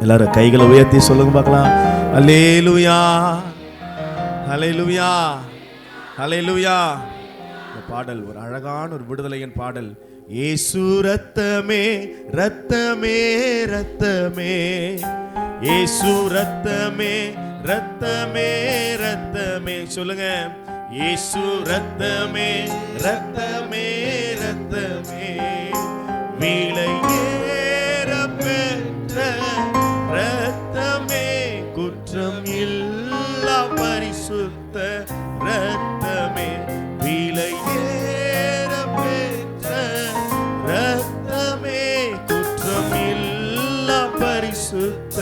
எல்லாரும் கைகளை உயர்த்தி சொல்லுங்க பார்க்கலாம். அல்லேலூயா, அல்லேலூயா, அல்லேலூயா. இந்த பாடல் ஒரு அழகான ஒரு விடுதலையின் பாடல். இயேசு ரத்தமே ரத்தமே ரத்தமே, இயேசு ரத்தமே ரத்தமே ரத்தமே. சொல்லுங்க, இயேசு ரத்தமே ரத்தமே ரத்தமே, விலையேற பெற்ற ரத்தமே, குற்றம் இல்லா பரிசுத்த ரத்தமே, விலையேற பெற்ற ரத்தமே, குற்றம் இல்லா பரிசுத்த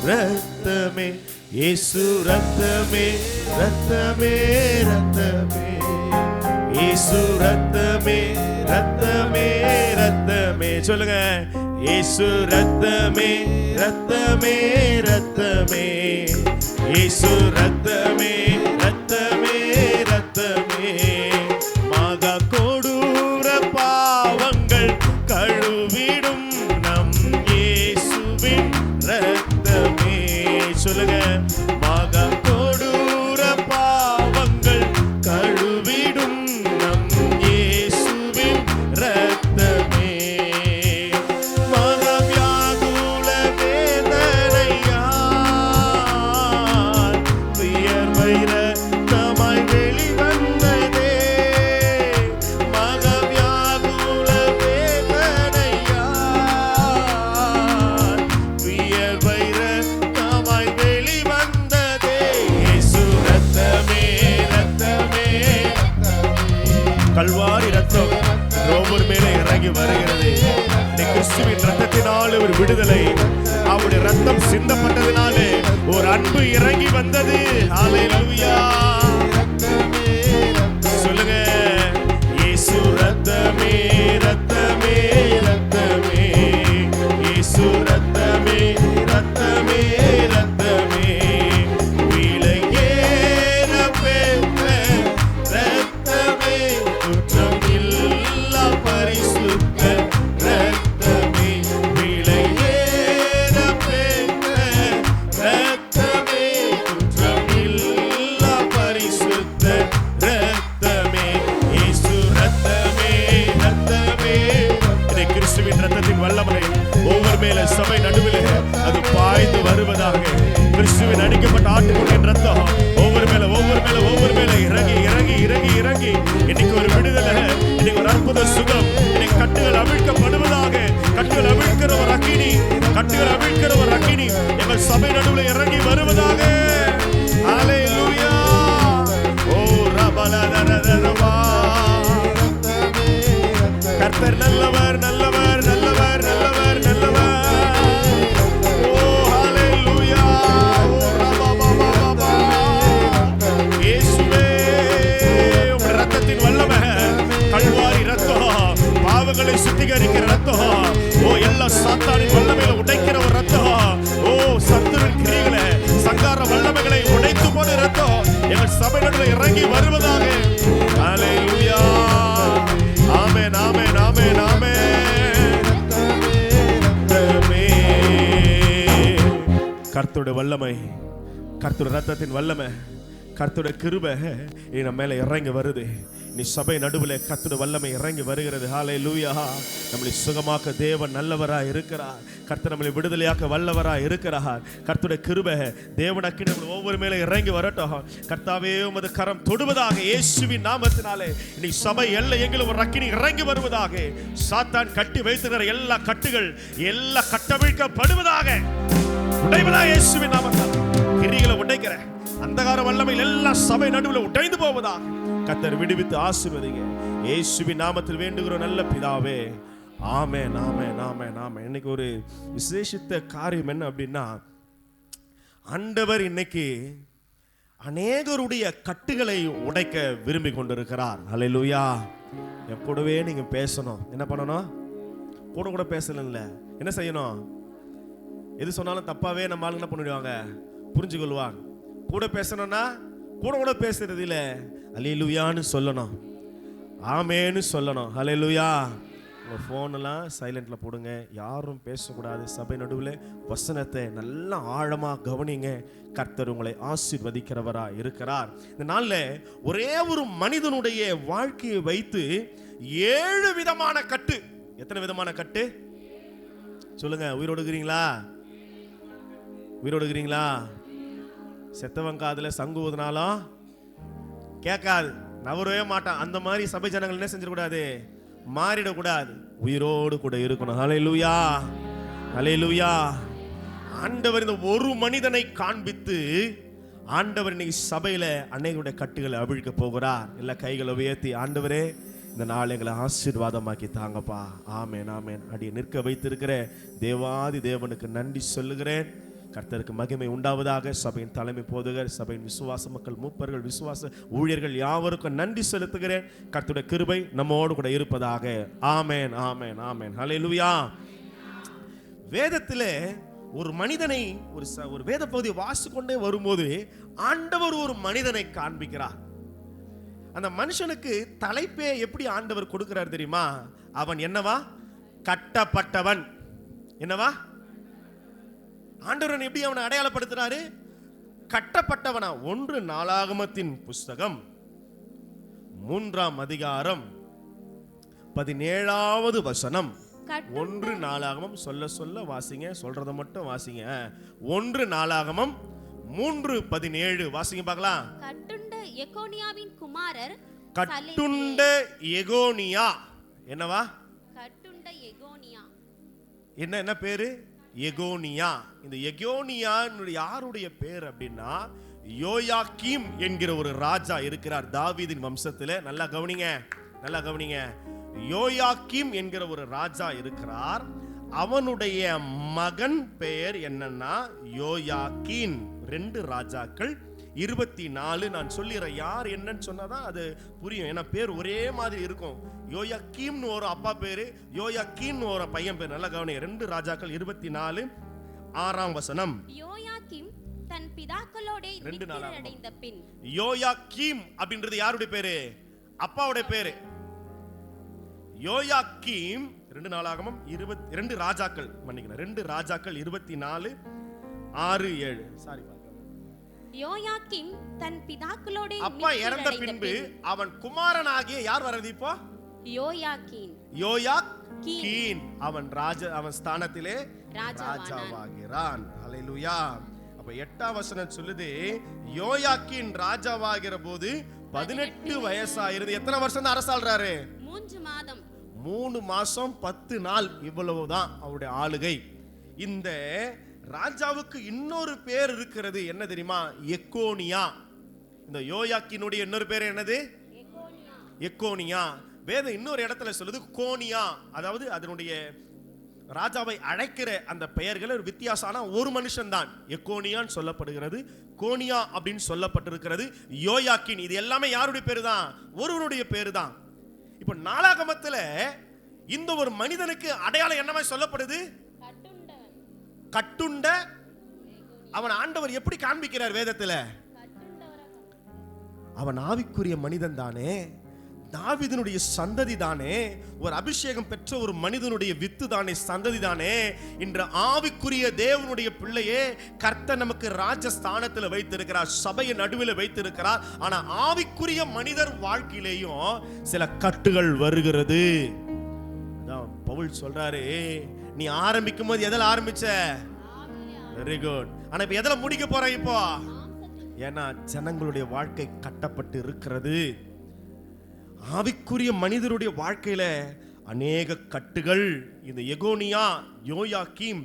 ரத்தமே, இயேசு ரத்தமே ரத்தமே ரத்தமே, இயேசு ரத்தமே ரத்தமே ரத்தமே. சொல்லுங்க, இயேசு ரத்தமே ரத்தமே ரத்தமே, இயேசு ரத்தமே ரத்தமே ரத்தமே, மகா கொடூர பாவங்கள் கழுவிடும் நம் இயேசுவின் ரத்தமே. சொல்லுங்க, மகா கொடூர பாவங்கள் கழுவிடும் நம் இயேசுவின் ரத்தமே, மகா வியாகுல வேதனையால் வியர்வை ரத்தமாய் வெளிவந்ததே, மகா வியாகுல வேதனையால் வியர்வை ரத்தமாய் வெளிவந்ததே, இயேசு ரத்தமே ரத்தமே. கல்வாரி ரத்தம் ரோமர் மேலே இறங்கி வருகிறது. கிறிஸ்துவின் ரத்தத்தினாலே ஒரு விடுதலை, அவருடைய ரத்தம் சிந்தப்பட்டதினாலே ஒரு அன்பு இறங்கி வந்தது. ஹல்லேலூயா. சொல்லுங்க, இயேசு ரத்தமே ரத்தமே ரத்தமே, இயேசு ரத்தமே ரத்தமே ரத்தமே, விலையேற பெற்ற ரத்தமே, குற்றம் இல்லா பரிசுத்த ரத்தமே, விலையேற பெற்ற ரத்தமே, குற்றம் இல்லா பரிசுத்த ரத்தமே, இயேசு ரத்தமே ரத்தமே. இதை கிறிஸ்துவின் ரத்தத்தின் வல்லமை ஒவ்வொரு மேல சபை நடுவில் அது பாய்ந்து வருவதாக. கிறிஸ்துவின் அடிக்கப்பட்ட ஆட்டுக்குட்டியின் ரத்தம் ஒவ்வொரு மேல ஒவ்வொரு மேல ஒவ்வொரு மேல இறங்கி இறங்கி இறங்கி இறங்கி இன்னைக்கு ஒரு விடுதலை, இன்னைக்கு ஒரு அற்புத சுகம், இன்னைக்கு கட்டுகள் அவிழ்க்கப்படுவதாக. கட்டுகள் அவிழ்க்கிற ஒரு அக்கினி, கட்டுகள் அவிழ்க்கிற ஒரு அக்கினி எங்கள் சபை நடுவில் இறங்கி வருவதாக. ஹல்லேலூயா. ஓ ரபலதரதரவா. கர்த்தர் நல்லவர் நல்லவர் நல்லவர் நல்லவர் நல்லவர். ஓ ஹல்லேலூயா. ஓ ரபபபபபா. இயேசுவே, உம்முடைய ரத்தத்தின் வல்லமை, கல்வாரி ரத்தம், பாவங்களை சுத்திகரிக்கிற ரத்தம், ஓ எல்லா சாத்தானின் வல்லமைகளை உடைக்கிற ஒரு ரத்தம், ஓ சத்துருவின் கிரியைகளை சங்கார வல்லமைகளை உடைத்து போன ரத்தம் எங்கள் சபை நடுவில் இறங்கி வருவதாக. ஹல்லேலூயா. ஆமென் ஆமென் ஆமென் ஆமென். கர்த்தருடைய வல்லமை, கர்த்தருடைய ரத்தத்தின் வல்லமை, கர்த்தருடைய கிருபை நம்ம மேல இறங்கி வருது. நீ சபை நடுவில் கர்த்தருடைய வல்லமை இறங்கி வருகிறது. ஹல்லேலூயா. நம்மளை சுகமாக்க தேவன் நல்லவராய் இருக்கிறார். கர்த்தர் நம்மளை விடுதலையாக்க வல்லவராய் இருக்கிறார். கர்த்தருடைய கிருபை தேவனுக்கு நம்ம ஒவ்வொரு மேல இறங்கி வரட்டும். கர்த்தாவே, உமது கரம் தொடுவதாக இயேசுவின் நாமத்தினாலே. நீ சபை எல்லை எங்கிலும் ஒரு அக்கினி இறங்கி வருவதாக. சாத்தான் கட்டி வைத்திருக்கிற எல்லா கட்டுகள் எல்லா கட்டவிழ்க்கப்படுவதாக. உடைவதா இயேசுவின் நாமத்தால். கிரிகளை உடைக்கிற அந்தகார வல்லமையில் எல்லா சபை நடுவில் உடைந்து போவதாக. கர்த்தர் விடுவித்து ஆசீர்வதிங்க. இயேசுவின் நாமத்தில் வேண்டுகிறோம் நல்ல பிதாவே. ஆமென் ஆமென் ஆமென் ஆமென். இன்னைக்கு ஒரு விசேஷித்த காரியம் என்ன அப்படின்னா, ஆண்டவர் இன்னைக்கு அநேகருடைய கட்டுகளை உடைக்க விரும்பி கொண்டிருக்கிறார். ஹல்லேலூயா. என் கூடவே நீங்க பேசணும். என்ன பண்ணணும்? கூட கூட பேசல, என்ன செய்யணும்? எது சொன்னாலும் தப்பாவே நம்ம ஆளுங்க என்ன பண்ணிடுவாங்க, புரிஞ்சு கொள்வாங்க. கூட பேசணும்னா கூட கூட பேசுறது இல்ல, அல்லேலூயான்னு சொல்லணும், ஆமேன்னு சொல்லணும். ஹல்லேலூயா. உங்கள் ஃபோனெல்லாம் சைலண்டில் போடுங்க, யாரும் பேசக்கூடாது. சபை நடுவில் வசனத்தை நல்லா ஆழமாக கவனிங்க. கர்த்தர் உங்களை ஆசீர்வதிக்கிறவராக இருக்கிறார். இந்த நாளில் ஒரே ஒரு மனிதனுடைய வாழ்க்கையை வைத்து 7 விதமான கட்டு. எத்தனை விதமான கட்டு சொல்லுங்க? உயிரோடு இருக்கிறீங்களா? உயிரோடு இருக்கிறீங்களா? செத்தவன் காதில் சங்கு ஊதினாலும் கேட்காது, நவரவே மாட்டான். அந்த மாதிரி சபை ஜனங்கள் என்ன செஞ்சிடக்கூடாது? மாறிடக்கூடாது. உயிரோடு கூட இருக்கணும். ஹல்லேலூயா, ஹல்லேலூயா. ஆண்டவர் இந்த ஒரு மனிதனை காண்பித்து ஆண்டவர் இன்னைக்கு சபையில அன்னைகளுடைய கட்டுகளை அவிழ்க்க போகிறார். எல்லா கைகளை உயர்த்தி, ஆண்டவரே இந்த நாள் எங்களை ஆசீர்வாதமாக்கி தாங்கப்பா. ஆமேன், ஆமேன். அடியை நிற்க வைத்திருக்கிற தேவாதி தேவனுக்கு நன்றி சொல்லுகிறேன். கர்த்தருக்கு மகிமை உண்டாவதாக. சபையின் தலைமை போதுகர், சபையின் விசுவாச மக்கள், மூப்பர்கள், விசுவாச ஊழியர்கள் யாவருக்கும் நன்றி செலுத்துகிறேன். கர்த்தருடைய கிருபை நம்மோடு கூட இருப்பதாக. ஆமேன், ஆமேன், ஆமேன். ஹல்லேலூயா. வேதத்திலே ஒரு மனிதனை ஒரு வேத பகுதியை வாசிக்கொண்டே வரும்போது ஆண்டவர் ஒரு மனிதனை காண்பிக்கிறார். அந்த மனுஷனுக்கு தலைப்பே எப்படி ஆண்டவர் கொடுக்கிறார் தெரியுமா? அவன் என்னவா? கட்டப்பட்டவன். என்னவா? ஆண்டவர் எப்படி அவனை அடையாளப்படுத்துறாரு? கட்டப்பட்டவனா. 1 நாளாகமத்தின் புஸ்தகம் 3ஆம் அதிகாரம் 17வது வசனம். 1 நாளாகமம் சொல்ல சொல்ல வாசிங்க, சொல்றத மட்டும் வாசிங்க. 1 நாளாகமம் 3:17 வாசிங்க பார்க்கலாம். கட்டுண்ட எகோனியாவின் குமாரர். கட்டுண்ட எகோனியா. என்னவா? கட்டுண்ட எகோனியா. என்ன பேரு? எகோனியா. இந்த எகோனியா யாருடைய பேர் அப்படின்னா, யோயாக்கீம் என்கிற ஒரு ராஜா இருக்கிறார் தாவீதின் வம்சத்திலே. நல்லா கவனிங்க, நல்லா கவனிங்க. யோயாக்கீம் என்கிற ஒரு ராஜா இருக்கிறார். அவனுடைய மகன் பெயர் என்னன்னா யோயாக்கீன். 2 ராஜாக்கள் 24. நான் சொல்லிடுறேன், யார் என்னன்னு சொன்னாதான் அது புரியும். ஏன்னா பேர் ஒரே மாதிரி இருக்கும். யோயாக்கீம்னு ஒரு அப்பா பேரு, யோயாக்கீன் ஒரு பையன் பேர். நல்லா கவனிங்க. 2 ராஜாக்கள் 24 6ஆம் வசனம். யோயாக்கீம் தன் பிதாக்களோட நித்திரையடைந்த பின். யோயாக்கீம் அப்படின்றது யாருடைய பேரு? அப்பாவுடைய பேரு. யோயாக்கீம் 2 நாளாகமம் 2 ராஜாக்கள், மன்னிக்கணும், 2 ராஜாக்கள் 24 6 7. சாரி. யோயாக்கீம் தன் பிதாக்களோட அப்பா இறந்த பின்பு அவன் குமாரனாகிய யார் வரது? இப்போ யோயாக்கீன். யோயாக்கீன் அவன் அவன் ஸ்தானத்திலே ராஜாவாகிறான். ஹல்லேலூயா. அப்ப 8ஆம் வசனம் சொல்லுது, யோயாக்கீன் ராஜாவாகிற போது 18 வயசாயிருது. எத்தனை வருஷம் தான் அரசாள்றாரு? 3 மாதம். 3 மாசம் 10 நாள். இவ்வளவுதான் அவருடைய ஆளுகை. இந்த ராஜாவுக்கு இன்னொரு பேர் இருக்கிறது. என்ன தெரியுமா? எக்கோனியா. இந்த யோயாக்கினுடைய இன்னொரு பேர் என்னது? எக்கோனியா. வேதம் இன்னொரு இடத்துல சொல்லுது கோனியா. அதாவது அதனுடைய ராஜாவை அழைக்கிற அந்த பெயர்கள் ஒரு வித்தியாசமான ஒரு மனுஷன் தான். எக்கோனியான்னு சொல்லப்படுகிறது, கோனியா அப்படின்னு சொல்லப்பட்டிருக்கிறது, யோயாக்கின். இது எல்லாமே யாருடைய பேரு தான்? ஒருவனுடைய பேரு தான். இப்ப நாளாகமத்துல இந்த ஒரு மனிதனுக்கு அடையாளம் என்னமா சொல்லப்படுது? கட்டுண்ட. அவன் ஆண்டவர் எப்படி காண்பிக்கிறார் வேதத்துல? அவன் ஆவிக்குரிய மனிதன் தானே, தாவீதினுடைய சந்ததி தானே, ஒரு அபிஷேகம் பெற்ற ஒரு மனிதனுடைய வித்து தானே, சந்ததி தானே. இன்று ஆவிக்குரிய தேவனுடைய பிள்ளையே கர்த்தர் நமக்கு ராஜஸ்தானத்தில் வைத்திருக்கிறார், சபையை நடுவில் வைத்திருக்கிறார். ஆனா ஆவிக்குரிய மனிதர் வாழ்க்கையிலேயும் சில கட்டுகள் வருகிறது. அதான் பவுல் சொல்றாரு, நீ ஆரம்பிக்கும் போது எதில் ஆரம்பிச்ச? Very good. ஆனா இப்ப எதில் முடிக்க போற? இப்போ ஏன்னா ஜனங்களுடைய வாழ்க்கை கட்டப்பட்டு இருக்கிறது. ஆவிக்குரிய மனிதருடைய வாழ்க்கையில அநேக கட்டுகள். இந்த எகோனியா, யோயாக்கீம்,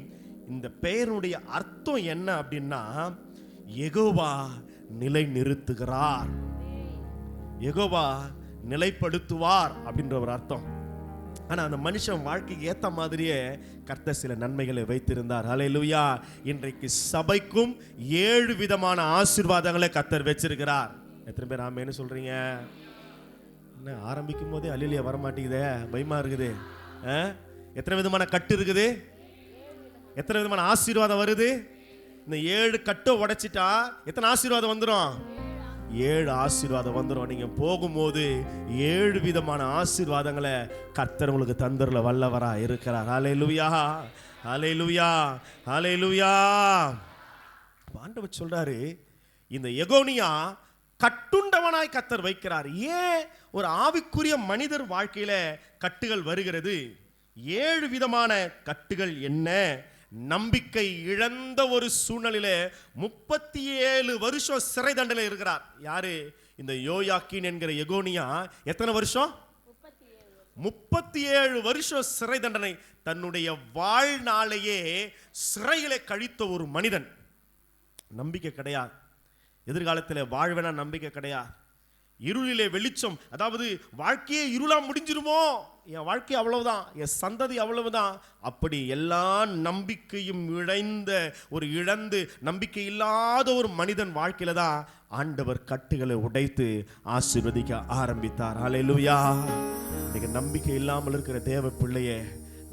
இந்த பெயருடைய அர்த்தம் என்ன அப்படின்னா, யெகோவா நிலை நிறுத்துகிறார், யெகோவா நிலைப்படுத்துவார் அப்படின்ற ஒரு அர்த்தம். ஆனா அந்த மனுஷன் வாழ்க்கைக்கு ஏத்த மாதிரியே கர்த்தர் சில நன்மைகளை வைத்திருந்தார். ஹல்லேலூயா. இன்றைக்கு சபைக்கும் 7 விதமான ஆசீர்வாதங்களை கர்த்தர் வச்சிருக்கிறார். எத்தனை பேர் ஆமென்னு சொல்றீங்க? என்ன ஆரம்பிக்கும் போதே அல்லேலூயா வர மாட்டேங்குதே, பயமா இருக்குது. எத்தனை விதமான கட்டு இருக்குது? எத்தனை விதமான ஆசீர்வாதம் வருது? இந்த 7 கட்டை உடைச்சிட்டா எத்தனை ஆசீர்வாதம் வந்துடும்? 7 ஆசீர்வாதம் வந்துடும். நீங்க போகும்போது 7 விதமான ஆசீர்வாதங்களை கர்த்தர் உங்களுக்கு தந்தர்ல வல்லவரா இருக்கிறார். ஹல்லேலூயா, ஹல்லேலூயா, ஹல்லேலூயா. ஆண்டவர் சொல்றாரு, இந்த எகோனியா கட்டுண்டவனாய் கர்த்தர் வைக்கிறார். ஏன் ஒரு ஆவிக்குரிய மனிதர் வாழ்க்கையில கட்டுகள் வருகிறது? 7 விதமான கட்டுகள் என்ன? நம்பிக்கை இழந்த ஒரு சூழ்நிலையில 37 வருஷம் சிறை தண்டனை இருக்கிறார். யாரு? இந்த யோயாக்கீன் என்கிற எகோனியா. எத்தனை வருஷம்? 37 வருஷம் சிறை தண்டனை. தன்னுடைய வாழ்நாளையே சிறையிலே கழித்த ஒரு மனிதன். நம்பிக்கை கிடையாது. எதிர்காலத்தில் வாழ்வேனா நம்பிக்கை கிடையாது. இருளிலே வெளிச்சம், அதாவது வாழ்க்கையே இருளா முடிஞ்சிருமோ, என் வாழ்க்கை அவ்வளவுதான், என் சந்ததி அவ்வளவுதான், அப்படி எல்லா நம்பிக்கையும் இழந்து நம்பிக்கை இல்லாத ஒரு மனிதன் வாழ்க்கையில தான் ஆண்டவர் கட்டுகளை உடைத்து ஆசீர்வதிக்க ஆரம்பித்தார். ஹல்லேலூயா. இன்னைக்கு நம்பிக்கை இல்லாமல் இருக்கிற தேவ பிள்ளையே,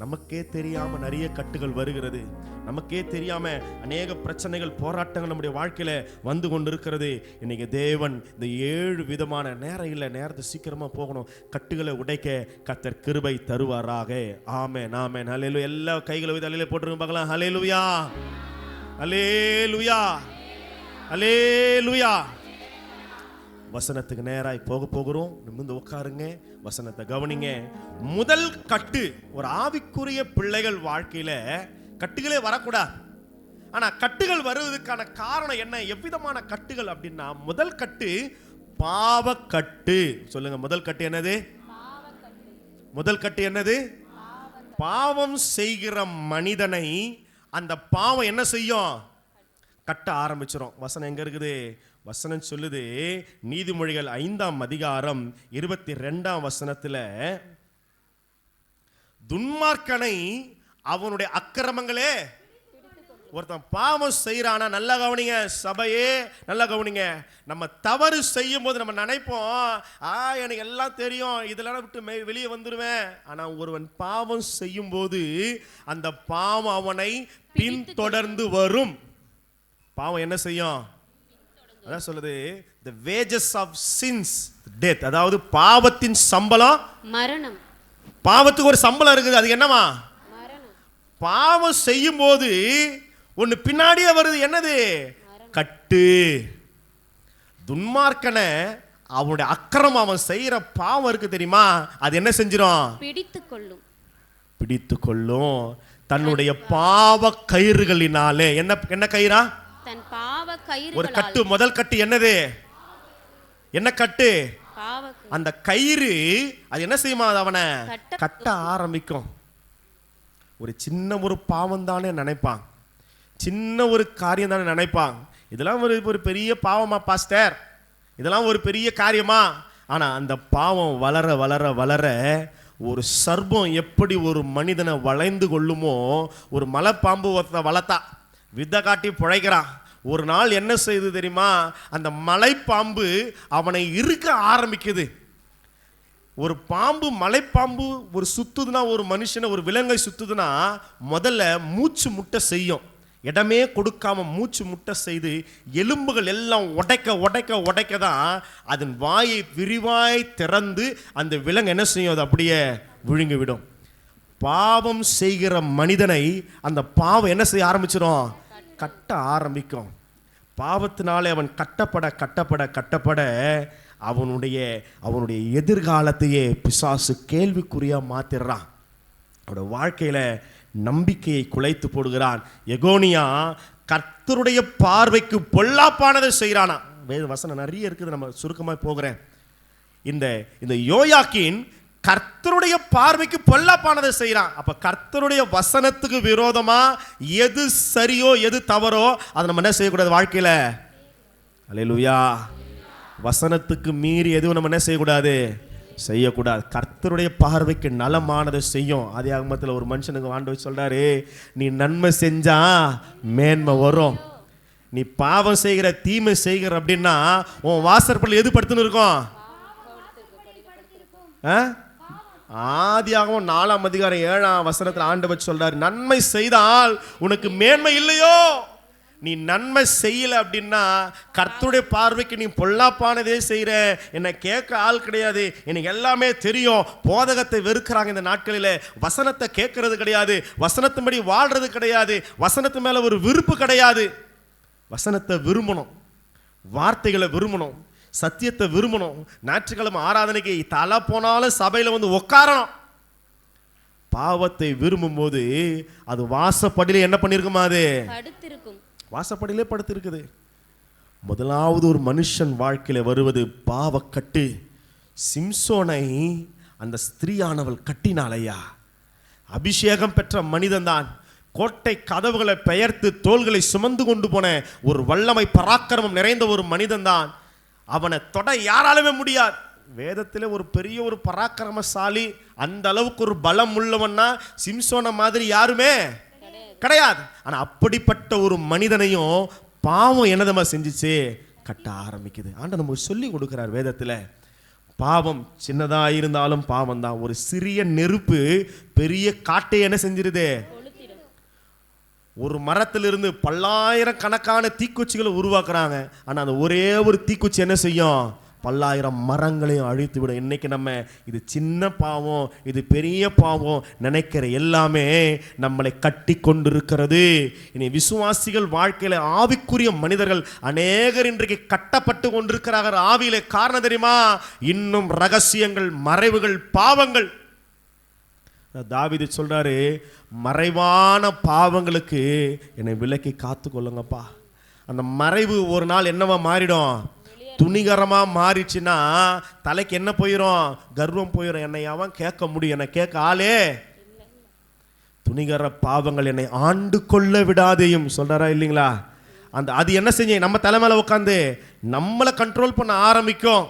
நமக்கே தெரியாம நிறைய கட்டுகள் வருகிறது. நமக்கே தெரியாம அநேக பிரச்சனைகள், போராட்டங்கள் நம்முடைய வாழ்க்கையில வந்து கொண்டிருக்கிறது. இன்னைக்கு தேவன் இந்த 7 விதமான நேரத்தை சீக்கிரமா போகணும், கட்டுகளை உடைக்க கர்த்தர் கிருபை தருவாராக. ஆமென், ஆமென், ஹல்லேலூயா. எல்லா கைகளை வைத்து அல்லேலூயா போட்டுருங்க பார்க்கலாம். ஹல்லேலூயா, ஹல்லேலூயா, ஹல்லேலூயா. வசனத்துக்கு நேராய் போகிறோம். நிமிர்ந்து உட்காருங்க, வசனத்தை கவனிங்க. முதல் கட்டு, ஒரு ஆவிக்குரிய பிள்ளைகள் வாழ்க்கையில கட்டுகளே வரக்கூடாது. ஆனா கட்டுகள் வருவதற்கான காரணம் என்ன? எவ்விதமான கட்டுகள் அப்படின்னா, முதல் கட்டு பாவக்கட்டு. சொல்லுங்க, முதல் கட்டு என்னது? முதல் கட்டு என்னது? பாவம் செய்கிற மனிதனை அந்த பாவம் என்ன செய்யும்? கட்ட ஆரம்பிச்சிடும். வசனம் எங்க இருக்குது? வசனம் சொல்லுது, நீதிமொழிகள் 5ஆம் அதிகாரம் 22ஆம் வசனத்துல, துன்மார்க்கனை அவனுடைய அக்கிரமங்களே. ஒருத்தன் பாவம் செய்யறானா, நல்லா கவனிங்க சபையே, நல்லா கவனிங்க. நம்ம தவறு செய்யும் போது நம்ம நினைப்போம், எனக்கு எல்லாம் தெரியும், இதெல்லாம் விட்டு வெளியே வந்துடுவேன். ஆனா ஒருவன் பாவம் செய்யும் போது அந்த பாவம் அவனை பின்தொடர்ந்து வரும். பாவம் என்ன செய்யும்? அதான் சொல்லுது, the wages of sins death. அதாவது பாவத்தின் சம்பளம் மரணம். பாவத்துக்கு ஒரு சம்பளம் இருக்குது, அது என்னமா? மரணம். பாவம் செய்யும் போது ஒன்னு பின்னாடியே வருது, என்னது? கட்டு. துன்மார்க்கனை அவனுடைய அக்கிரமம், அவன் செய்யற பாவம் இருக்கு தெரியுமா, அது என்ன செஞ்சிரும்? பிடித்து கொள்ளும். தன்னுடைய பாவ கயிறுகளினாலே. என்ன கயிறா? தன் பாவ கயிறு. ஒரு கட்டு, முதல் கட்டு என்னது? என்ன கட்டு? அந்த கயிறு அது என்ன செய்யுமா? அவனை கட்ட ஆரம்பிக்கும். ஒரு சின்ன ஒரு பாவம் தானே நினைப்பான், சின்ன ஒரு காரியம் தானே நினைப்பான், இதெல்லாம் ஒரு பெரிய பாவமா பாஸ்டர், இதெல்லாம் ஒரு பெரிய காரியமா? ஆனா அந்த பாவம் வளர வளர வளர, ஒரு சர்ப்பம் எப்படி ஒரு மனிதனை வளைந்து கொள்ளுமோ, ஒரு மலைப்பாம்பு ஒருத்த வளர்த்தா வித்தை காட்டி பிழைக்கிறான். ஒரு நாள் என்ன செய்யுது தெரியுமா? அந்த மலைப்பாம்பு அவனை இருக்க ஆரம்பிக்குது. ஒரு பாம்பு, மலைப்பாம்பு ஒரு சுத்துதுன்னா, ஒரு மனுஷனை, ஒரு விலங்கை சுத்துதுன்னா முதல்ல மூச்சு முட்டை செய்யும். இடமே கொடுக்காம மூச்சு முட்டை செய்து எலும்புகள் எல்லாம் உடைக்க தான் அதன் வாயை விரிவாய் திறந்து அந்த விலங்கு என்ன செய்யும்? அது அப்படியே விழுங்கி விடும். பாவம் செய்கிற மனிதனை அந்த பாவம் என்ன செய்ய ஆரம்பிச்சிடும்? கட்ட ஆரம்பிக்கும். பாவத்தினாலே அவன் கட்டப்பட அவனுடைய எதிர்காலத்தையே பிசாசு கேள்விக்குறியா மாத்திடுறான். அவனுடைய வாழ்க்கையில நம்பிக்கையை குலைத்து போடுகிறான். எகோனியா கர்த்தருடைய பார்வைக்கு பொல்லாப்பானதை செய்கிறானா. வேத வசனம் நிறைய இருக்குது, நம்ம சுருக்கமாக போகிறேன். இந்த யோயாக்கீன் கர்த்தருடைய பார்வைக்கு பொல்லாப்பானதை செய்யறான். அப்ப கர்த்தருடைய வசனத்துக்கு விரோதமா எது சரியோ எது தவறோ அதை நம்ம என்ன செய்யக்கூடாது வாழ்க்கையில? அல்லேலூயா. வசனத்துக்கு மீறி எதுவும் நம்ம என்ன செய்யக்கூடாது? செய்யக்கூடாது. கர்த்தருடைய பார்வைக்கு நலமானதை செய்யும். ஆதியாகமத்தில் ஒரு மனுஷனுக்கு ஆண்டவர் சொல்றாரு, நீ நன்மை செஞ்சா மேன்மை வரும், நீ பாவம் செய்கிற தீமை செய்கிற அப்படின்னா உன் வாசற்படியில் எது படுத்துன்னு இருக்கும்? ஆதியாகமம் 4ஆம் அதிகாரம் 7ஆம் வசனத்தில் ஆண்டவர் சொல்றாரு, நன்மை செய்தால் உனக்கு மேன்மை இல்லையோ, நீ நன்மை செய்யல அப்படின்னா கர்த்தருடைய பார்வைக்கு நீ பொல்லாப்பானதே செய்யற, என்னை கேட்க ஆள் கிடையாது, எனக்கு எல்லாமே தெரியும். போதகத்தை வெறுக்கிறாங்க இந்த நாட்களில். வசனத்தை கேட்கறது கிடையாது, வசனத்தின்படி வாழ்றது கிடையாது, வசனத்து மேல ஒரு விருப்பு கிடையாது. வசனத்தை விரும்பணும், வார்த்தைகளை விரும்பணும், சத்தியத்தை விரும்பணும். ஞாயிற்றுக்கிழமை ஆராதனைக்கு தலை போனாலும் சபையில வந்து உட்காரணும். பாவத்தை விரும்பும் போது அது வாசப்படியில என்ன பண்ணிருக்குமா? அது படுத்திருக்கும், வாசப்படியிலே படுத்திருக்குது. முதலாவது ஒரு மனுஷன் வாழ்க்கையில வருவது பாவக்கட்டு. சிம்சோனை அந்த ஸ்திரீயானவள் கட்டினாளையா. அபிஷேகம் பெற்ற மனிதன் தான், கோட்டை கதவுகளை பெயர்த்து தோள்களை சுமந்து கொண்டு போன ஒரு வல்லமை பராக்கிரமம் நிறைந்த ஒரு மனிதன் தான். அவனை தொட யாராலுமே முடியாது. வேதத்தில் ஒரு பெரிய ஒரு பராக்கிரமசாலி, அந்த அளவுக்கு ஒரு பலம் உள்ளவன்னா சிம்சோனை மாதிரி யாருமே கிடையாது. ஆனா அப்படிப்பட்ட ஒரு மனிதனையும் பாவம் என்னதமா செஞ்சிச்சு? கட்ட ஆரம்பிக்குது. ஆண்டவர் நமக்கு சொல்லி கொடுக்கிறார் வேதத்தில். பாவம் சின்னதா இருந்தாலும் பாவம் தான். ஒரு சிறிய நெருப்பு பெரிய காட்டை என்ன செஞ்சிருது? ஒரு மரத்திலிருந்து பல்லாயிரக்கணக்கான தீக்குச்சிகளை உருவாக்குறாங்க. ஆனா அந்த ஒரே ஒரு தீக்குச்சி என்ன செய்யும்? பல்லாயிரம் மரங்களையும் அழித்து விடும். இன்னைக்கு நம்ம இது சின்ன பாவம், இது பெரிய பாவம் நினைக்கிற எல்லாமே நம்மளை கட்டி கொண்டிருக்கிறது. இனி விசுவாசிகள் வாழ்க்கையில ஆவிக்குரிய மனிதர்கள் அநேகர் இன்றைக்கு கட்டப்பட்டு கொண்டிருக்கிறார்கள் ஆவியிலே. காரணம் தெரியுமா? இன்னும் ரகசியங்கள், மறைவுகள், பாவங்கள். தாவீது சொல்றாரு, மறைவான பாவங்களுக்கு என்னை விலக்கி காத்து கொள்ளுங்கப்பா. அந்த மறைவு ஒரு நாள் என்னவா மாறிடும்? துணிகரமா மாறிச்சுன்னா தலைக்கு என்ன போயிடும்? கர்வம் போயிடும். என்னை அவன் கேட்க முடியும், என்னை கேட்க ஆளே. துணிகர பாவங்கள் என்னை ஆண்டு கொள்ள விடாதேயும் சொல்றாரா இல்லைங்களா? அது என்ன செஞ்சு நம்ம தலைமையில உட்காந்து நம்மளை கண்ட்ரோல் பண்ண ஆரம்பிக்கும்,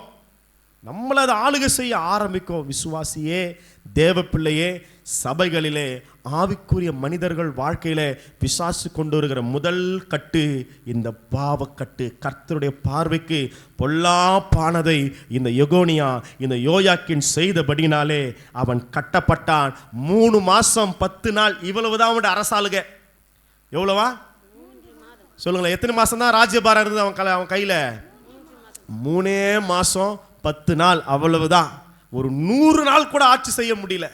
நம்மளை அதை ஆளுகை செய்ய ஆரம்பிக்கும். விசுவாசியே, தேவ பிள்ளையே, சபைகளிலே ஆவிக்குரிய மனிதர்கள் வாழ்க்கையில பிசாசு கொண்டு வருகிற முதல் கட்டு இந்த பாவக்கட்டு. கர்த்தருடைய பார்வைக்கு பொல்லாப்பானதை இந்த யெகோனியா, இந்த யோயாக்கின் செய்தபடினாலே அவன் கட்டப்பட்டான். 3 மாசம் 10 நாள். இவ்வளவுதான் அவனுடைய அரசாளுக. எவ்வளவா சொல்லுங்களேன்? எத்தனை மாசம் தான் ராஜ்யபாரம் இருந்தது அவன் கையில? 3 மாசம் 10 நாள். அவ்வளவுதான். ஒரு 100 நாள் கூட ஆட்சி செய்ய முடியல.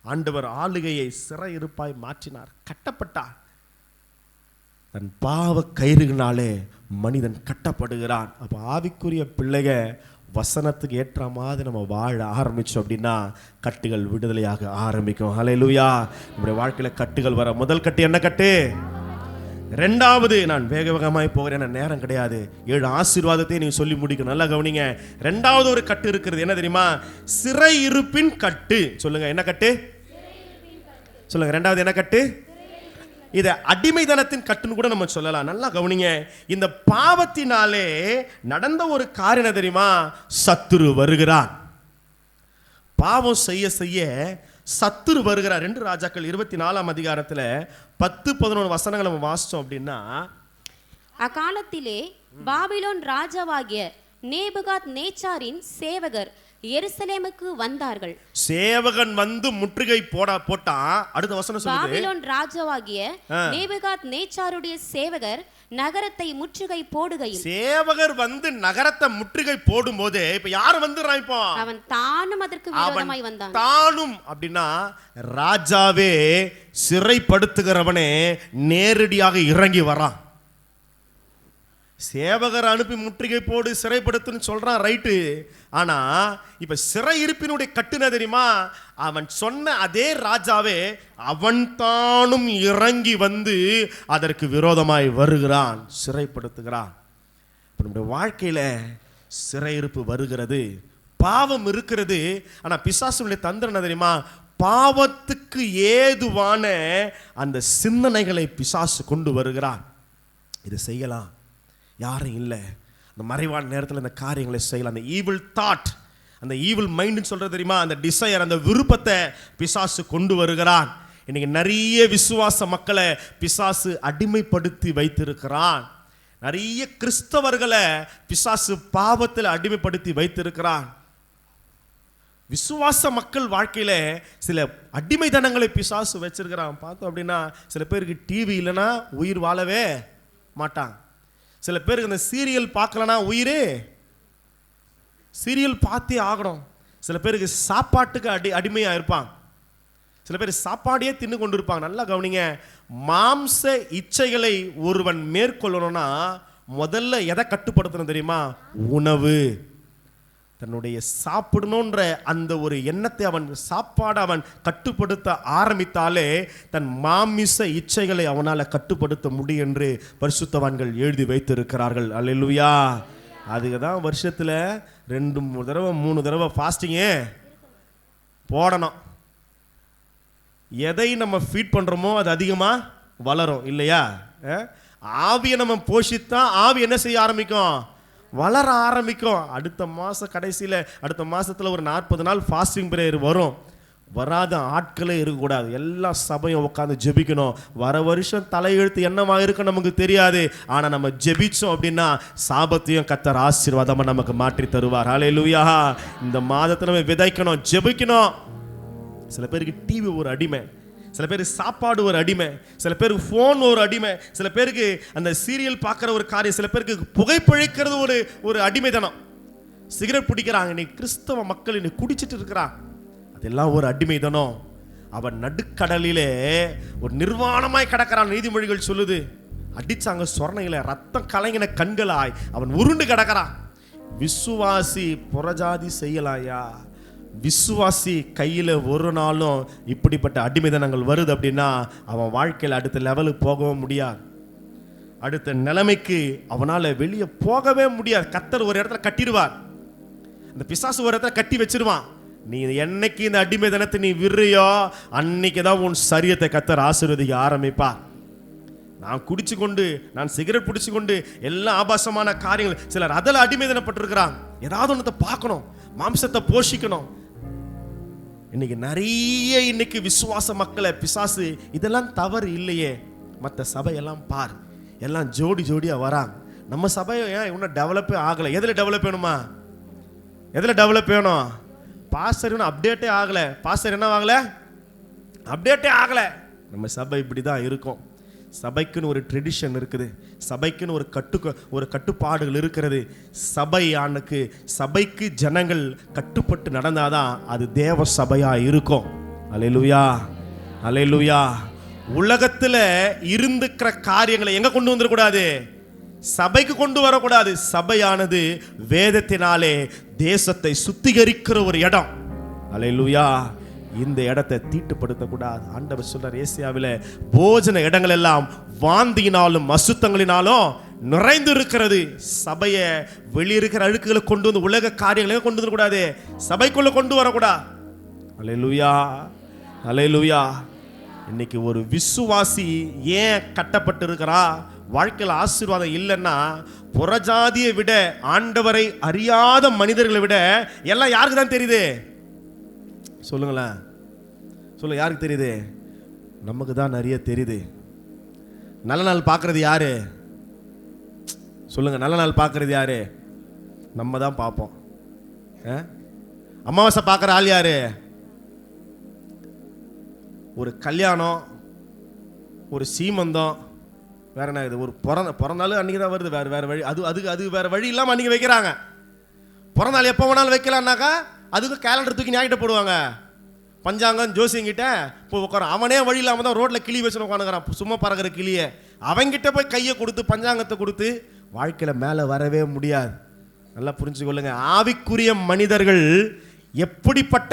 ஆண்டவர் ஆளுகையை சிறையிருப்பாய் மாற்றினார். கட்டப்பட்டார். தன் பாவ கயிறுகளாலே மனிதன் கட்டப்படுகிறான். அப்ப ஆவிக்குரிய பிள்ளைக வசனத்துக்கு ஏற்ற மாதிரி நம்ம வாழ ஆரம்பிச்சோம் அப்படின்னா கட்டுகள் விடுதலையாக ஆரம்பிக்கும். ஹல்லேலூயா. நம்முடைய வாழ்க்கையில கட்டுகள் வர முதல் கட்டு என்ன கட்டு? ரெண்டாவது, நான் வேக வேகமாய் போகிறேன், நேரம் கிடையாது. 7 ஆசீர்வாதத்தை நீங்க சொல்லி முடிக்கணும். நல்லா கவனிங்க. ரெண்டாவது ஒரு கட்டு இருக்கிறது. என்ன தெரியுமா? சிறையிருப்பின் கட்டு. சொல்லுங்க, என்ன கட்டு? சொல்லுங்க, ரெண்டாவது என்ன கட்டு? இதை அடிமைதனத்தின் கட்டுன்னு கூட நம்ம சொல்லலாம். நல்லா கவனிங்க. இந்த பாவத்தினாலே நடந்த ஒரு காரியம் தெரியுமா? சத்துரு வருகிறான். பாவம் செய்ய செய்ய சத்துரு வருகிறார். 2 ராஜாக்கள் 24ஆம் அதிகாரத்துல 10-11 வசனங்களை நம்ம வாசிச்சோம் அப்படின்னா, அக்காலத்திலே பாபிலோன் ராஜாவாகிய நேபுகாத் நேச்சாரின் சேவகர் எருசலேமுக்கு வந்தார்கள். சேவகன் வந்து முற்றுகை போட்டான். அடுத்த வசனம் சொல்லுது, பாபிலோன் ராஜாவாகிய நேபுகாத் நேச்சாருடைய சேவகர் நகரத்தை முற்றுகை போடுகையில். சேவகர் வந்து நகரத்தை முற்றுகை போடும் போது இப்ப யாரு வந்துறான்? இப்போ அவன் தானும் அதற்கு விரோதமாய் வந்தான். தானும் அப்படின்னா ராஜாவே சிறைப்படுத்துகிறவனே நேரடியாக இறங்கி வரான். சேவகர் அனுப்பி முற்றுகை போடு, சிறைப்படுத்துன்னு சொல்றான், ரைட்டு. ஆனா இப்ப சிறையிருப்பினுடைய கட்டுன தெரியுமா? அவன் சொன்ன அதே ராஜாவே அவன் தானும் இறங்கி வந்து அதற்கு விரோதமாய் வருகிறான், சிறைப்படுத்துகிறான். நம்முடைய வாழ்க்கையில சிறையிருப்பு வருகிறது, பாவம் இருக்கிறது. ஆனா பிசாசுடைய தந்திரம் தெரியுமா? பாவத்துக்கு ஏதுவான அந்த சிந்தனைகளை பிசாசு கொண்டு வருகிறான். இது செய்யலாம், யாரும் இல்லை, அந்த மறைவான நேரத்தில் இந்த காரியங்களை செய்யலாம். அந்த ஈவில் தாட், அந்த ஈவில் மைண்டுன்னு சொல்றது தெரியுமா? அந்த டிசையர், அந்த விருப்பத்தை பிசாசு கொண்டு வருகிறான். இன்னைக்கு நிறைய விசுவாச மக்களை பிசாசு அடிமைப்படுத்தி வைத்திருக்கிறான். நிறைய கிறிஸ்தவர்களை பிசாசு பாவத்தில் அடிமைப்படுத்தி வைத்திருக்கிறான். விசுவாச மக்கள் வாழ்க்கையில சில அடிமைத்தனங்களை பிசாசு வச்சிருக்கிறான். பார்த்தோம் அப்படின்னா சில பேருக்கு டிவி இல்லைன்னா உயிர் வாழவே மாட்டாங்க. சில பேருக்கு இந்த சீரியல் பார்க்கலனா உயிரே, சீரியல் பார்த்தே ஆகணும். சில பேருக்கு சாப்பாட்டுக்கு அடிமையாக இருப்பாங்க. சில பேர் சாப்பாடையே தின்னு கொண்டு இருப்பாங்க. நல்லா கவனிங்க, மாம்ச இச்சைகளை ஒருவன் மேற்கொள்ளணும்னா முதல்ல எதை கட்டுப்படுத்தணும் தெரியுமா? உணவு. தன்னுடைய சாப்பிடணுன்ற அந்த ஒரு எண்ணத்தை சாப்பாடை அவன் கட்டுப்படுத்த ஆரம்பித்தாலே தன் மாமிச இச்சைகளை அவனால் கட்டுப்படுத்த முடியும் என்று பரிசுத்தவான்கள் எழுதி வைத்திருக்கிறார்கள். அல்லேலூயா. அதுக்கு தான் வருஷத்தில் 2 தடவை 3 தடவை ஃபாஸ்டிங்கே போடணும். எதை நம்ம ஃபீட் பண்ணுறோமோ அது அதிகமாக வளரும் இல்லையா? ஆவியை நம்ம போஷித்தா ஆவி என்ன செய்ய ஆரம்பிக்கும்? வளர ஆரம்பிக்கும். அடுத்த மாதம் கடைசியில், அடுத்த மாதத்தில் ஒரு 40 நாள் ஃபாஸ்டிங் பிரேயர் வரும். வராத ஆட்களே இருக்கக்கூடாது. எல்லா சபையும் உட்காந்து ஜெபிக்கணும். வர வருஷம் தலையெழுத்து என்னவா இருக்கும் நமக்கு தெரியாது. ஆனால் நம்ம ஜெபிச்சோம் அப்படின்னா சாபத்தையும் கர்த்தர் ஆசீர்வாதமாக நமக்கு மாற்றி தருவார். ஹல்லேலூயா. இந்த மாதத்தை நம்ம விதைக்கணும், ஜெபிக்கணும். சில பேருக்கு டிவி ஒரு அடிமை, சில பேருக்கு சாப்பாடு ஒரு அடிமை, சில பேருக்கு ஃபோன் ஒரு அடிமை, சில பேருக்கு அந்த சீரியல் பார்க்குற ஒரு காரியம், சில பேருக்கு புகைப்பிழைக்கிறது ஒரு அடிமைத்தனம். சிகரெட் பிடிக்கிறாங்க, இன்னைக்கு கிறிஸ்தவ மக்கள் இன்னைக்கு குடிச்சிட்டு இருக்கிறான். அதெல்லாம் ஒரு அடிமைத்தனம். அவன் நடுக்கடலிலே ஒரு நிர்வாணமாய் கிடக்கிறான். நீதிமொழிகள் சொல்லுது, அடிச்சாங்க சொர்ணையில ரத்தம் கலங்கின கண்களாய் அவன் உருண்டு கிடக்கிறான். விசுவாசி புறஜாதி செய்யலாயா? விசுவாசி கையில் ஒரு நாளும் இப்படிப்பட்ட அடிமைதனங்கள் வருது அப்படின்னா அவன் வாழ்க்கையில் அடுத்த லெவலுக்கு போகவும் முடியாது. அடுத்த நிலைமைக்கு அவனால் வெளியே போகவே முடியாது. கர்த்தர் ஒரு இடத்துல கட்டிடுவார், அந்த பிசாசு ஒரு இடத்துல கட்டி வச்சிருவான். நீ என்னைக்கு இந்த அடிமைதனத்தை நீ விடுறியோ அன்னைக்கு தான் உன் சரீரத்தை கர்த்தர் ஆசீர்வதிக்க ஆரம்பிப்பா. நான் குடிச்சு கொண்டு, நான் சிகரெட் பிடிச்சு கொண்டு எல்லாம் ஆபாசமான காரியங்கள், சிலர் அதில் அடிமைதனப்பட்டிருக்கிறாங்க. ஏதாவது ஒன்றத்தை பார்க்கணும், மாம்சத்தை போஷிக்கணும். இன்னைக்கு நிறைய விசுவாச மக்களை பிசாசு, இதெல்லாம் தவறு இல்லையே. மற்ற சபையெல்லாம் பார், எல்லாம் ஜோடி ஜோடியாக வராங்க. நம்ம சபையை ஏன் இன்னும் டெவலப்பே ஆகலை? எதில் டெவலப் வேணுமா? எதில் டெவலப் வேணும்? பாஸ்டர் இன்னும் அப்டேட்டே ஆகலை. பாஸ்டர் என்ன ஆகலை? அப்டேட்டே ஆகலை. நம்ம சபை இப்படி தான் இருக்கும். சபைக்குன்னு ஒரு ட்ரெடிஷன் இருக்குது, சபைக்குன்னு ஒரு கட்டுப்பாடுகள் இருக்கிறது. சபைக்கு ஜனங்கள் கட்டுப்பட்டு நடந்தாதான் அது தேவ சபையா இருக்கும். அல்லேலூயா, அல்லேலூயா. உலகத்தில் இருந்துக்கிற காரியங்களை எங்க கொண்டு வந்துடக்கூடாது? சபைக்கு கொண்டு வரக்கூடாது. சபையானது வேதத்தினாலே தேசத்தை சுத்திகரிக்கிற ஒரு இடம். அல்லேலூயா. இந்த இடத்தை தீட்டுப்படுத்தக்கூடாது. ஆண்டவர் சொல்றார் ஏசியாவில், போஜன இடங்கள் எல்லாம் வாந்தியினாலும் அசுத்தங்களினாலும் நிறைந்து இருக்கிறது. சபையை வெளியிருக்கிற அழுக்குகளை கொண்டு வந்து உலக காரியங்களை கொண்டு வரக்கூடாது, சபைக்குள்ள கொண்டு வரக்கூடாது. அல்லேலூயா, அல்லேலூயா. இன்னைக்கு ஒரு விசுவாசி ஏன் கட்டப்பட்டு இருக்கிறா? வாழ்க்கையில் ஆசீர்வாதம் இல்லைன்னா புறஜாதியை விட, ஆண்டவரை அறியாத மனிதர்களை விட எல்லாம் யாருக்கு தான் தெரியுது? சொல்லுங்களேன், சொல்ல யாருக்கு தெரியுது? நமக்கு தான் நிறைய தெரியுது. நல்ல நாள் பார்க்கறது யாரு? சொல்லுங்க, நல்ல நாள் பார்க்கறது யாரு? நம்ம தான் பார்ப்போம். அமாவாசை பார்க்குற ஆள் யாரு? ஒரு கல்யாணம், ஒரு சீமந்தம், வேற என்ன இது? ஒரு பிறந்தாலும் அன்னைக்கு தான் வருது. வேற வழி, அது வேற வழி இல்லாமல் அன்னைக்கு வைக்கிறாங்க. பிறந்தாள் எப்போ வேணாலும் வைக்கலான்னாக்கா அதுக்கு கேலண்டர் தூக்கி ஞாயிட்ட போடுவாங்க. பஞ்சாங்கம் ஜோசியங்கிட்ட இப்போ உட்கார, அவனே வழி இல்லாமல் தான் ரோட்டில் கிளி வச்சுன்னு உட்காந்துக்கிறான், சும்மா பறக்கிற கிளியை. அவங்கிட்ட போய் கையை கொடுத்து பஞ்சாங்கத்தை கொடுத்து வாழ்க்கையில் மேலே வரவே முடியாது. நல்லா புரிஞ்சுக்கொள்ளுங்க. ஆவிக்குரிய மனிதர்கள் எப்படிப்பட்ட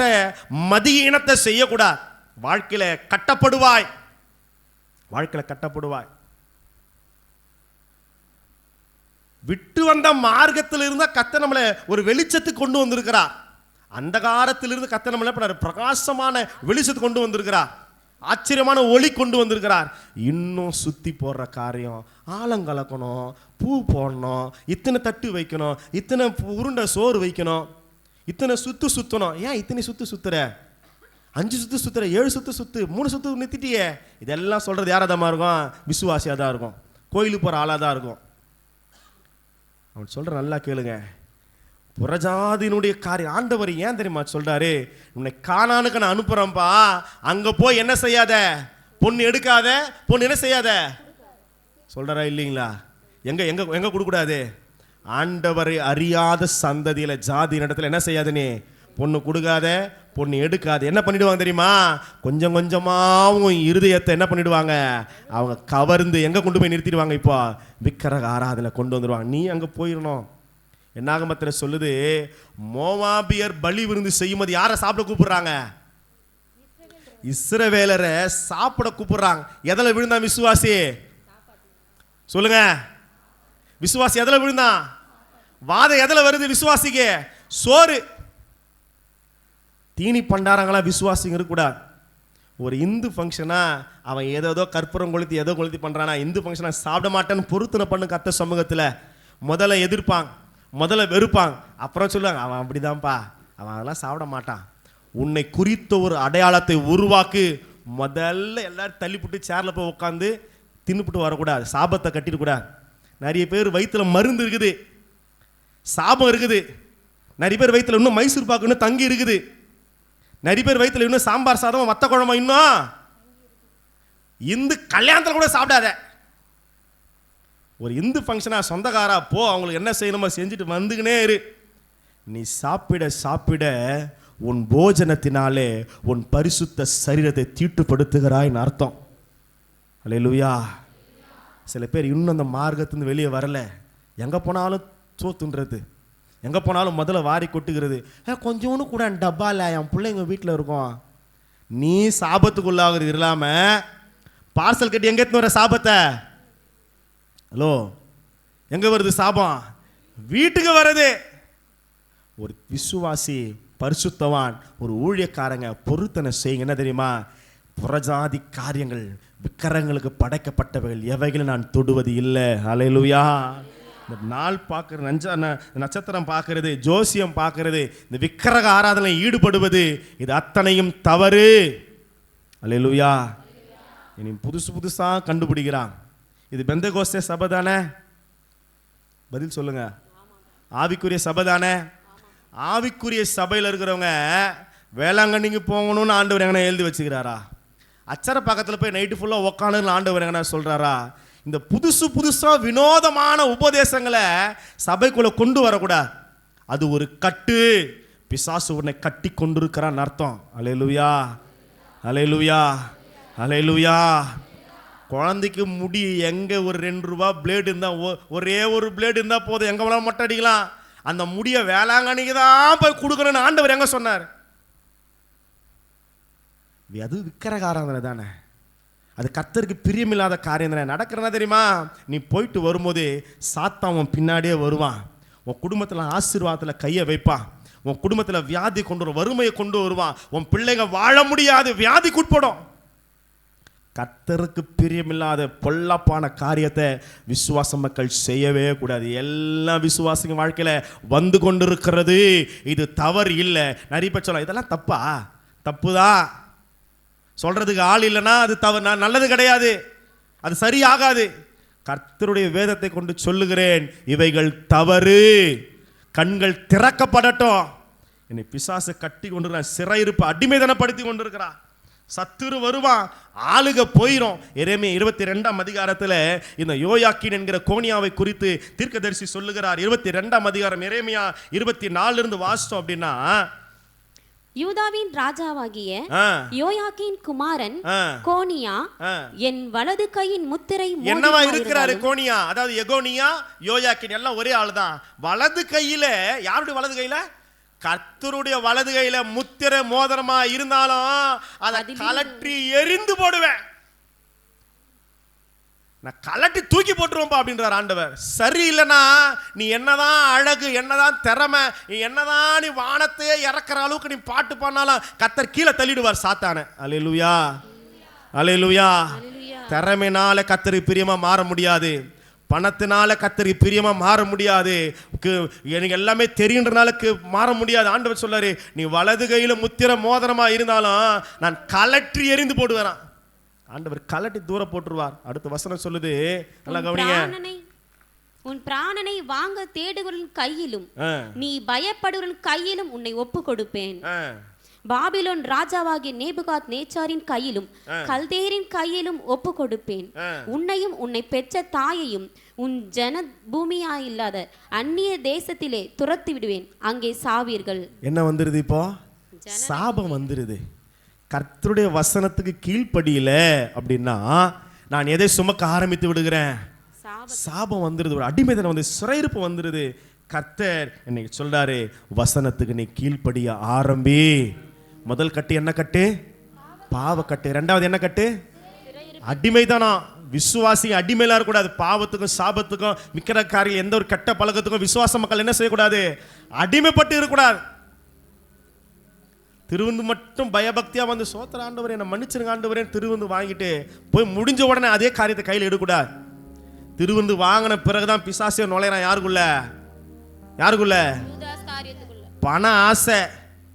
மதிய இனத்தை செய்யக்கூடாது. வாழ்க்கையில் கட்டப்படுவாய், வாழ்க்கையில் கட்டப்படுவாய். விட்டு வந்த மார்க்கத்தில் இருந்தால் கத்த நம்மளை ஒரு வெளிச்சத்துக்கு கொண்டு வந்திருக்கிறார். அந்தகாரத்திலிருந்து கத்த நம்மளை பிரகாசமான வெளிச்சத்துக்கு கொண்டு வந்திருக்கிறார். ஆச்சரியமான ஒளி கொண்டு வந்திருக்கிறார். இன்னும் சுத்தி போடுற காரியம், ஆலங்கலக்கணும், பூ போடணும், இத்தனை தட்டு வைக்கணும், இத்தனை உருண்டை சோறு வைக்கணும், இத்தனை சுத்தணும். ஏன் இத்தனை சுத்துற? 5 சுத்துற, 7 சுத்து, 3 சுத்து நிறுத்திட்டியே. இதெல்லாம் சொல்றது யாராதமா இருக்கும்? விசுவாசியாக தான் இருக்கும், கோயிலுக்கு போகிற ஆளாக தான் இருக்கும். அவன் சொல்ற நல்லா கேளுங்க. புறஜாதியினுடைய காரியம் ஆண்டவர் ஏன் தெரியுமா சொல்றாரு? உன்னை கானானுக்கு நான் அனுப்புறேன்ப்பா, அங்க போய் என்ன செய்யாத? பொண்ணு எடுக்காத, பொண்ணு என்ன செய்யாத சொல்றாரா இல்லைங்களா? எங்க எங்க எங்க கொடுக்கூடாது? ஆண்டவரை அறியாத சந்ததியில ஜாதி இடத்துல என்ன செய்யாது? நீ பொண்ணு கொடுக்காத, பொண்ணு எடுக்காது. என்ன பண்ணிடுவாங்க தெரியுமா? கொஞ்சம் கொஞ்சமாவும் இருதயத்தை என்ன பண்ணிடுவாங்க? அவங்க கவர்ந்து எங்க கொண்டு போய் நிறுத்திடுவாங்க? இப்போ விக்கிரக ஆராதனை கொண்டு வந்துடுவாங்க. நீ அங்க போயிடணும். என்னாகமத்தில் சொல்லுது, மோவாபியர் பலி விருந்து செய்யும்போது யாரை சாப்பிட கூப்பிடுறாங்க? இஸ்ரவேலரை சாப்பிட கூப்பிடுறாங்க. எதில் விழுந்தான் விசுவாசி? சொல்லுங்க, விசுவாசி எதில் விழுந்தான்? வாதை எதில் வருது விசுவாசிக்கு? சோறு. தீனி பண்டாரங்களா விசுவாசிங்க இருக்கக்கூடாது. ஒரு இந்து ஃபங்க்ஷனா அவன் ஏதோ கற்பூரம் கொளுத்தி ஏதோ கொளுத்தி பண்றானா, இந்து ஃபங்க்ஷனா சாப்பிட மாட்டேன்னு பொருத்தனை பண்ணு கர்த்தர் சமூகத்தில். முதல்ல எதிர்ப்பாங்க, முதல்ல வெறுப்பாங்க, அப்புறம் சொல்லுவாங்க அவன் அப்படிதான்ப்பா, அவன் அதெல்லாம் சாப்பிட மாட்டான். உன்னை குறித்த ஒரு அடையாளத்தை உருவாக்கு. முதல்ல எல்லாரும் தள்ளிப்புட்டு சேரில் போய் உட்காந்து தின்னுபிட்டு வரக்கூடாது. சாபத்தை கட்டிடக்கூடாது. நிறைய பேர் வயிற்றுல மருந்து இருக்குது, சாபம் இருக்குது. நிறைய பேர் வயிற்றுல இன்னும் மைசூர் பாக்கு இன்னும் தங்கி இருக்குது. நிறைய பேர் வயிற்றுல இன்னும் சாம்பார் சாதம் வத்த குழம்பு இன்னும். இந்து கல்யாணத்தில் கூட சாப்பிடாத. ஒரு இந்து ஃபங்க்ஷனா சொந்தக்காரா போ, அவங்களுக்கு என்ன செய்யணுமோ செஞ்சுட்டு வந்துக்கினே இரு. நீ சாப்பிட சாப்பிட உன் போஜனத்தினாலே உன் பரிசுத்த சரீரத்தை தீட்டுப்படுத்துகிறாய்ன்னு அர்த்தம். அல்லேலூயா. சில பேர் இன்னும் அந்த மார்க்கத்திலிருந்து வெளியே வரல. எங்கே போனாலும் சோத்துன்றது, எங்கே போனாலும் முதல்ல வாரி கொட்டுகிறது. கொஞ்சோன்னு கூட டப்பால என் பிள்ளைங்க வீட்டில் இருக்கும். நீ சாபத்துக்குள்ளாகிறது இல்லாமல் பார்சல் கட்டி எங்கே எடுத்துன்னு வர சாபத்தை? ஹலோ, எங்கே வருது சாபம்? வீட்டுக்கு வருது. ஒரு விசுவாசி, பரிசுத்தவான், ஒரு ஊழியக்காரங்க பொருத்தனை செய்யுங்க. என்ன தெரியுமா? புறஜாதி காரியங்கள், விக்கிரகங்களுக்கு படைக்கப்பட்டவைகள் எவைகளும் நான் தொடுவது இல்லை. அல்லேலூயா. இந்த நாள் பார்க்கறது, நட்சத்திரம் பார்க்கறது, ஜோசியம் பார்க்கறது, இந்த விக்கிரக ஆராதனை ஈடுபடுவது, இது அத்தனையும் தவறு. அல்லேலூயா. இனி புதுசு புதுசாக கண்டுபிடிக்கிறான். இது பெந்தகோஸ்தே சபை தானே? பதில் சொல்லுங்க. ஆவிக்குரிய சபை தானே? ஆவிக்குரிய சபையில் இருக்கிறவங்க வேளாங்கண்ணிக்கு போகணும்னு ஆண்டவர் எங்கன்னா எழுதி வச்சுக்கிறாரா? அச்சர பக்கத்தில் போய் நைட்டு ஃபுல்லாக உக்காணுன்னு ஆண்டவர் எங்கன்னா சொல்கிறாரா? இந்த புதுசு புதுசாக வினோதமான உபதேசங்களை சபைக்குள்ளே கொண்டு வரக்கூடாது. அது ஒரு கட்டு. பிசாசு உன்னை கட்டி கொண்டிருக்கிறான் அர்த்தம். அல்லேலூயா, அல்லேலூயா, அல்லேலூயா. குழந்தைக்கு முடி எங்கே ஒரு 2 ரூபா பிளேடு இருந்தால், ஒரே ஒரு பிளேடு இருந்தால் போதும், எங்கே வேணாலும் மொட்டை அடிக்கலாம். அந்த முடியை வேளாங்கண்ணிக்கு தான் போய் கொடுக்கணும்னு ஆண்டவர் எங்கே சொன்னார்? அது விக்கிரக ஆராதனை தானே, அது கர்த்தருக்கு பிரியமில்லாத காரியம் தானே. நடக்கிறதா தெரியுமா? நீ போயிட்டு வரும்போது சாத்தான் உன் பின்னாடியே வருவான். உன் குடும்பத்தில் ஆசீர்வாதத்தில் கையை வைப்பான். உன் குடும்பத்தில் வியாதி கொண்டு வரும், வறுமையை கொண்டு வருவான். உன் பிள்ளைங்க வாழ முடியாது, வியாதிக்கு உட்படும். கர்த்தருக்கு பிரியமில்லாத பொல்லாப்பான காரியத்தை விசுவாச மக்கள் செய்யவே கூடாது. எல்லா விசுவாசிங்க வாழ்க்கையில் வந்து கொண்டிருக்கிறது. இது தவறு இல்லை. நிறைய பேர் சொல்லலாம் இதெல்லாம் தப்பா, தப்புதான் சொல்றதுக்கு ஆள் இல்லைன்னா அது தவறு, நல்லது கிடையாது, அது சரியாகாது. கர்த்தருடைய வேதத்தை கொண்டு சொல்லுகிறேன், இவைகள் தவறு. கண்கள் திறக்கப்படட்டும். என்னை பிசாசு கட்டி கொண்டிருக்கிறான், சிறையிருப்பு அடிமைதனப்படுத்தி கொண்டிருக்கிறான். சத்துரு வருவான், ஆளுக போயிரும். எரேமியா 22ஆம் அதிகாரத்தில் இந்த யோயாக்கீன் என்கிற கோனியாவை குறித்து தீர்க்கதரிசி சொல்லுகிறார். 22ஆம் அதிகாரம் எரேமியா 24 இருந்து வாசித்தோம் அப்படின்னா, யூதாவின் ராஜாவாகிய யோயாக்கீன் குமாரன் கோனியா என் வலது கையின் முத்திரை என்னவா இருக்கிறாரு? கோனியா, அதாவது எகோனியா, யோயாக்கீன் எல்லாம் ஒரே ஆள் தான். வலது கையில, யாருடைய வலது கையில? கர்த்தருடைய வலது கையில முத்திரை மோதிரமா இருந்தாலும் அதை கலட்டி எரிந்து போடுவேன், நான் கலட்டி தூக்கி போட்டுருவோம்பா அப்படின்றார் ஆண்டவர். சரியில்லைன்னா நீ என்னதான் அழகு, என்னதான் திறமை, என்னதான் நீ வானத்தையே இறக்குற அளவுக்கு நீ பாட்டு பண்ணாலும் கர்த்தர் கீழே தள்ளிடுவார் சாத்தான. அல்லேலூயா, அல்லேலூயா. திறமைனால கர்த்தருக்கு பிரியமா மாற முடியாது, பணத்தினால கர்த்தருக்கு பிரியமா மாற முடியாது, எனக்கு எல்லாமே தெரியுன்றனால மாற முடியாது. ஆண்டவர் சொல்றாரு, நீ வலது கையில முத்திரை மோதிரமா இருந்தாலும் நான் கலற்றி எரிந்து போடுவேன். ஆண்டவர் கலட்டி தூர போட்டுருவார். அடுத்த வசனம் சொல்லுது, நல்லா கவனிங்க. உன் பிராணனை வாங்க தேடுகிறவன் கையிலும் நீ பயப்படுகிறவன் கையிலும் உன்னை ஒப்பு கொடுப்பேன். பாபிலோன் ராஜாவாகிய நேபுகாத் நேச்சாரின் கையிலும் கல்தேரின் கையிலும் ஒப்பு கொடுப்பேன். உன்னையும் உன்னை பெற்ற தாயையும் உன் ஜன பூமியாயில்லாத அந்நிய தேசத்திலே துரத்தி விடுவேன். அங்கே சாவீர்கள். என்ன வந்துருது? இப்போ சாபம் வந்துருது. கர்த்தருடைய வசனத்துக்கு கீழ்ப்படியில அப்படின்னா நான் எதை சுமக்க ஆரம்பித்து விடுகிறேன்? சாபம் வந்துருது. ஒரு அடிமைதனம் வந்து சிறையிருப்பு வந்துருது. கர்த்தர் இன்னைக்கு சொல்றாரு, வசனத்துக்கு நீ கீழ்ப்படிய ஆரம்பி. முதல் கட்டு என்ன கட்டு? பாவ கட்டு. ரெண்டாவது என்ன கட்டு? அடிமைதானா. விசுவாசி அடிமையில இருக்கக்கூடாது. பாவத்துக்கும் சாபத்துக்கும் மிக்கிற காரியம் எந்த ஒரு கெட்ட பழக்கத்துக்கும் விசுவாச மக்கள் என்ன செய்யக்கூடாது? அடிமைப்பட்டு இருக்கக்கூடாது. திருவிந்து மட்டும் பயபக்தியா வந்து சோத்திர ஆண்டவரே என்ன மன்னிச்சிருங்க ஆண்டவரே திருவிந்து வாங்கிட்டு போய் முடிஞ்ச உடனே அதே காரியத்தை கையில் எடுக்கூடாது. திருவிந்து வாங்கின பிறகுதான் பிசாசிய நுழையிறான். யாருக்குள்ள? பண ஆசை.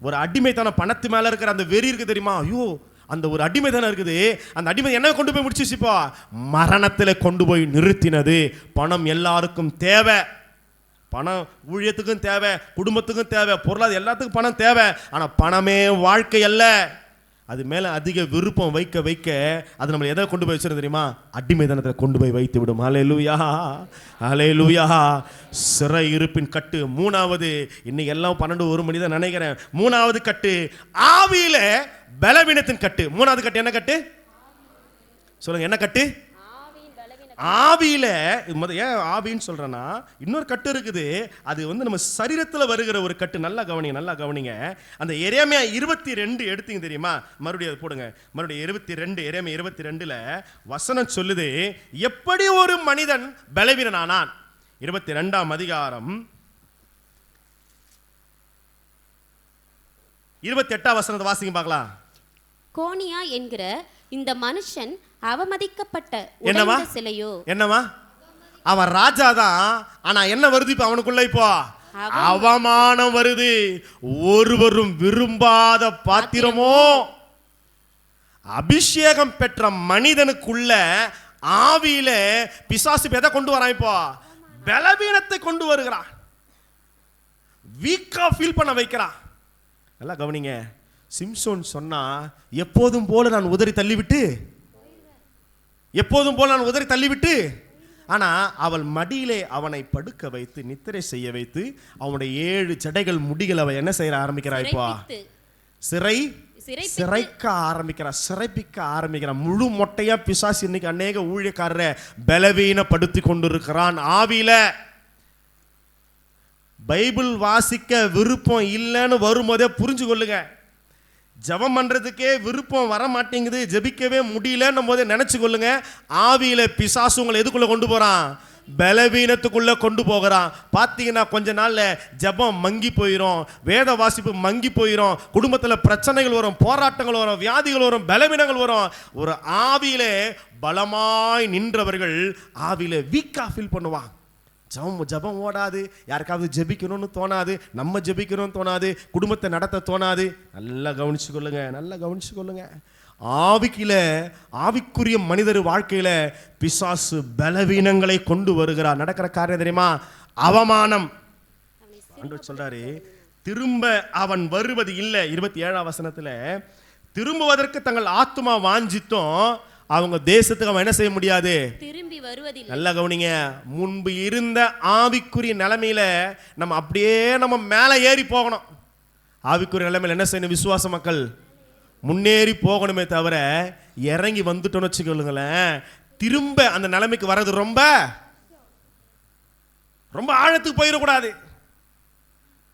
ஒரு அடிமைத்தனம், பணத்து மேல இருக்கிற அந்த வெறி இருக்கு தெரியுமா? ஐயோ, அந்த ஒரு அடிமைத்தனம் இருக்குது. அந்த அடிமை என்ன கொண்டு போய் முடிச்சுப்பா? மரணத்தில் கொண்டு போய் நிறுத்தினது. பணம் எல்லாருக்கும் தேவை. பணம் ஊழியத்துக்கும் தேவை, குடும்பத்துக்கும் தேவை, பொருளாதார எல்லாத்துக்கும் பணம் தேவை. ஆனால் பணமே வாழ்க்கை அல்ல. அது மேலே அதிக விருப்பம் வைக்க வைக்க அது நம்மளை எதை கொண்டு போய் வச்சிருந்தோம் தெரியுமா? அடிமைத்தனத்தில் கொண்டு போய் வைத்து விடும். ஹல்லேலூயா, ஹல்லேலூயா. சிறை இருப்பின் கட்டு. மூணாவது, இன்னைக்கு எல்லாம் 12-1 மணி தான் நினைக்கிறேன். மூணாவது கட்டு ஆவியில பலவீனத்தின் கட்டு. மூணாவது கட்டு என்ன கட்டு? சொல்லுங்க, என்ன கட்டு? ஆவியில. ஏன் ஆவின்னு சொல்றேன்னா இன்னொரு கட்டு இருக்குது. அது வந்து நம்ம சரீரத்தில் வருகிற ஒரு கட்டு. நல்லா கவனிங்க. அந்த எரேமியா 22 எடுத்தீங்க தெரியுமா? மறுபடியும் அது போடுங்க. மறுபடியும் 22, எரேமியா 22ல வசனம் சொல்லுது, எப்படி ஒரு மனிதன் பலவீனனானான். 22ஆம் அதிகாரம் 28ஆம் வசனத்தை வாசிங்க பார்க்கலாம். கோனியா என்கிற இந்த மனுஷன் அவமதிக்கப்பட்ட உடைந்த சிலையோ. என்னமா? அவன் ராஜாதான். ஆனா என்ன வருது இப்ப அவனுக்குள்ள? இப்போ அவமானம் வருது. ஒருவரும் விரும்பாத பாத்திரமோ. அபிஷேகம் பெற்ற மனிதனுக்குள்ள ஆவியில பிசாசு எதை கொண்டு வரான்? இப்போ பலவீனத்தை கொண்டு வருகிறான். வீக்கா ஃபீல் பண்ண வைக்கிறான். நல்லா கவனிங்க. சிம்சோன் சொன்னா, எப்போதும் போல நான் உதறி தள்ளிவிட்டு, ஆனா அவள் மடியிலே அவனை படுக்க வைத்து நித்திரை செய்ய வைத்து அவனுடைய 7 ஜடைகள் முடிகள் அவ என்ன செய்ய ஆரம்பிக்கிறாய்ப்பா? சிறைக்க ஆரம்பிக்கிறா. முழு மொட்டையா பிசாசு இன்னைக்கு அநேக ஊழியக்காரரை பலவீனப்படுத்தி கொண்டிருக்கிறான் ஆவியில. பைபிள் வாசிக்க விருப்பம் இல்லைன்னு வரும்போதே புரிஞ்சு கொள்ளுங்க. ஜெபம் பண்றதுக்கே விருப்பம் வர மாட்டேங்குது, ஜெபிக்கவே முடியலன்னும் போதே நினைச்சு கொள்ளுங்க, ஆவியில பிசாசு உங்களை எதுக்குள்ள கொண்டு போறான்? பலவீனத்துக்குள்ள கொண்டு போகிறான். பார்த்தீங்கன்னா கொஞ்ச நாள்ல ஜெபம் மங்கி போயிடும், வேத வாசிப்பு மங்கி போயிடும், குடும்பத்தில் பிரச்சனைகள் வரும், போராட்டங்கள் வரும், வியாதிகள் வரும், பலவீனங்கள் வரும். ஒரு ஆவியிலே பலமாய் நின்றவர்கள் ஆவியில வீக்கா ஃபீல் பண்ணுவாங்க. ஜபம் ஓடாது, யாருக்காவது ஜெபிக்கணும்னு தோணாது, நம்ம ஜெபிக்கணும்னு தோணாது, குடும்பத்தை நடத்த தோணாது. நல்லா கவனிச்சு கொள்ளுங்க. ஆவிக்குரிய மனிதர் வாழ்க்கையில பிசாசு பலவீனங்களை கொண்டு வருகிறார். நடக்கிற காரியம் தெரியுமா? அவமானம். ஆண்டவர் சொல்றாரு, திரும்ப அவன் வருவது இல்லை. 27ஆம் வசனத்துல திரும்புவதற்கு தங்கள் ஆத்துமா வாஞ்சித்தோம், அவங்க தேசத்துக்கு அவன் என்ன செய்ய முடியாது? திரும்பி வருவதில்லை. நல்லா கவனிங்க. முன்பு இருந்த ஆவிக்குரிய நிலைமையில நம்ம அப்படியே நம்ம மேலே ஏறி போகணும். ஆவிக்குரிய நிலைமையில என்ன செய்யணும்? விசுவாச மக்கள் முன்னேறி போகணுமே தவிர இறங்கி வந்துட்டோம்னு வச்சுக்கொள்ளுங்களேன், திரும்ப அந்த நிலைமைக்கு வர்றது ரொம்ப ரொம்ப ஆழத்துக்கு போயிடக்கூடாது.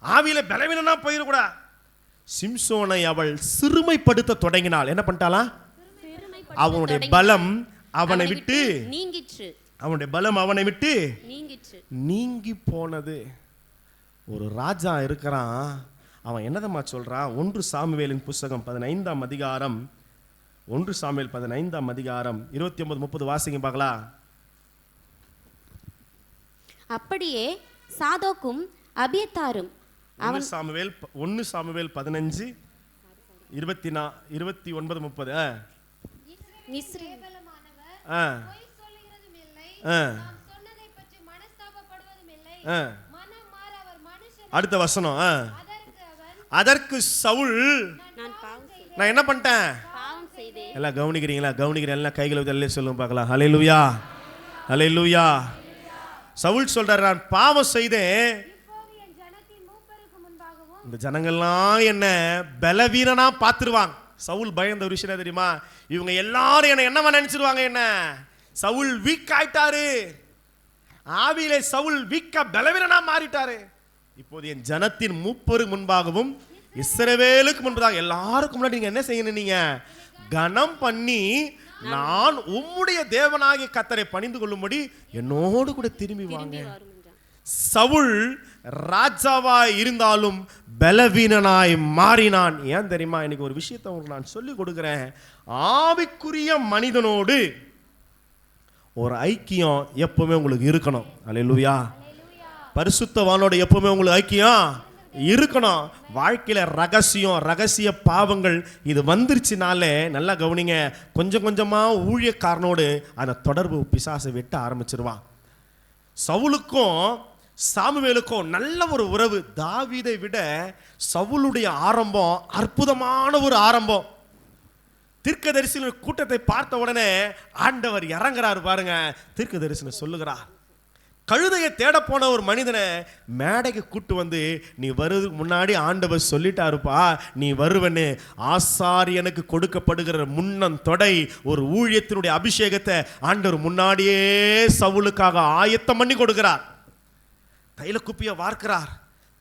ஆவியில பலவீனனா போயிடக்கூடாது. சிம்சோனை அவள் சிறுமைப்படுத்த தொடங்கினாள். என்ன பண்ணிட்டாளா? அவனுடைய பலம் அவனை விட்டு நீங்கி போனது. ஒரு ராஜா இருக்கிறான், அவன் என்னதம்மா சொல்றான்? 1 சாமுவேலின் புஸ்தகம் 15ஆம் அதிகாரம் 1 சாமுவேல் 15ஆம் அதிகாரம் 29-30 வாசிங்க பார்க்கலாம். அப்படியே சாதோக்கும் அபியத்தாரும் 1 சாமுவேல் 15 29-30. அடுத்த வசனம், அதற்கு சவுல், நான் என்ன பண்ணிட்டேன்? பாவம் செய்தேன். எல்லாம் கவனிக்கிறீங்களா? கவனிக்கிறேன். எல்லாம் கைகளை எல்லாம் சொல்லுங்க பார்க்கலாம். ஹல்லேலூயா, ஹல்லேலூயா. சவுல் சொல்றாரு, நான் பாவம் செய்தேன். இந்த ஜனங்கள்லாம் என்ன பலவீனனா பார்த்துருவாங்க. சவுல் பயந்த ஒரு விஷயம் தெரியுமா? இவங்க எல்லாரும் என்னவா நினைச்சிருவாங்க? என்ன சவுல் வீக் ஆயிட்டாரு, ஆவியிலே சவுல் வீக்கா பலவீனனா மாறிட்டாரு. இப்போது என் ஜனத்தின் மூப்பருக்கு முன்பாகவும் இஸ்ரவேலுக்கு முன்பதாக எல்லாருக்கும் முன்னாடி நீங்க என்ன செய்யணும்? நீங்க கனம் பண்ணி நான் உம்முடைய தேவனாகிய கர்த்தரை பணிந்து கொள்ளும்படி என்னோடு கூட திரும்பி வாங்க. சவுல் ராஜாவாய் இருந்தாலும் பலவீனனாய் மாறினான். ஏன் தெரியுமா? இன்னைக்கு ஒரு விஷயத்தை உங்களுக்கு நான் சொல்லி கொடுக்கிறேன். ஆவிக்குரிய மனிதனோடு ஒரு ஐக்கியம் எப்பவுமே உங்களுக்கு இருக்கணும். அல்லேலூயா. பரிசுத்தவானோட எப்பவுமே உங்களுக்கு ஐக்கியம் இருக்கணும். வாழ்க்கையில ரகசிய பாவங்கள் இது வந்துருச்சுனாலே நல்லா கவனிங்க, கொஞ்சம் கொஞ்சமா ஊழியக்காரனோடு அந்த தொடர்பு பிசாசை வெட்ட ஆரம்பிச்சிருவான். சவுலுக்கும் சாமுவேலுக்கும் நல்ல ஒரு உறவு. தாவீதை விட சவுலுடைய ஆரம்பம் அற்புதமான ஒரு ஆரம்பம். தீர்க்கதரிசிகள் கூட்டத்தை பார்த்த உடனே ஆண்டவர் இறங்குறாரு பாருங்க. தீர்க்கதரிசனம் சொல்லுகிறார், கழுதையை தேட போன ஒரு மனிதனை மேடைக்கு கூட்டு வந்து, நீ வருவதுக்கு முன்னாடி ஆண்டவர் சொல்லிட்டாருப்பா நீ வருவன்னு. ஆசாரியனுக்கு கொடுக்கப்படுகிற முன்னம் தொடை ஒரு ஊழியத்தினுடைய அபிஷேகத்தை ஆண்டவர் முன்னாடியே சவுலுக்காக ஆயத்தம் பண்ணி கொடுக்கிறார். தைல குப்பிய வார்க்கிறார்.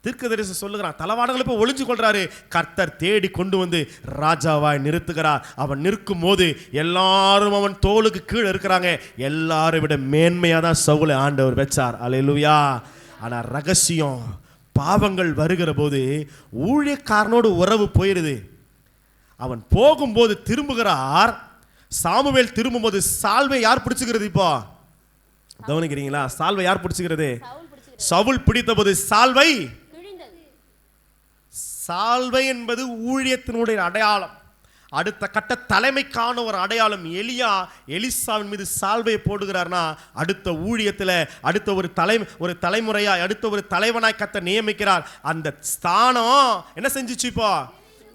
தீர்க்கதரிசி சொல்லுகிறான், தலவாடங்களை போய் ஒளிஞ்சு கொள்றாரு. கர்த்தர் தேடி கொண்டு வந்து ராஜாவாய் நிறுத்துகிறார். அவன் நிற்கும் போது எல்லாரும் அவன் தோளுக்கு கீழே இருக்கிறாங்க. எல்லாரை விட மேன்மையா தான் சவுலை ஆண்டவர் வச்சார். அல்லேலூயா. ஆனா ரகசியம் பாவங்கள் வருகிற போது ஊழியக்காரனோடு உறவு போயிருது. அவன் போகும்போது திரும்புகிறார். சாமுவேல் திரும்பும்போது சால்வை யார் பிடிச்சுக்கிறது? இப்போ கவனிக்கிறீங்களா? சால்வை யார் பிடிச்சுக்கிறது? சவுல் பிடித்த போது சால்வை. சால்வை என்பது ஊழியத்தினுடைய அடையாளம். அடுத்த கட்ட தலைமைக்கான ஒரு அடையாளம். எலிசாவின் மீது சால்வையை போடுகிறார்னா அடுத்த ஊழியத்தில் அடுத்த ஒரு தலைமுறையாய் அடுத்த ஒரு தலைவனாய் கர்த்தர் நியமிக்கிறார். அந்த ஸ்தானம் என்ன செஞ்சிச்சு? இப்போ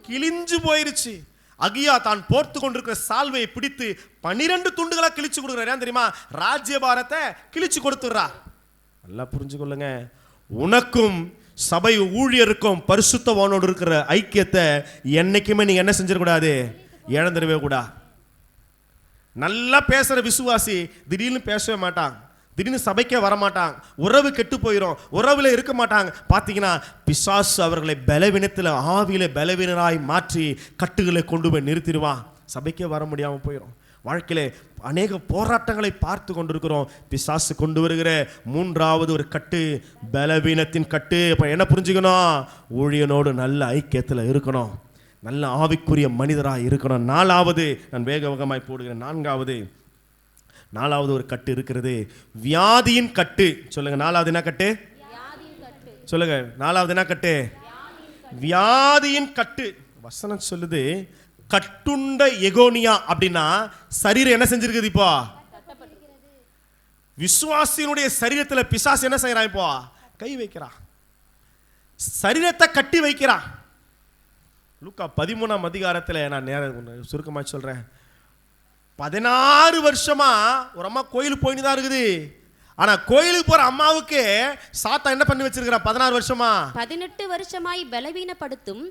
கிழிஞ்சு போயிருச்சு. அகியா தான் போர்த்து கொண்டிருக்கிற சால்வையை பிடித்து 12 துண்டுகளா கிழிச்சு கொடுக்குறார். ஏன் தெரியுமா? ராஜ்யபாரத்தை கிழிச்சு கொடுத்துடுறார். நல்லா புரிஞ்சுக்கொள்ளுங்க. உனக்கும் சபை ஊழியருக்கும் பரிசுத்தவானோடு இருக்கிற ஐக்கியத்தை என்னைக்குமே நீங்க என்ன செஞ்சிடக்கூடாது? இழந்துடவே கூடாது. நல்லா பேசுற விசுவாசி திடீர்னு பேசவே மாட்டாங்க, திடீர்னு சபைக்கே வரமாட்டாங்க, உறவு கெட்டு போயிடும், உறவுல இருக்க மாட்டாங்க. பார்த்தீங்கன்னா பிசாசு அவர்களை பலவீனத்தில் ஆவியில பலவீனராய் மாற்றி கட்டுகளை கொண்டு போய் நிறுத்திடுவான். சபைக்கே வர முடியாமல் போயிடும். வாழ்க்கையில அநேக போராட்டங்களை பார்த்து கொண்டிருக்கிறோம். பிசாசு கொண்டு வருகிற மூன்றாவது ஒரு கட்டு பலவீனத்தின் கட்டு. இப்போ என்ன புரிஞ்சுக்கணும்? ஊழியனோடு நல்ல ஐக்கியத்தில் இருக்கணும், நல்ல ஆவிக்குரிய மனிதராக இருக்கணும். நாலாவது, நான் வேகமாய் போடுகிறேன். நாலாவது ஒரு கட்டு இருக்கிறது, வியாதியின் கட்டு. சொல்லுங்க, நாலாவது என்ன கட்டு? சொல்லுங்க, நாலாவது என்ன கட்டு? வியாதியின் கட்டு. வசனம் சொல்லுது, கட்டுண்ட எகோனியா அப்படின்னா சரீரம் என்ன செஞ்சிருக்குது? இப்போ விசுவாசியினுடைய சரீரத்தில் பிசாசு என்ன செய்யறான்? இப்போ கை வைக்கிறான், சரீரத்தை கட்டி வைக்கிறான். லூக்கா 13ஆம் அதிகாரத்தில் நான் நேரம் சுருக்கமா சொல்றேன். 16 வருஷமா ஒரு அம்மா கோயிலுக்கு போயிட்டு தான் இருக்குது. ஆனா கோயிலுக்கு போற அம்மாவுக்கு சாத்தா என்ன பண்ணி வச்சிருக்கிறா? 16 வருஷமா 18 வருஷமாய் பலவீனப்படுத்தும்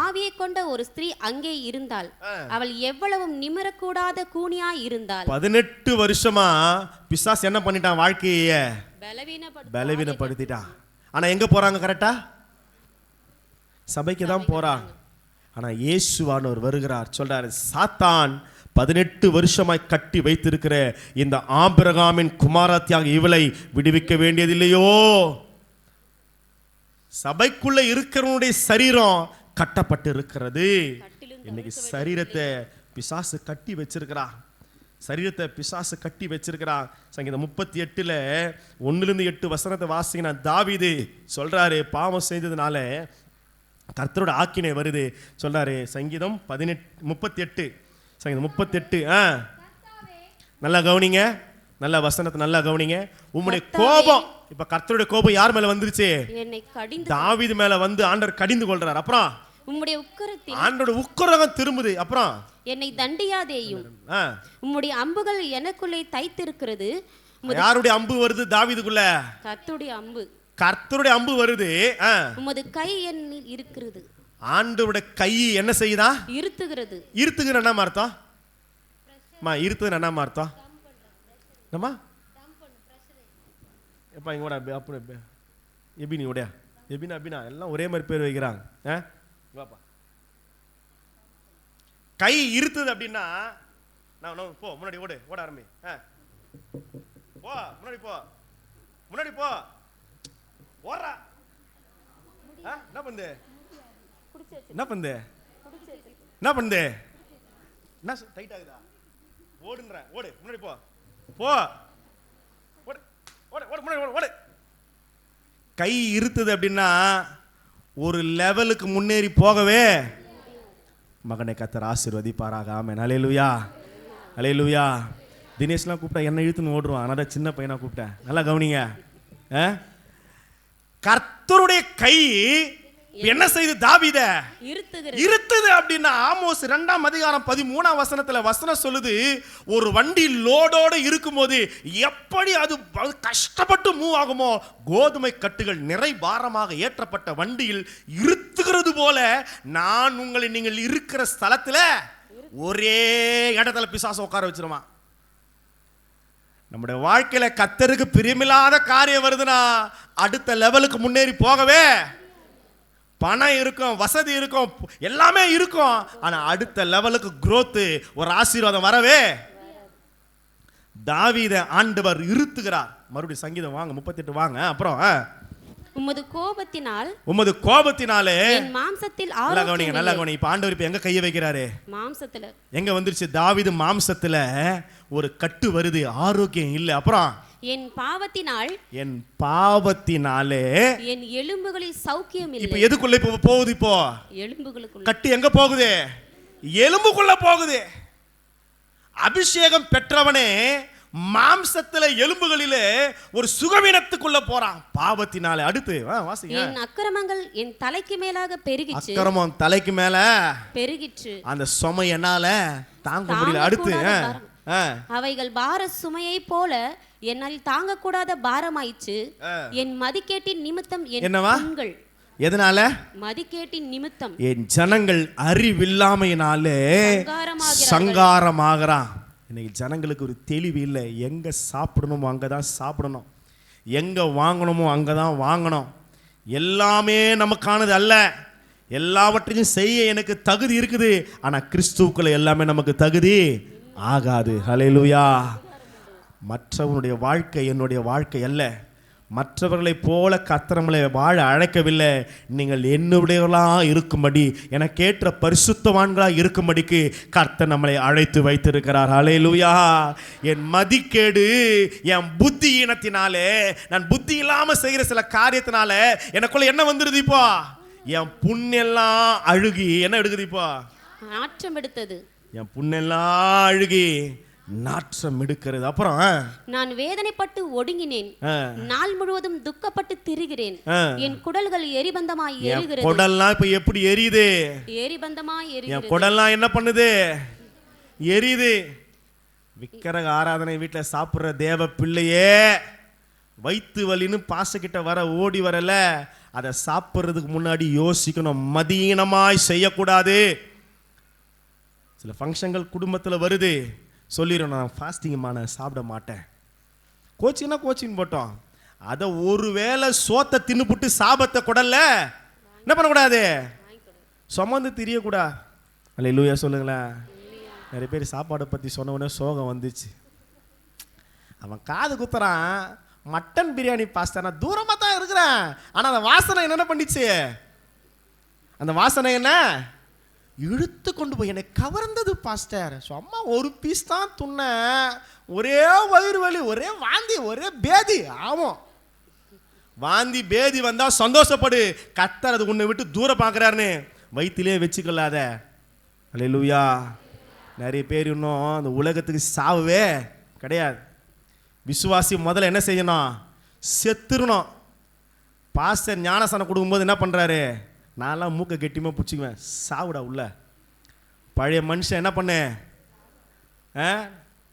ஆவியை கொண்ட ஒரு ஸ்திரீ அங்கே இருந்தாள். அவள் எவ்வளவும் நிமிரக்கூடாத கூனியா இருந்தாள். 18 வருஷமா பிசாசு என்ன பண்ணிட்டான்? வாழ்க்கைய பலவீனப்படுத்திட்டான். ஆனா எங்க போறாங்க? கரெக்டா சபைக்கு தான் போறாங்க. ஆனா இயேசுவானவர் வருகிறார், சொல்றாரு, சாத்தான் 18 வருஷமாய் கட்டி வைத்திருக்கிற இந்த ஆபிரகாமின் குமாரத்தியாக இவளை விடுவிக்க வேண்டியதில்லையோ? சபைக்குள்ள இருக்கிறவனுடைய சரீரம் கட்டப்பட்டு இருக்கிறது. இன்னைக்கு சரீரத்தை பிசாசு கட்டி வச்சிருக்கிறான். சங்கீதம் 38ல் 1-8 வசனத்தை வாசிங்கன்னா தாவீது சொல்றாரு, பாவம் செய்ததுனால கர்த்தரோட ஆக்கினை வருது சொல்றாரு. சங்கீதம் 38 நல்லா கவனிங்க, நல்ல வசனத்தை நல்லா கவனிங்க. உம்முடைய கோபம், இப்ப கர்த்தருடைய கோபம் யார் மேல வந்துருச்சு? தாவீது மேல வந்து ஆண்டவர் கடிந்து கொள்றார். அப்புறம் உம்முடைய உக்கிரத்தில் ஆண்டோட உக்கிரகம் திரும்புது. அப்புறம் என்னை தண்டியாதேயும், உம்முடைய அம்புகள் எனக்குள்ளே தைத்திருக்கிறது. யாருடைய அம்பு வருது தாவீதுக்குள்ள? கர்த்தருடைய அம்பு. கர்த்தருடைய அம்பு வருது. உமது கை என்னில் இருக்கிறது. ஆண்டவருடைய கை என்ன செய்யுதா? இருத்துகிறது. இருத்துகிற என்ன அர்த்தம்? இருத்துகிற என்ன அர்த்தம்? என்னம்மா எப்பா இங்க கூட அப்படி எபினி உடைய எபினா அபினா எல்லாம் ஒரே மாதிரி பேர் வைக்கிறாங்க. கை இருத்துது அப்படின்னா நான் போ முன்னாடி ஓட ஆரம்பி. போ முன்னாடி போ ஓடுறா. என்ன பண்ணுது என்ன டைட் ஆகுதா? ஓடுன்ற ஓடு முன்னாடி போ ஓடு. கை இருத்துது அப்படின்னா ஒரு லெவலுக்கு முன்னேறி போகவே மகனை கர்த்தர் ஆசீர்வதிப்பாராக. ஆமென். ஹல்லேலூயா ஹல்லேலூயா. தினேஷ்லாம் கூப்பிட்டா என்ன இழுத்துன்னு ஓடுவான். அதனால சின்ன பையனா கூப்பிட்டேன். நல்லா கவனிங்க. கர்த்தருடைய கை என்ன செய்து தாவீத இருத்துது அப்படின்னா ஆமோஸ் 2:13 வசனம் சொல்லுது, ஒரு வண்டி லோடோட இருக்கும்போது எப்படி அது கஷ்டப்பட்டு மூவ் ஆகுமோ, கோதுமை கட்டுகள் நிறை பாரமாக ஏற்றப்பட்ட வண்டியில் இருத்துகிறது போல நான் உங்களை நீங்கள் இருக்கிற ஸ்தலத்துல ஒரே இடத்துல பிசாசு உட்கார வச்சிருவான். நம்முடைய வாழ்க்கையில கர்த்தருக்கு பிரியமில்லாத காரியம் வருதுன்னா அடுத்த லெவலுக்கு முன்னேறி போகவே பணம் இருக்கும், வசதி இருக்கும், எல்லாமே இருக்கும். ஆனா அடுத்த லெவலுக்கு growth, ஒரு ஆசீர்வாதம் வரவே தாவீதை ஆண்டவர் இருத்துகிறார். மறுபடியும் சங்கீதம் வாங்க 38 வாங்க. அப்புறம் உமது கோபத்தினாலே என் மாம்சத்தில் நல்லா கவனிங்க. இப்ப ஆண்டவர் இப்ப எங்க கையை வைக்கிறாரு? மாம்சத்துல. எங்க வந்துருச்சு? தாவீது மாம்சத்துல ஒரு கட்டு வருது, ஆரோக்கியம் இல்ல. அப்புறம் என் பாவத்தினாலே என் எலும்புகளில் சௌக்கியம் இல்லை. இப்ப எதுக்குள்ள போகுது? இப்போ எலும்புகளுக்குள்ள. கட்டு எங்க போகுது? எலும்புக்குள்ள போகுது. அபிஷேகம் பெற்றவனே மாம்சத்துல எலும்புகளிலே ஒரு சுகவீனத்துக்குள்ள போறான் பாவத்தினாலே. அடுத்து வாசிங்க. என் அக்கிரமங்கள் என் தலைக்கு மேலாக பெருகிச்சு. அக்கிரமம் தலைக்கு மேல பெருகிச்சு, அந்த சுமை என்னால தாங்க முடியல. அடுத்து அவைகள் பார சுமையை போல என்னால் தாங்க கூடாத பாரமாயிற்று. என் மதிக்கேட்டின் நிமித்தம் என்னவா? எதனால? மதிக்கேட்டின் நிமித்தம் என் ஜனங்கள் அறிவில்லாமையினாலே சங்காரமாகறான். இன்னைக்கு ஜனங்களுக்கு ஒரு தெளிவு இல்லை. எங்க சாப்பிடணுமோ அங்கதான் சாப்பிடணும், எங்க வாங்கணுமோ அங்கதான் வாங்கணும். எல்லாமே நமக்கானது அல்ல. எல்லாவற்றையும் செய்ய எனக்கு தகுதி இருக்குது, ஆனா கிறிஸ்துவுக்குள்ள எல்லாமே நமக்கு தகுதி ஆகாது. ஹல்லேலூயா. மற்றவனுடைய வாழ்க்கை என்னுடைய வாழ்க்கை அல்ல. மற்றவர்களை போல கர்த்தர் நம்மளை வாழ அழைக்கவில்லை. நீங்கள் என்னுடையவர்களாக இருக்கும்படி, எனக்கேற்ற பரிசுத்தவான்களாக இருக்கும்படிக்கு கர்த்தர் நம்மளை அழைத்து வைத்திருக்கிறார். ஹல்லேலூயா. என் மதிக்கேடு, என் புத்தி ஈனத்தினாலே, நான் புத்தி இல்லாமல் செய்கிற சில காரியத்தினால எனக்குள்ள என்ன வந்துருது? இப்போ என் புண்ணெல்லாம் அழுகி என்ன எடுக்குது? இப்போ நாற்றம் எடுத்தது. என் புண்ணெல்லாம் அழுகி நாற்றம் எடுக்கிறது. அப்புறம் நான் வேதனைப்பட்டு ஒடுங்கினேன், நாள் முழுவதும் துக்கப்பட்டு திரிகிறேன். என் குடல்கள் எரிபந்தமாய் எரிகிறது. குடல்லாம் இப்ப எப்படி எரியுது? எரிபந்தமாய் எரிகிறது. என் குடல்லாம் என்ன பண்ணுது? எரியுது. விக்கிரக ஆராதனை வீட்டுல சாப்பிடுற தேவ பிள்ளையே, வயிற்று வலின்னு பாசக்கிட்ட வர ஓடி வரல. அதை சாப்பிட்றதுக்கு முன்னாடி யோசிக்கணும். மதீனமாய் செய்யக்கூடாது. சில ஃபங்க்ஷன்கள் குடும்பத்தில் வருது, சொல்லிடும் நான் ஃபாஸ்டிங்மா, நான் சாப்பிட மாட்டேன். கோச்சிங்கன்னா கோச்சின்னு போட்டோம். அதை ஒரு வேளை சோத்தை தின்னுபுட்டு சாபத்தை குடல்ல என்ன பண்ணக்கூடாது? சுமந்து தெரியக்கூடாது. அல்லேலூயா சொல்லுங்களேன். நிறைய பேர் சாப்பாடை பற்றி சொன்ன உடனே சோகம் வந்துச்சு. அவன் காது குத்துறான், மட்டன் பிரியாணி பாஸ்தா, நான் தூரமாக தான் இருக்கிறேன், ஆனால் அந்த வாசனை என்ன பண்ணிச்சு? அந்த வாசனை என்ன இழுத்து கொண்டு போய் என்னை கவர்ந்தது பாஸ்டர். சும்மா ஒரு பீஸ் தான் துண்ண, ஒரே வயிறு வலி, ஒரே வாந்தி, ஒரே பேதி. ஆமாம், வாந்தி பேதி வந்தா சந்தோஷப்படு. கர்த்தர் அது உன்னை விட்டு தூரம் பார்க்குறாருன்னு வயிற்றிலே வச்சுக்கலாத. அல்லேலூயா. நிறைய பேர் இன்னும் அந்த உலகத்துக்கு சாவே கிடையாது. விசுவாசி முதல்ல என்ன செய்யணும்? செத்துடணும். பாஸ்டர் ஞானசனம் கொடுக்கும்போது என்ன பண்ணுறாரு? நான்லாம் மூக்கை கெட்டியமாக பிடிச்சிக்குவேன், சாவுடா உள்ள. பழைய மனுஷன் என்ன பண்ணேன்,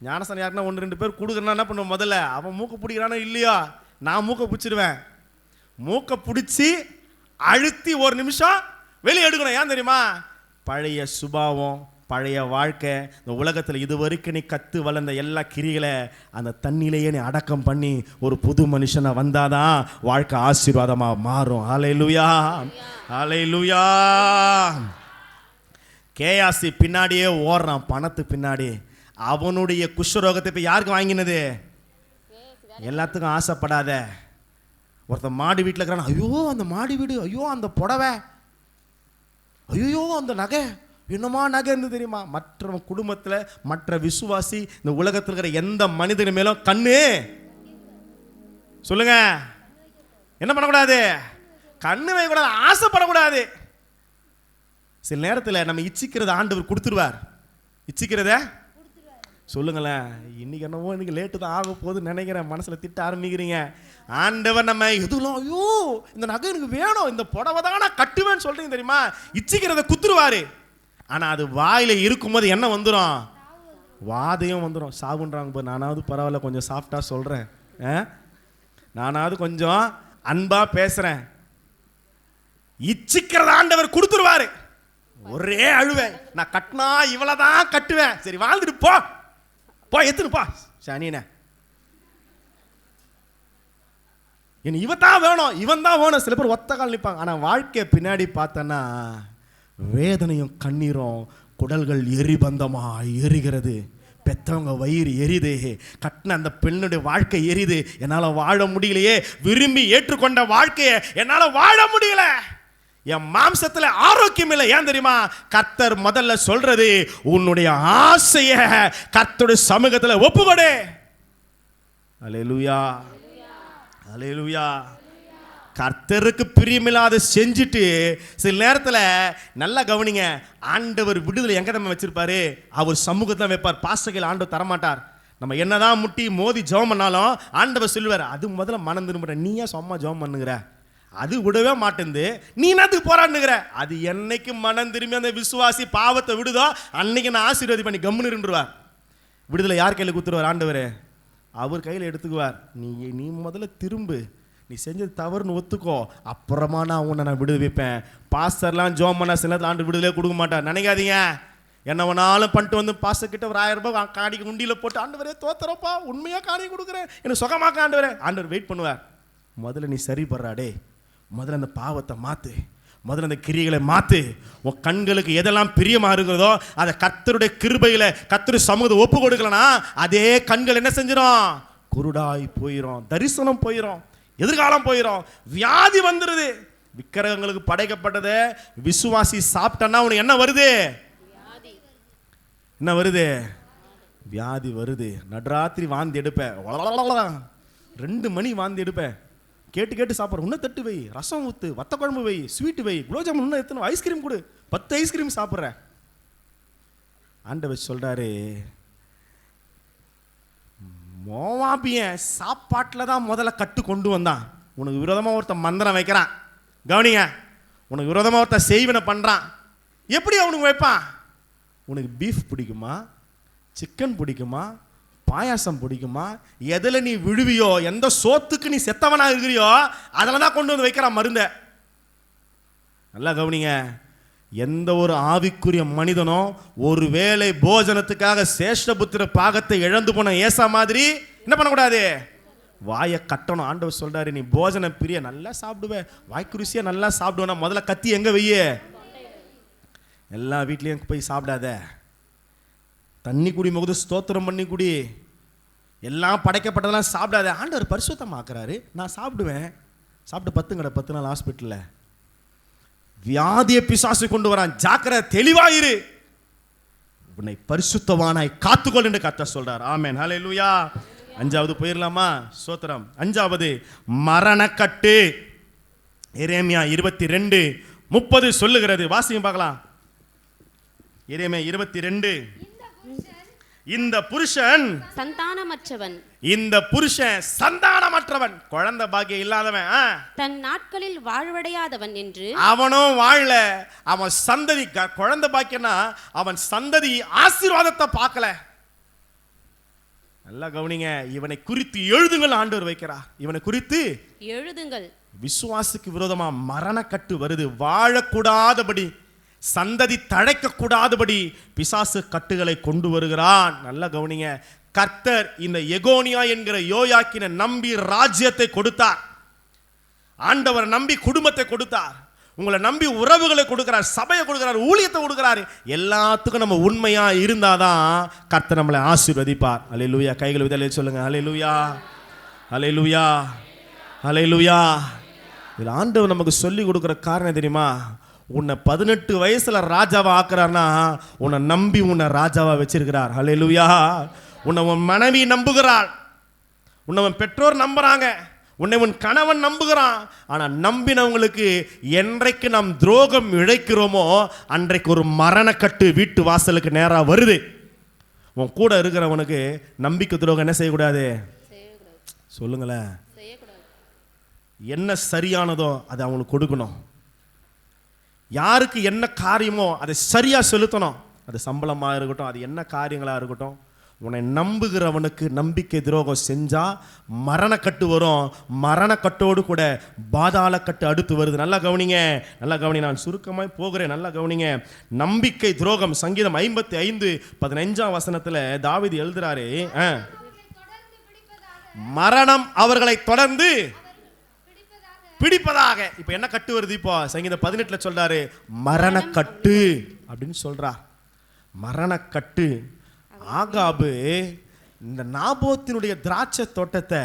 ஞானசனம் யாருன்னா 1-2 பேர் கொடுக்குறனா என்ன பண்ணுவேன், முதல்ல அவன் மூக்கை பிடிக்கிறானோ இல்லையோ நான் மூக்கை பிடிச்சிடுவேன். மூக்கை பிடிச்சி அழுத்தி 1 நிமிஷம் வெளியே எடுக்கணும். ஏன் தெரியுமா, பழைய சுபாவம், பழைய வாழ்க்கை, இந்த உலகத்தில் இது வரைக்கும் நீ கற்று வளர்ந்த எல்லா கிரிகளை அந்த தண்ணியிலேயே நீ அடக்கம் பண்ணி ஒரு புது மனுஷனை வந்தாதான் வாழ்க்கை ஆசீர்வாதமாக மாறும். ஹல்லேலூயா, ஹல்லேலூயா. கேயாசி பின்னாடியே ஓடுறான், பணத்து பின்னாடி. அவனுடைய குஷ்டரோகத்தை இப்போ யாருக்கு வாங்கினது, எல்லாத்துக்கும் ஆசைப்படாத. ஒருத்தன் மாடி வீட்டில் இருக்கிறான், ஐயோ அந்த மாடி வீடு, ஐயோ அந்த புடவை, ஐயோ அந்த நகை, என்னமா நகை இருந்து தெரியுமா. மற்ற குடும்பத்தில் மற்ற விசுவாசி இந்த உலகத்தில் இருக்கிற எந்த மனிதன் மேலும் கண்ணு சொல்லுங்க என்ன பண்ணக்கூடாது, கண்ணு வைக்கக்கூடாது, ஆசைப்படக்கூடாது. சில நேரத்தில் நம்ம இச்சிக்கிறத ஆண்டவர் கொடுத்துருவார். இச்சிக்கிறத சொல்லுங்களேன், இன்னைக்கு என்னவோ இன்னைக்கு லேட்டு தான் ஆக போகுதுன்னு நினைக்கிறேன், மனசில் திட்ட ஆரம்பிக்கிறீங்க. ஆண்டவர் நம்ம எதுவும் ஐயோ இந்த நகை எனக்கு வேணும், இந்த புடவை தான் நான் கட்டுவேன்னு சொல்றீங்க தெரியுமா, இச்சிக்கிறத குத்துருவாரு. ஆனால் அது வாயில் இருக்கும்போது என்ன வந்துடும், வாதையும் வந்துடும். சாவுன்றாங்க போது, நானாவது பரவாயில்ல கொஞ்சம் சாஃப்டாக சொல்கிறேன், நானாவது கொஞ்சம் அன்பாக பேசுகிறேன். இச்சிக்கிறத ஆண்டவர் கொடுத்துருவாரு. ஒரே அழுவேன், நான் கட்டினா இவளை தான் கட்டுவேன், சரி வாழ்ந்துட்டு போ போ எத்துனுப்பா சனின, என் இவன் தான் வேணும், இவன் தான் வேணும். சில பேர் ஒத்த கால் நிற்பாங்க. ஆனால் வாழ்க்கையை பின்னாடி பார்த்தோன்னா வேதனையும் கண்ணீரும், குடல்கள் எரிபந்தமாக எரிகிறது, பெற்றவங்க வயிறு எரியுது, கட்டின அந்த பெண்ணுடைய வாழ்க்கை எரியுது. என்னால் வாழ முடியலையே, விரும்பி ஏற்றுக்கொண்ட வாழ்க்கையை என்னால் வாழ முடியல, என் மாம்சத்தில் ஆரோக்கியம் இல்லை. ஏன் தெரியுமா, கர்த்தர் முதல்ல சொல்றது உன்னுடைய ஆசையை கர்த்தருடைய சமூகத்தில் ஒப்புக்கொடு. அல்லேலூயா, அல்லேலூயா. கர்த்தருக்கு பிரியமில்லாத செஞ்சுட்டு சில நேரத்தில் நல்லா கவனிங்க, ஆண்டவர் விடுதலை எங்கே நம்ம வச்சிருப்பாரு, அவர் சமூகத்தில் வைப்பார். பாசைகள் ஆண்டவர் தரமாட்டார். நம்ம என்னதான் முட்டி மோதி ஜெபம் பண்ணாலும் ஆண்டவர் சொல்லுவார், அது முதல்ல மனம் திரும்புற, நீ ஏன் சும்மா ஜெபம் பண்ணுங்கிற, அது விடவே மாட்டேங்குது, நீ என்னத்துக்கு போராடுங்கிற. அது என்னைக்கு மனம் திரும்பி அந்த விசுவாசி பாவத்தை விடுதோ அன்னைக்கு நான் ஆசீர்வாதி பண்ணி கம்முன்னு இருந்துருவார். விடுதலை யார் கையில் கொடுத்துருவார், ஆண்டவர் அவர் கையில் எடுத்துக்குவார். நீ முதல்ல திரும்பு, நீ செஞ்சது தவறுன்னு ஒத்துக்கோ, அப்புறமா நான் உன்னை நான் விடுவிப்பேன். பாஸ்டர்லாம் ஜோம் பண்ண சில நேரத்தில் ஆண்டு விடுதலையே கொடுக்க மாட்டார். நினைக்காதீங்க, என்ன வேணாலும் பண்ணிட்டு வந்து பாஸ்டர் கிட்ட ஒரு 1000 ரூபாய் காணிக்கு உண்டியில் போட்டு, ஆண்டவரே தோத்துறப்பா உண்மையாக காணி கொடுக்குறேன், எனக்கு சுகமாக்க ஆண்டவரே. ஆண்டவர் வெயிட் பண்ணுவார். முதல்ல நீ சரிப்படுறாடே, முதல்ல அந்த பாவத்தை மாற்று, முதல்ல அந்த கிரியைகளை மாற்று. உன் கண்களுக்கு எதெல்லாம் பிரியமா இருக்கிறதோ அதை கர்த்தருடைய கிருபையில் கர்த்தருடைய சமூகத்தை ஒப்பு கொடுக்கலனா அதே கண்கள் என்ன செஞ்சிடும், குருடாய் போயிடும், தரிசனம் போயிடும், எதிர்காலம் போயிடும், வியாதி வந்துடுது. விக்கிரகங்களுக்கு படைக்கப்பட்டதை விசுவாசி சாப்பிட்டன்னா உனக்கு என்ன வருது, என்ன வருது, வியாதி வருது. நடுராத்திரி வாந்தி எடுப்பேன், 2 மணி வாந்தி எடுப்பேன், கேட்டு கேட்டு சாப்பிட்ற, இன்னும் தட்டு வை, ரசம் ஊற்று, வத்த குழம்பு வை, ஸ்வீட்டு வை, குலோப்ஜாமுன் இன்னும் எத்தனை, ஐஸ்கிரீம் கொடு, 10 ஐஸ்கிரீம் சாப்பிட்றேன். ஆண்டவர் சொல்றாரு, மோவாபியன் சாப்பாட்டில் தான் முதல்ல கட்டு கொண்டு வந்தான். உனக்கு விரோதமாக ஒருத்தன் மந்திரம் வைக்கிறான், கவனிங்க, உனக்கு விரோதமாக ஒருத்தன் செய்வனை பண்ணுறான். எப்படி அவனுக்கு வைப்பான், உனக்கு பீஃப் பிடிக்குமா, சிக்கன் பிடிக்குமா, பாயாசம் பிடிக்குமா, எதில் நீ விழுவியோ, எந்த சோத்துக்கு நீ செத்தவனா இருக்கிறியோ அதில் தான் கொண்டு வந்து வைக்கிறான் மருந்தை. நல்லா கவனிங்க, எந்த ஒரு ஆவிக்குரிய மனிதனும் ஒரு வேளை போஜனத்துக்காக சேஷ்டபுத்திர பாகத்தை இழந்து போன ஏசா மாதிரி என்ன பண்ணக்கூடாது, வாயை கட்டணும். ஆண்டவர் சொல்றாரு, நீ போஜன பிரிய நல்லா சாப்பிடுவேன், வாய்க்கு ருசியா நல்லா சாப்பிடுவேன்னா முதல்ல கத்தி எங்க வையே, எல்லா வீட்லயும் போய் சாப்பிடாத, தண்ணி குடி, முகது ஸ்தோத்திரம் பண்ணி குடி, எல்லாம் படைக்கப்பட்டதெல்லாம் சாப்பிடாத. ஆண்டவர் பரிசுத்தமாக்குறாரு, நான் சாப்பிடுவேன். சாப்பிட்டு 10 நாள் ஹாஸ்பிட்டலில் வியாதியை பிசாசு கொண்டு வரான். ஜாக்கிரதை, தெளிவாயிரு, உன்னை பரிசுத்தவானாய் காத்துக்கொள் என்று கர்த்தர் சொல்றார். ஆமென், ஹல்லேலூயா. 5வது போயிடலாமா, ஸ்தோத்திரம். 5வது மரணக்கட்டு. எரேமியா 22:30 சொல்லுகிறது, வாசிங்க பார்க்கலாம். எரேமியா 22, இந்த புருஷன் சந்தானமற்றவன். இந்த புருஷன் சந்தானமற்றவன், குழந்தை பாக்கியம் இல்லாதவன், தன் நாட்களில் வாழ்வடையாதவன் என்று அவனும் வாழல. அவன் சந்ததி குழந்தை பாக்கியம்னா அவன் சந்ததி ஆசீர்வாதத்தை பார்க்கல. நல்லா கவனிங்க, இவனை குறித்து எழுதுங்கள் ஆண்டவர் வைக்கிறார். இவனை குறித்து எழுதுங்கள். விசுவாசுக்கு விரோதமா மரணக்கட்டு வருது. வாழக்கூடாதபடி, சந்ததி தழைக்க கூடாதபடி பிசாசு கட்டுகளை கொண்டு வருகிறான். நல்லா கவனிங்க, கர்த்தர் இந்த எகோனியா என்கிற யோயாக்கினை நம்பி ராஜ்யத்தை கொடுத்தார். ஆண்டவர் நம்பி குடும்பத்தை கொடுத்தார். உங்களை நம்பி உறவுகளை கொடுக்கிறார், சபையை கொடுக்கிறார், ஊழியத்தை கொடுக்கிறார். எல்லாத்துக்கும் நம்ம உண்மையா இருந்தாதான் கர்த்தர் நம்மளை ஆசீர்வதிப்பார். அல்லேலூயா. கைகளை விதலை சொல்லுங்க. அல்லேலூயா, அல்லேலூயா, அல்லேலூயா. இது ஆண்டவர் நமக்கு சொல்லி கொடுக்கிற காரணம் தெரியுமா? உன்னை 18 வயசுல ராஜாவா ஆக்குறார்னா உன்னை நம்பி உன்னை ராஜாவா வச்சிருக்கிறார். அல்லேலூயா. உன்னை உன் மனைவி நம்புகிறாள், உன்னை உன் பெற்றோர் நம்புறாங்க, உன்னை உன் கணவன் நம்புகிறான். ஆனா நம்பினவங்களுக்கு என்றைக்கு நாம் துரோகம் இழைக்கிறோமோ அன்றைக்கு ஒரு மரணக்கட்டு வீட்டு வாசலுக்கு நேரா வருது. உன் கூட இருக்கிறவனுக்கு நம்பிக்கை துரோகம் என்ன செய்யக்கூடாது? சொல்லுங்களேன். என்ன சரியானதோ அதை அவனுக்கு கொடுக்கணும். யாருக்கு என்ன காரியமோ அதை சரியா செலுத்தணும். அது சம்பளமா இருக்கட்டும், அது என்ன காரியங்களா இருக்கட்டும். உன்னை நம்புகிறவனுக்கு நம்பிக்கை துரோகம் செஞ்சா மரணக்கட்டு வரும். மரணக்கட்டோடு கூட பாதாளக்கட்டு அடுத்து வருது. நல்லா கவனிங்க, நல்லா கவனி. நான் சுருக்கமாய் போகிறேன், நல்லா கவனிங்க. நம்பிக்கை துரோகம். சங்கீதம் 55:15 தாவீது எழுதுறாரு, மரணம் அவர்களை தொடர்ந்து பிடிப்பதாக. இப்ப என்ன கட்டு வருது? இப்போ சங்கீதம் 18 சொல்றாரு மரணக்கட்டு அப்படின்னு சொல்றார். மரணக்கட்டு. ஆகாபு இந்த நாபோத்தினுடைய திராட்சை தோட்டத்தை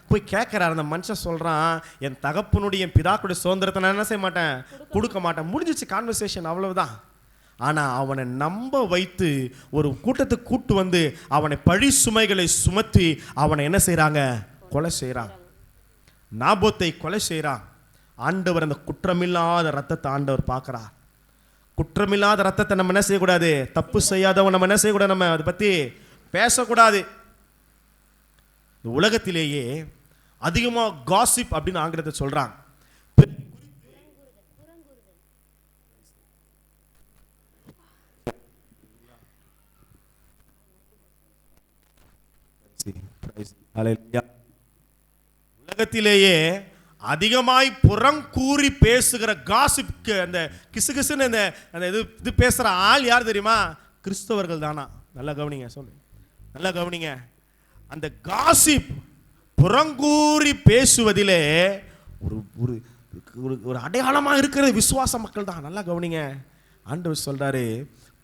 போய் கேட்கிறார். அந்த மனுஷன் சொல்றான், என் தகப்பனுடைய என் பிதாக்குடைய சுதந்திரத்தை நான் என்ன செய்ய மாட்டேன், கொடுக்க மாட்டேன். முடிஞ்சிச்சு கான்வர்சேஷன், அவ்வளவுதான். ஆனா அவனை நம்ப வைத்து ஒரு கூட்டத்தை கூட்டு வந்து அவனை பழி சுமைகளை சுமத்தி அவனை என்ன செய்யறாங்க, கொலை செய்யறாங்க. நாபோத்தை கொலை செய்யறான். ஆண்டவர் அந்த குற்றமில்லாத ரத்தத்தை ஆண்டவர் பார்க்கிறார். குற்றமில்லாத ரத்தத்தை நம்ம என்ன செய்யக்கூடாது, தப்பு செய்யாதவன் நம்ம என்ன செய்யக்கூடாது, நம்ம அதை பத்தி பேசக்கூடாது. இந்த உலகத்திலேயே அதிகமா காசிப் அப்படின்னு ஆங்கிலத்தை சொல்றாங்க. உலகத்திலேயே அதிகமாய் புறங்கூறி பேசுகிற காசிப்க்கு அந்த கிசுகிசுன்னு அந்த இது பேசுற ஆள் யார் தெரியுமா? கிறிஸ்தவர்கள் தானா? நல்லா கவனிங்க, சொல்லு, நல்லா கவனிங்க. அந்த காசிப் புறங்கூறி பேசுவதிலே ஒரு ஒரு ஒரு அடையாளமா இருக்கிற விசுவாச மக்கள் தான். நல்லா கவனிங்க. ஆண்டவர் சொல்றாரு,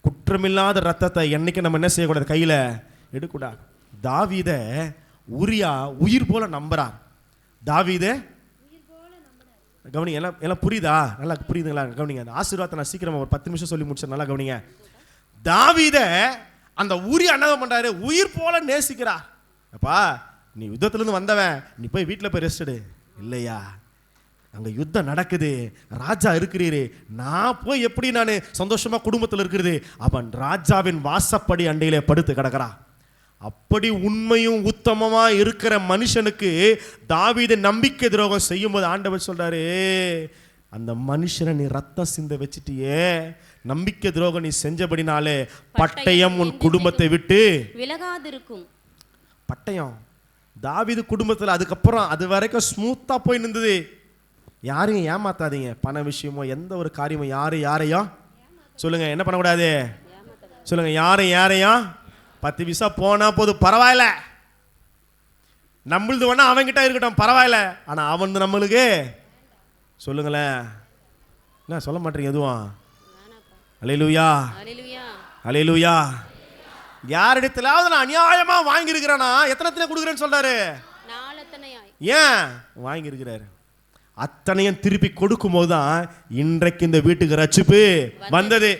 குற்றமில்லாத ரத்தத்தை என்னைக்கு நம்ம என்ன செய்யக்கூடாது, கையில எடுக்கூடாது. தாவீத உரியா உயிர் போல நம்புறார். தாவீத கவனிங்க, எல்லாம் புரியுதா? நல்லா புரியுதுங்களா? கவனிங்க. அந்த ஆசீர்வாதத்தை நான் சீக்கிரமா ஒரு 10 நிமிஷம் சொல்லி முடிச்சேன். நல்லா கவனிங்க. தாவீத அந்த உரியா என்ன பண்றாரு, உயிர் போல நேசிக்கிறார். அப்பா, நீ யுத்தத்துல இருந்து வந்தவன், நீ போய் வீட்டில் போய் ரெஸ்ட் எடு. இல்லையா, அங்க யுத்தம் நடக்குது, ராஜா இருக்கிறீரு, நான் போய் எப்படி நான் சந்தோஷமா குடும்பத்தில் இருக்கிறது? அவன் ராஜாவின் வாசப்படி அண்டையிலே படுத்து கிடக்கிறான். அப்படி உண்மையும் உத்தமமா இருக்கிற மனுஷனுக்கு தாவீது நம்பிக்கை துரோகம் செய்யும் போது ஆண்டவர் சொல்றாரு, அந்த மனுஷனை நீ ரத்தம் சிந்த வச்சிட்டியே, நம்பிக்கை துரோகம் நீ செஞ்சபடினாலே பட்டயம் உன் குடும்பத்தை விட்டு விலகாதிருக்கும். பட்டயம் தாவீது குடும்பத்தில் அதுக்கப்புறம் அது வரைக்கும் ஸ்மூத்தா போய் நின்றது. யாரையும் ஏமாத்தாதீங்க. பண விஷயமோ எந்த ஒரு காரியமோ யாரையும் சொல்லுங்க என்ன பண்ணக்கூடாது, சொல்லுங்க யாரையும் 10 விசா போனா போது பரவாயில்ல, நம்மளது வேணா அவன்கிட்ட இருக்கட்டும் பரவாயில்ல, ஆனா அவன் நம்மளுக்கு சொல்லுங்களேன். என்ன சொல்ல மாட்டீங்க எதுவும்? அல்லேலூயா, அல்லேலூயா. யாரிடத்திலாவது நான் அநியாயமா வாங்கி இருக்கிறேன்னா எத்தனை கொடுக்குறேன்னு சொல்றாரு? ஏன் வாங்கி இருக்கிறாரு? அத்தனையும் திருப்பி கொடுக்கும் போதுதான் இன்றைக்கு இந்த வீட்டுக்கு ரட்சிப்பு வந்தது.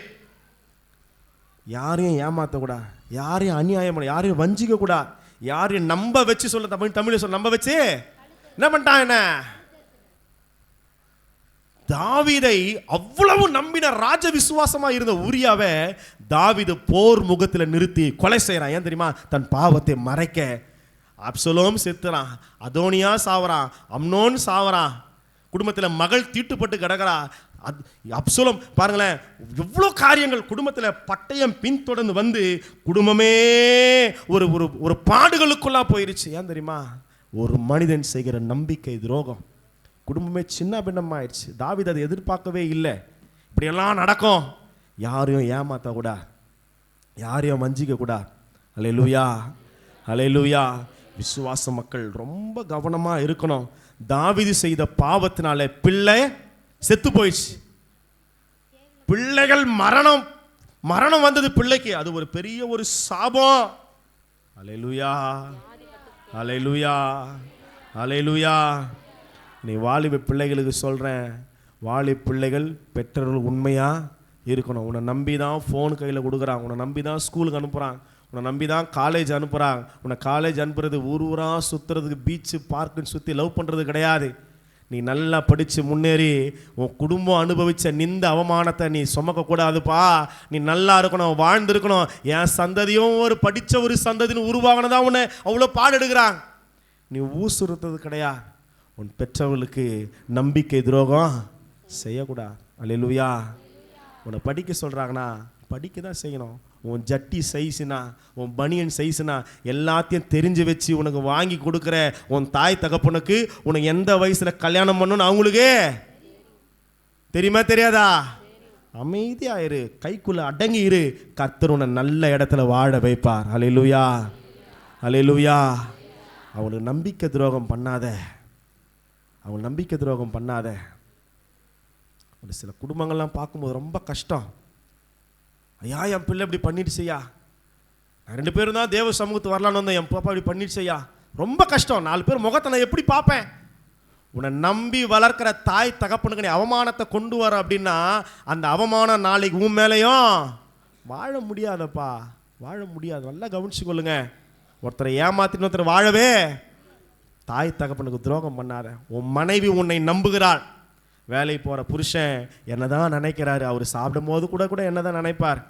யாரையும் ஏமாத்த கூடாது, யாரையும் அநியாயம், யாரையும் வஞ்சிக்க கூடாது, யாரையும் நம்ப வச்சு சொல்ல, தமிழ் சொல்ல, நம்ப வச்சு என்ன பண்ணிட்டான்? என்ன தாவீதை அவ்வளவு நம்பின ராஜ விசுவாசமா இருந்த உரியாவை தாவீது போர் முகத்தில் நிறுத்தி கொலை செய்யறான். ஏன் தெரியுமா? தன் பாவத்தை மறைக்க. அப்சலோம் செத்துறான், அதோனியா சாவறான், அம்னோன் சாவறான், குடும்பத்தில் மகள் தீட்டுப்பட்டு கிடக்கிறா. அப்சலோம் பாருங்களேன், எவ்வளோ காரியங்கள் குடும்பத்தில் பட்டயம் பின்தொடர்ந்து வந்து குடும்பமே ஒரு ஒரு ஒரு பாடுகளுக்குள்ளா போயிருச்சு. ஏன் தெரியுமா? ஒரு மனிதன் செய்கிற நம்பிக்கை துரோகம் குடும்பமே சின்ன பின்னமாயிடுச்சு. தாவீது அதை எதிர்பார்க்கவே இல்லை. இப்படியெல்லாம் நடக்கும். யாரையும் ஏமாற்றக்கூடாது, யாரையும் வஞ்சிக்க கூடாது. அல்லேலூயா, அல்லேலூயா. விசுவாச மக்கள் ரொம்ப கவனமா இருக்கணும். தாவீது செய்த பாவத்தினால பிள்ளை செத்து போயிடுச்சு. பிள்ளைகள் மரணம் வந்தது பிள்ளைக்கு. அது ஒரு பெரிய ஒரு சாபம். அல்லேலூயா, அல்லேலூயா, அல்லேலூயா. நீ வாலிப பிள்ளைகளுக்கு சொல்றேன், வாலிப பிள்ளைகள் பெற்றோர்கள் உண்மையா இருக்கணும். உன்னை நம்பி தான் ஃபோன் கையில் கொடுக்குறான், உன்னை நம்பி தான் ஸ்கூலுக்கு அனுப்புகிறான், உன்னை நம்பி தான் காலேஜ் அனுப்புகிறாங்க. உன்னை காலேஜ் அனுப்புறது ஊராக சுற்றுறதுக்கு, பீச்சு பார்க்குன்னு சுற்றி லவ் பண்ணுறது கிடையாது. நீ நல்லா படித்து முன்னேறி உன் குடும்பம் அனுபவித்த நிந்த அவமானத்தை நீ சுமக்கக்கூடாதுப்பா. நீ நல்லா இருக்கணும், வாழ்ந்துருக்கணும். என் சந்ததியும் ஒரு படித்த ஒரு சந்ததின்னு உருவாகனதான் உன்னை அவ்வளோ பாடெடுக்கிறாங்க. நீ ஊசுறுத்தது கிடையாது. உன் பெற்றவர்களுக்கு நம்பிக்கை துரோகம் செய்யக்கூடாது. அல்லேலூயா. உன்னை படிக்க சொல்கிறாங்கன்னா படிக்க தான் செய்யணும். உன் ஜட்டி சைஸுனா, உன் பனியன் சைஸுனா எல்லாத்தையும் தெரிஞ்சு வச்சு உனக்கு வாங்கி கொடுக்குற உன் தாய் தகப்பனுக்கு உனக்கு எந்த வயசில் கல்யாணம் பண்ணணும்னு அவங்களுக்கு தெரியுமா தெரியாதா? அமைதியாயிரு, கைக்குள்ள அடங்கி இரு. கர்த்தர் உன்னை நல்ல இடத்துல வாழ வைப்பார். அல்லேலூயா, அல்லேலூயா. அவங்களுக்கு நம்பிக்கை துரோகம் பண்ணாத, அவங்க நம்பிக்கை துரோகம் பண்ணாத. ஒரு சில குடும்பங்கள்லாம் பார்க்கும்போது ரொம்ப கஷ்டம். ஐயா என் பிள்ளை இப்படி பண்ணிடுச்சையா, நான் 2 பேரும் தான் தேவ சமூகத்துக்கு வரலான்னு வந்தேன், என் பாப்பா இப்படி பண்ணிடுச்சையா, ரொம்ப கஷ்டம். 4 பேர் முகத்தை நான் எப்படி பார்ப்பேன்? உன்னை நம்பி வளர்க்கிற தாய் தகப்பனுக்கு நீ அவமானத்தை கொண்டு வர அப்படின்னா அந்த அவமானம் நாளைக்கு உன் மேலேயும் வாழ முடியாதப்பா, வாழ முடியாது. நல்லா கவனிச்சு கொள்ளுங்க. ஒருத்தரை ஏமாத்தின்னு ஒருத்தர் வாழவே தாய் தகப்பனுக்கு துரோகம் பண்ணாத. உன் மனைவி உன்னை நம்புகிறாள். வேலைக்கு போகிற புருஷன் என்ன தான் நினைக்கிறாரு, அவர் சாப்பிடும் போது கூட என்ன தான் நினைப்பார்.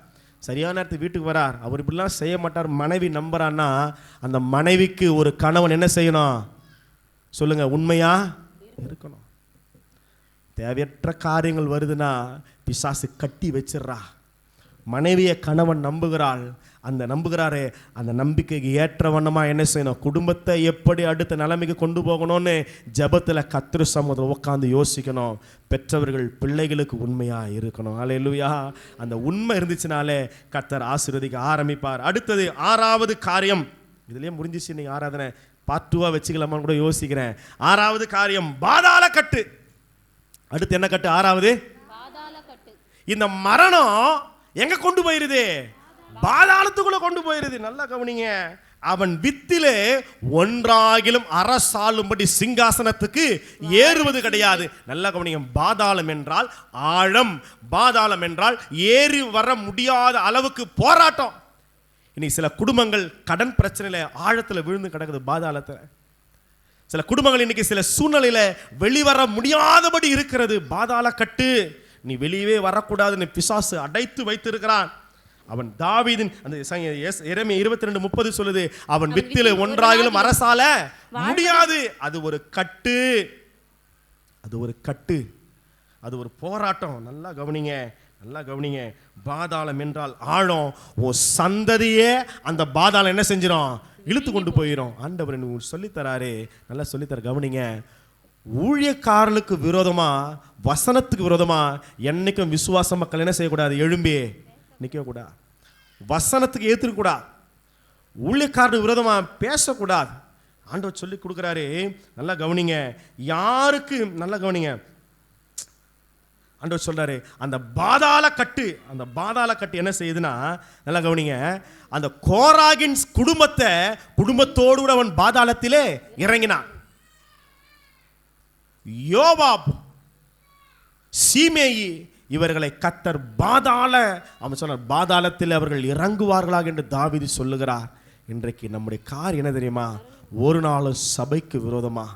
சரியான நேரத்துக்கு வீட்டுக்கு வரார், அவர் இப்படிலாம் செய்ய மாட்டார். மனைவி நம்புறான்னா அந்த மனைவிக்கு ஒரு கணவன் என்ன செய்யணும் சொல்லுங்க? உண்மையா இருக்கணும். தேவையற்ற காரியங்கள் வருதுன்னா பிசாசு கட்டி வச்சிடுறா. மனைவியை கணவன் நம்புகிறாள், அந்த நம்புகிறாரே அந்த நம்பிக்கைக்கு ஏற்ற வண்ணமா என்ன செய்யணும்? குடும்பத்தை எப்படி அடுத்த நிலைமைக்கு கொண்டு போகணும்னு ஜெபத்தில் கர்த்தர் சமூகத்தில் உட்காந்து யோசிக்கணும். பெற்றவர்கள் பிள்ளைகளுக்கு உண்மையா இருக்கணும். அல்லேலூயா. அந்த உண்மை இருந்துச்சுனாலே கர்த்தர் ஆசீர்வதிக்க ஆரம்பிப்பார். அடுத்தது 6வது காரியம். இதுலயே முடிஞ்சிச்சு இன்னைக்கு ஆராதனை. பார்ட் 2 வச்சுக்கலாமான்னு கூட யோசிக்கிறேன். 6வது காரியம் பாதாள கட்டு. அடுத்து என்ன கட்டு? 6வது பாதாள கட்டு. இந்த மரணம் எங்க கொண்டு போயிருது? பாதாளத்துக்குள்ள கொண்டு போயிருது. நல்லா கவனிங்க. அவன் வித்திலே ஒன்றாகிலும் அரசாளும்படி சிங்காசனத்துக்கு ஏறுவது கிடையாது. நல்லா கவனிங்க. பாதாளம் என்றால் ஆழம், பாதாளம் என்றால் ஏறி வர முடியாத அளவுக்கு போராட்டம். இன்னைக்கு சில குடும்பங்கள் கடன் பிரச்சனையில ஆழத்துல விழுந்து கிடக்குது, பாதாளத்துல. சில குடும்பங்கள் இன்னைக்கு சில சூழ்நிலையில வெளிவர முடியாதபடி இருக்கிறது. பாதாள கட்டு. நீ வெளியவே வரக்கூடாதுன்னு பிசாசு அடைத்து வைத்திருக்கிறான். அவன் தாவீதின் அந்த எரேமியா 22:30 சொல்லுது, அவன் வித்திலே ஒன்றாகிலும் அரசால முடியாது. அது ஒரு கட்டு, அது ஒரு கட்டு, அது ஒரு போராட்டம். நல்லா கவனிங்க, நல்லா கவனிங்க. பாதாளம் என்றால் ஆழம். ஓ சந்ததியே அந்த பாதாளம் என்ன செஞ்சிடும்? இழுத்து கொண்டு போயிடும். ஆண்டவர் சொல்லித்தராரு, நல்லா சொல்லித்தர. கவனிங்க. ஊழியக்காரர்களுக்கு விரோதமா, வசனத்துக்கு விரோதமா என்னைக்கும் விசுவாச மக்கள் என்ன செய்யக்கூடாது? எழும்பி நிற்க கூடாது. வசனத்துக்கு ஏற்றுக்கூடாது. ஊழியக்காரனுக்கு விரோதமா பேசக்கூடாது. ஆண்டவர் சொல்லி கொடுக்குறாரு. நல்லா கவனிங்க. யாருக்கு நல்லா கவனிங்க. ஆண்டவர் சொல்றாரு, அந்த பாதாள கட்டு, அந்த பாதாள கட்டு என்ன செய்யுதுன்னா, நல்லா கவனிங்க, அந்த கோராகின் குடும்பத்தோடு கூட அவன் பாதாளத்திலே இறங்கினான். யோவாப், சீமேயி இவர்களை கர்த்தர் அவன் சொன்னார், பாதாளத்தில் அவர்கள் இறங்குவார்களாக என்று தாவீது சொல்லுகிறார். இன்றைக்கு நம்முடைய காரியம் என்ன தெரியுமா? ஒரு நாள் சபைக்கு விரோதமா,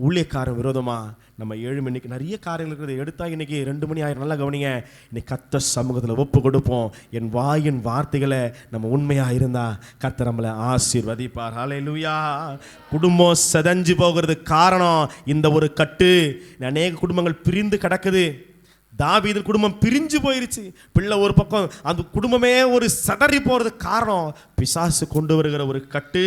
ஊழியக்காரன் விரோதமா நம்ம 7 மணிக்கு நிறைய காரியங்கள் இருக்கிறது எடுத்தா இன்னைக்கு 2 மணி ஆயிரம். நல்லா கவனிங்க, இன்னைக்கு கர்த்தர் சமூகத்தில் ஒப்பு கொடுப்போம். என் வாயின் வார்த்தைகளை நம்ம உண்மையாக இருந்தா கர்த்தர் நம்மளை ஆசீர்வதிப்பார். ஹல்லேலூயா. குடும்பம் செதஞ்சு போகிறது காரணம் இந்த ஒரு கட்டு. அநேக குடும்பங்கள் பிரிந்து கிடக்குது. தாவீது குடும்பம் பிரிஞ்சு போயிருச்சு. பிள்ளை ஒரு பக்கம், அந்த குடும்பமே ஒரு சதறி போறது காரணம் பிசாசு கொண்டு வருகிற ஒரு கட்டு,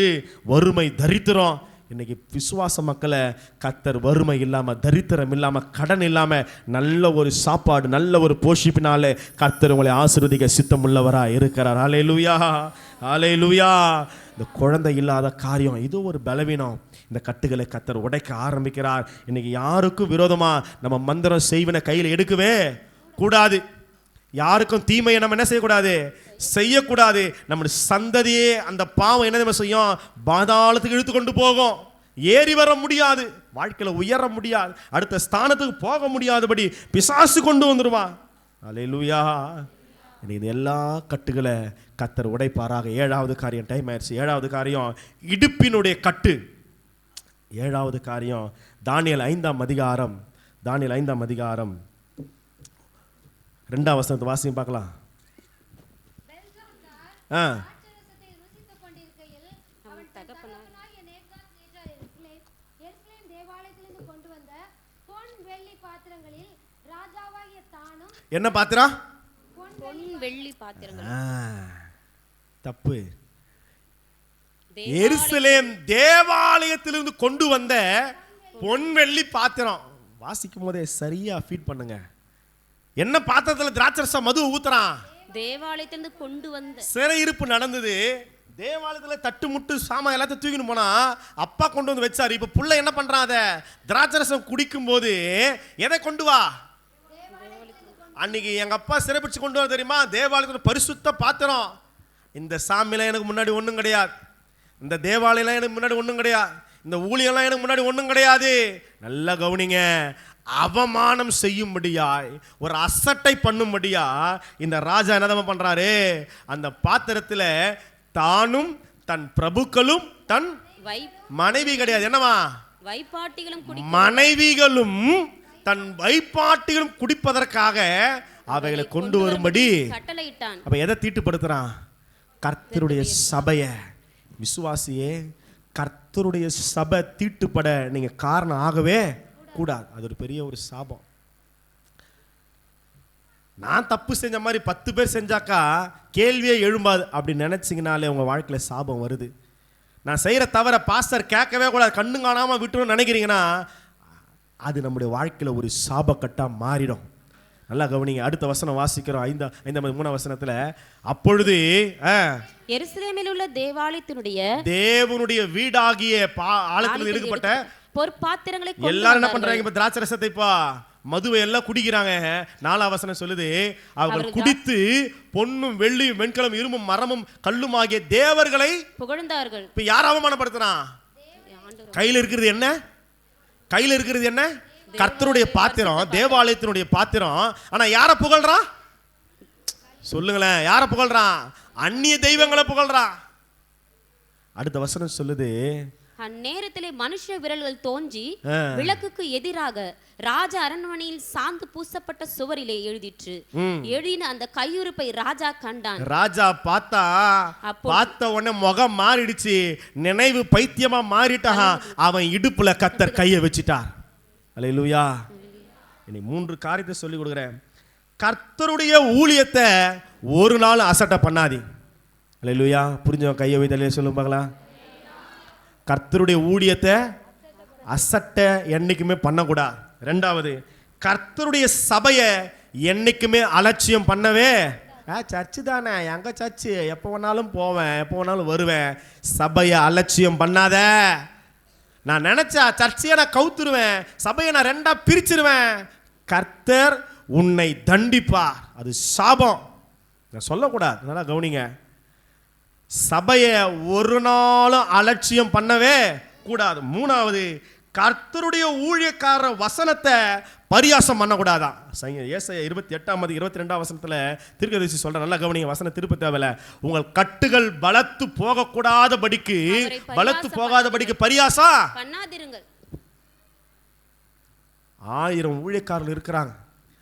வறுமை, தரித்திரம். இன்னைக்கு விசுவாச மக்களை கர்த்தர் வறுமை இல்லாம, தரித்திரம் இல்லாம, கடன் இல்லாம, நல்ல ஒரு சாப்பாடு, நல்ல ஒரு போஷிப்பினாலே கர்த்தர் உங்களை ஆசீர்வதிக்க சித்தம் உள்ளவரா இருக்கிறார். ஹல்லேலூயா, ஹல்லேலூயா. இந்த குழந்தை இல்லாத காரியம் இது ஒரு பலவீனம். இந்த கட்டுகளை கர்த்தர் உடைக்க ஆரம்பிக்கிறார். இன்னைக்கு யாருக்கும் விரோதமா நம்ம மந்திரம் செய்வன கையில் எடுக்கவே கூடாது. யாருக்கும் தீமையை நம்ம என்ன செய்யக்கூடாது, செய்யக்கூடாது. நம்முடைய சந்ததியே அந்த பாவம் என்ன செய்யும், பாதாளத்துக்கு இழுத்து கொண்டு போகும். ஏறி வர முடியாது, வாழ்க்கையில் உயர முடியாது, அடுத்த ஸ்தானத்துக்கு போக முடியாதபடி பிசாசு கொண்டு வந்துடுவான். அல்லேலூயா. இது எல்லா கட்டுகளை கர்த்தர் உடைப்பாராக. 7வது காரியம், டைம் ஆயிடுச்சு. 7வது காரியம் இடுப்பினுடைய கட்டு. 7வது காரியம் தானியேல் 5ஆம் அதிகாரம். தானியேல் 5ஆம் அதிகாரம் 2ஆம் வசனத்தை வாசியும் பார்க்கலாம். என்ன பாத்திரம்? வெள்ளி பாத்திரங்கள். தப்பு. எருசலேம் தேவாலயத்திலிருந்து கொண்டு வந்த பொன் வெள்ளி பாத்திரம். வாசிக்கும் போதே சரியா ஃபீட் பண்ணுங்க. என்ன பாத்திரத்துல திராட்சரசம் மது ஊத்துறான்? தேவாலயத்திலிருந்து கொண்டு வந்த. சிறையிருப்பு நடந்தது. தேவாலயத்துல தட்டு முட்டு சாமான் எல்லாத்தையும் தூக்கின்னு போனா அப்பா கொண்டு வந்து வச்சாரு. இப்ப புள்ள என்ன பண்றான், அத திராட்சரசம் குடிக்கும் போது எதை கொண்டு வா? அன்னைக்கு எங்க அப்பா சிறைப்பிடிச்சு கொண்டு வர தெரியுமா? தேவாலயத்துல பரிசுத்த பாத்திரம். இந்த சாமியில எனக்கு முன்னாடி ஒண்ணும் கிடையாது, இந்த தேவாலயம் எனக்கு முன்னாடி ஒண்ணும் கிடையாது, இந்த ஊழியெல்லாம் எனக்கு முன்னாடி ஒண்ணும் கிடையாது. நல்லா கவனிங்க. அவமானம் செய்யும்படியாய், ஒரு அசட்டை பண்ணும்படியா இந்த ராஜா என்ன பண்றாரு, அந்த பாத்திரத்துல தானும் தன் பிரபுக்களும் தன் மனைவி கிடையாது, என்னவா, மனைவிகளும் தன் வைப்பாட்டிகளும் குடிப்பதற்காக அவைகளை கொண்டு வரும்படி கட்டளையிட்டான். அப்ப எதை தீட்டுப்படுத்துறான்? கர்த்தருடைய சபைய. விசுவாசியே, கர்த்தருடைய சபை தீட்டுப்பட நீங்க காரணம் ஆகவே கூடாது. அது ஒரு பெரிய ஒரு சாபம். நான் தப்பு செஞ்ச மாதிரி 10 பேர் செஞ்சாக்கா கேள்வியே எழும்பாது அப்படி நினைச்சிங்கனாலே உங்க வாழ்க்கையில சாபம் வருது. நான் செய்யற தவிர பாஸ்டர் கேட்கவே கூடாது, கண்ணு காணாம விட்டுன்னு நினைக்கிறீங்கன்னா அது நம்முடைய வாழ்க்கையில ஒரு சாபக்கட்டா மாறிடும். நல்லா கவனிங்க. அடுத்த வசனம் வாசிக்கிறோம். 3ஆம் வசனத்துல, அப்பொழுது எருசலேமில் உள்ள தேவாலயத்தினுடைய தேவனுடைய வீடாகிய ஆலயத்தில் எடுக்கப்பட்ட பொற்பாத்திரங்களை எல்லாரும் என்ன பண்றாங்க, இப்ப திராட்சரசத்தைப்பா மதுவை எல்லாம் குடிக்கிறாங்க. 4ஆம் வசனம் சொல்லுது, அவர்கள் குடித்து பொன்னும் வெள்ளியும் வெண்கலம் இரும்பும் மரமும் கல்லும் ஆகிய தேவர்களை புகழ்ந்தார்கள். இப்ப யார் அவமானப்படுத்துறான்? கையில் இருக்கிறது என்ன? கையில் இருக்கிறது என்ன? கர்த்தருடைய பாத்திரம், தேவாலயத்தினுடைய பாத்திரம். ஆனா யார புகழ்றான்? சொல்லுங்களேன், யார புகழ்றான்? அந்நிய தெய்வங்களை புகழ்றான். அடுத்த வசனம் சொல்லுது, அந்நேரத்திலே மனுஷ விரல்கள் தோன்றி விளக்குக்கு எதிராக ராஜா அரண்மனையில் சாந்து பூசப்பட்ட சுவரிலே எழுதிற்று. எழுதின அந்த கையுறுப்பை ராஜா கண்டான். ராஜா பார்த்த உடனே முகம் மாறிடுச்சு, நினைவு பைத்தியமா மாறிட்டான். அவன் இடுப்புல கர்த்தர் கையை வச்சிட்டார். அல்லேலூயா. இனி 3 காரியத்தை சொல்லி கொடுக்குறேன். கர்த்தருடைய ஊழியத்தை ஒரு நாள் அசட்டை பண்ணாதீங்க. அல்லேலூயா. புரிஞ்சவன் கையை வைத்தாலே சொல்லும் பார்க்கலாம். கர்த்தருடைய ஊழியத்தை அசட்டை என்னைக்குமே பண்ணக்கூடாது. 2வது, கர்த்தருடைய சபையை என்னைக்குமே அலட்சியம் பண்ணவே. சர்ச்சு தானே, எங்க சர்ச்சு, எப்போ வேணாலும் போவேன், எப்போ வேணாலும் வருவேன். சபையை அலட்சியம் பண்ணாத. நான் நினைச்சா சர்ச்சையை நான் கவுத்துருவேன், சபையை நான் 2ஆ பிரிச்சிருவேன். கர்த்தர் உன்னை தண்டிப்பார். அது சாபம். நான் சொல்லக்கூடாது. நல்லா கவனிங்க. சபையை ஒரு நாளும் அலட்சியம் பண்ணவே கூடாது. 3வது, கர்த்தருடைய ஊழியக்கார வசனத்தை பரியாசம் பண்ணக்கூடாதான். ஏசாயா 28:22 வசனத்துல தீர்க்கதரிசி சொல்ற. நல்லா கவனிங்க, வசனம் திருப்ப தேவையில்ல. உங்கள் கட்டுகள் பலத்து போகாதபடிக்கு பரியாசம் பண்ணாதிருங்கள். 1000 ஊழியக்காரர்கள் இருக்கிறாங்க.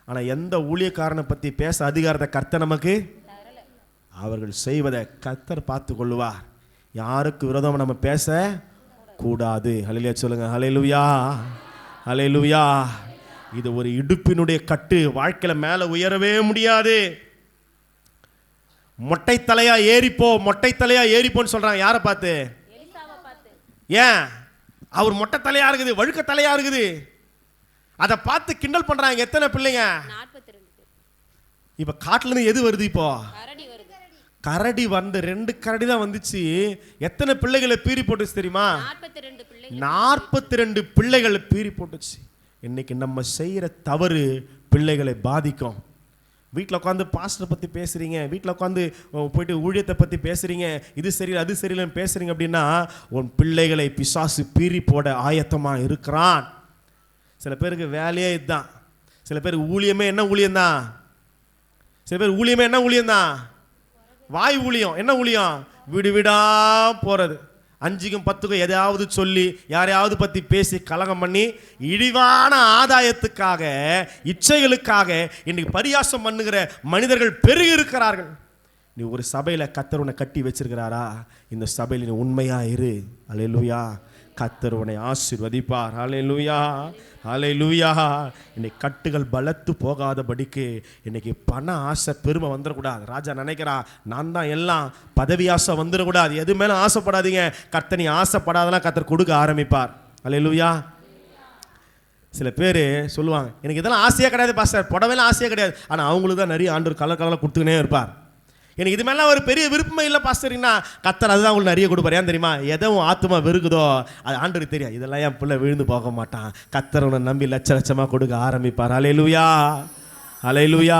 ஆனா எந்த ஊழியக்காரனை பத்தி பேச அதிகாரத்தை கர்த்தர் நமக்கு, அவர்கள் செய்வதை கர்த்தர் பார்த்து கொள்ளுவார். யாருக்கு விரோதமா நம்ம பேச கூடாது. ஹல்லேலூயா சொல்லுங்க. ஹல்லேலூயா, ஹல்லேலூயா. இது ஒரு இடுப்பினுடைய கட்டு. வாழ்க்கையில மேல உயரவே முடியாது. மொட்டை தலையா ஏறிப்போ, மொட்டை தலையா ஏறிப்போன்னு சொல்றாங்க. யாரை பார்த்து? ஏன்? அவர் மொட்டை தலையா இருக்குது, வழுக்க தலையா இருக்குது. அதை பார்த்து கிண்டல் பண்றாங்க. எத்தனை பிள்ளைங்க? 42 இப்ப காட்டுல இருந்து எது வருது? இப்போ கரடி வந்து 2 கரடி தான் வந்துச்சு. எத்தனை பிள்ளைகளை பீறி போட்டுச்சு தெரியுமா? 42 பிள்ளைகளை பீறி போட்டுச்சு. இன்னைக்கு நம்ம செய்யற தவறு பிள்ளைகளை பாதிக்கும். வீட்டில் உட்காந்து பாஸ்டர் பற்றி பேசுகிறீங்க, வீட்டில் உட்காந்து போயிட்டு ஊழியத்தை பற்றி பேசுகிறீங்க, இது சரியில்லை அது சரியில்லைன்னு பேசுகிறீங்க அப்படின்னா உன் பிள்ளைகளை பிசாசு பீறி போட ஆயத்தமாக இருக்கிறான். சில பேருக்கு வேலையே இதுதான். சில பேருக்கு ஊழியமே என்ன ஊழியம்தான்? சில பேர் ஊழியமே என்ன ஊழியம்தான்? வாய் ஊழியம். என்ன ஊழியம்? வீடு வீடா போகிறது. 5க்கும் 10க்கும் எதையாவது சொல்லி யாரையாவது பற்றி பேசி கலகம் பண்ணி இழிவான ஆதாயத்துக்காக, இச்சைகளுக்காக இன்னைக்கு பரியாசம் பண்ணுகிற மனிதர்கள் பெருகி இருக்கிறார்கள். நீ ஒரு சபையில் கர்த்தர் உன்னை கட்டி வச்சிருக்கிறாரா? இந்த சபையில் நீ உண்மையா இரு. அல்லேலூயா. கர்த்தர் உன்னை ஆசீர்வதிப்பார். அல்லேலூயா, அல்லேலூயா. இன்னைக்கு கட்டுகள் பலத்து போகாதபடிக்கு இன்னைக்கு பண ஆசை, பெருமை வந்துடக்கூடாது. ராஜா நினைக்கிறான் நான் தான் எல்லாம், பதவி ஆசை வந்துடக்கூடாது. எது மேலே ஆசைப்படாதீங்க. கர்த்தர் நீ ஆசைப்படாதெல்லாம் கர்த்தர் கொடுக்க ஆரம்பிப்பார். அல்லேலூயா. சில பேர் சொல்லுவாங்க எனக்கு இதெல்லாம் ஆசையாக கிடையாது பாஸ்டர், புடவைலாம் ஆசையாக கிடையாது. ஆனால் அவங்களுக்கு தான் நிறைய ஆண்டவர் கலர் கலராக கொடுத்துக்கினே இருப்பார். எனக்கு இது மேலே ஒரு பெரிய விருப்பமே இல்லை பாஸ்டர்னா கர்த்தர் அதுதான் உங்களுக்கு நிறைய கொடுப்பார். ஏன் தெரியுமா? எதுவும் ஆத்மா வெறுக்குதோ அது ஆண்டவருக்கு தெரியும். இதெல்லாம் என் பிள்ளை விழுந்து போக மாட்டான். கர்த்தர் உன்னை நம்பி லட்ச லட்சமாக கொடுக்க ஆரம்பிப்பார். அல்லேலூயா, அல்லேலூயா.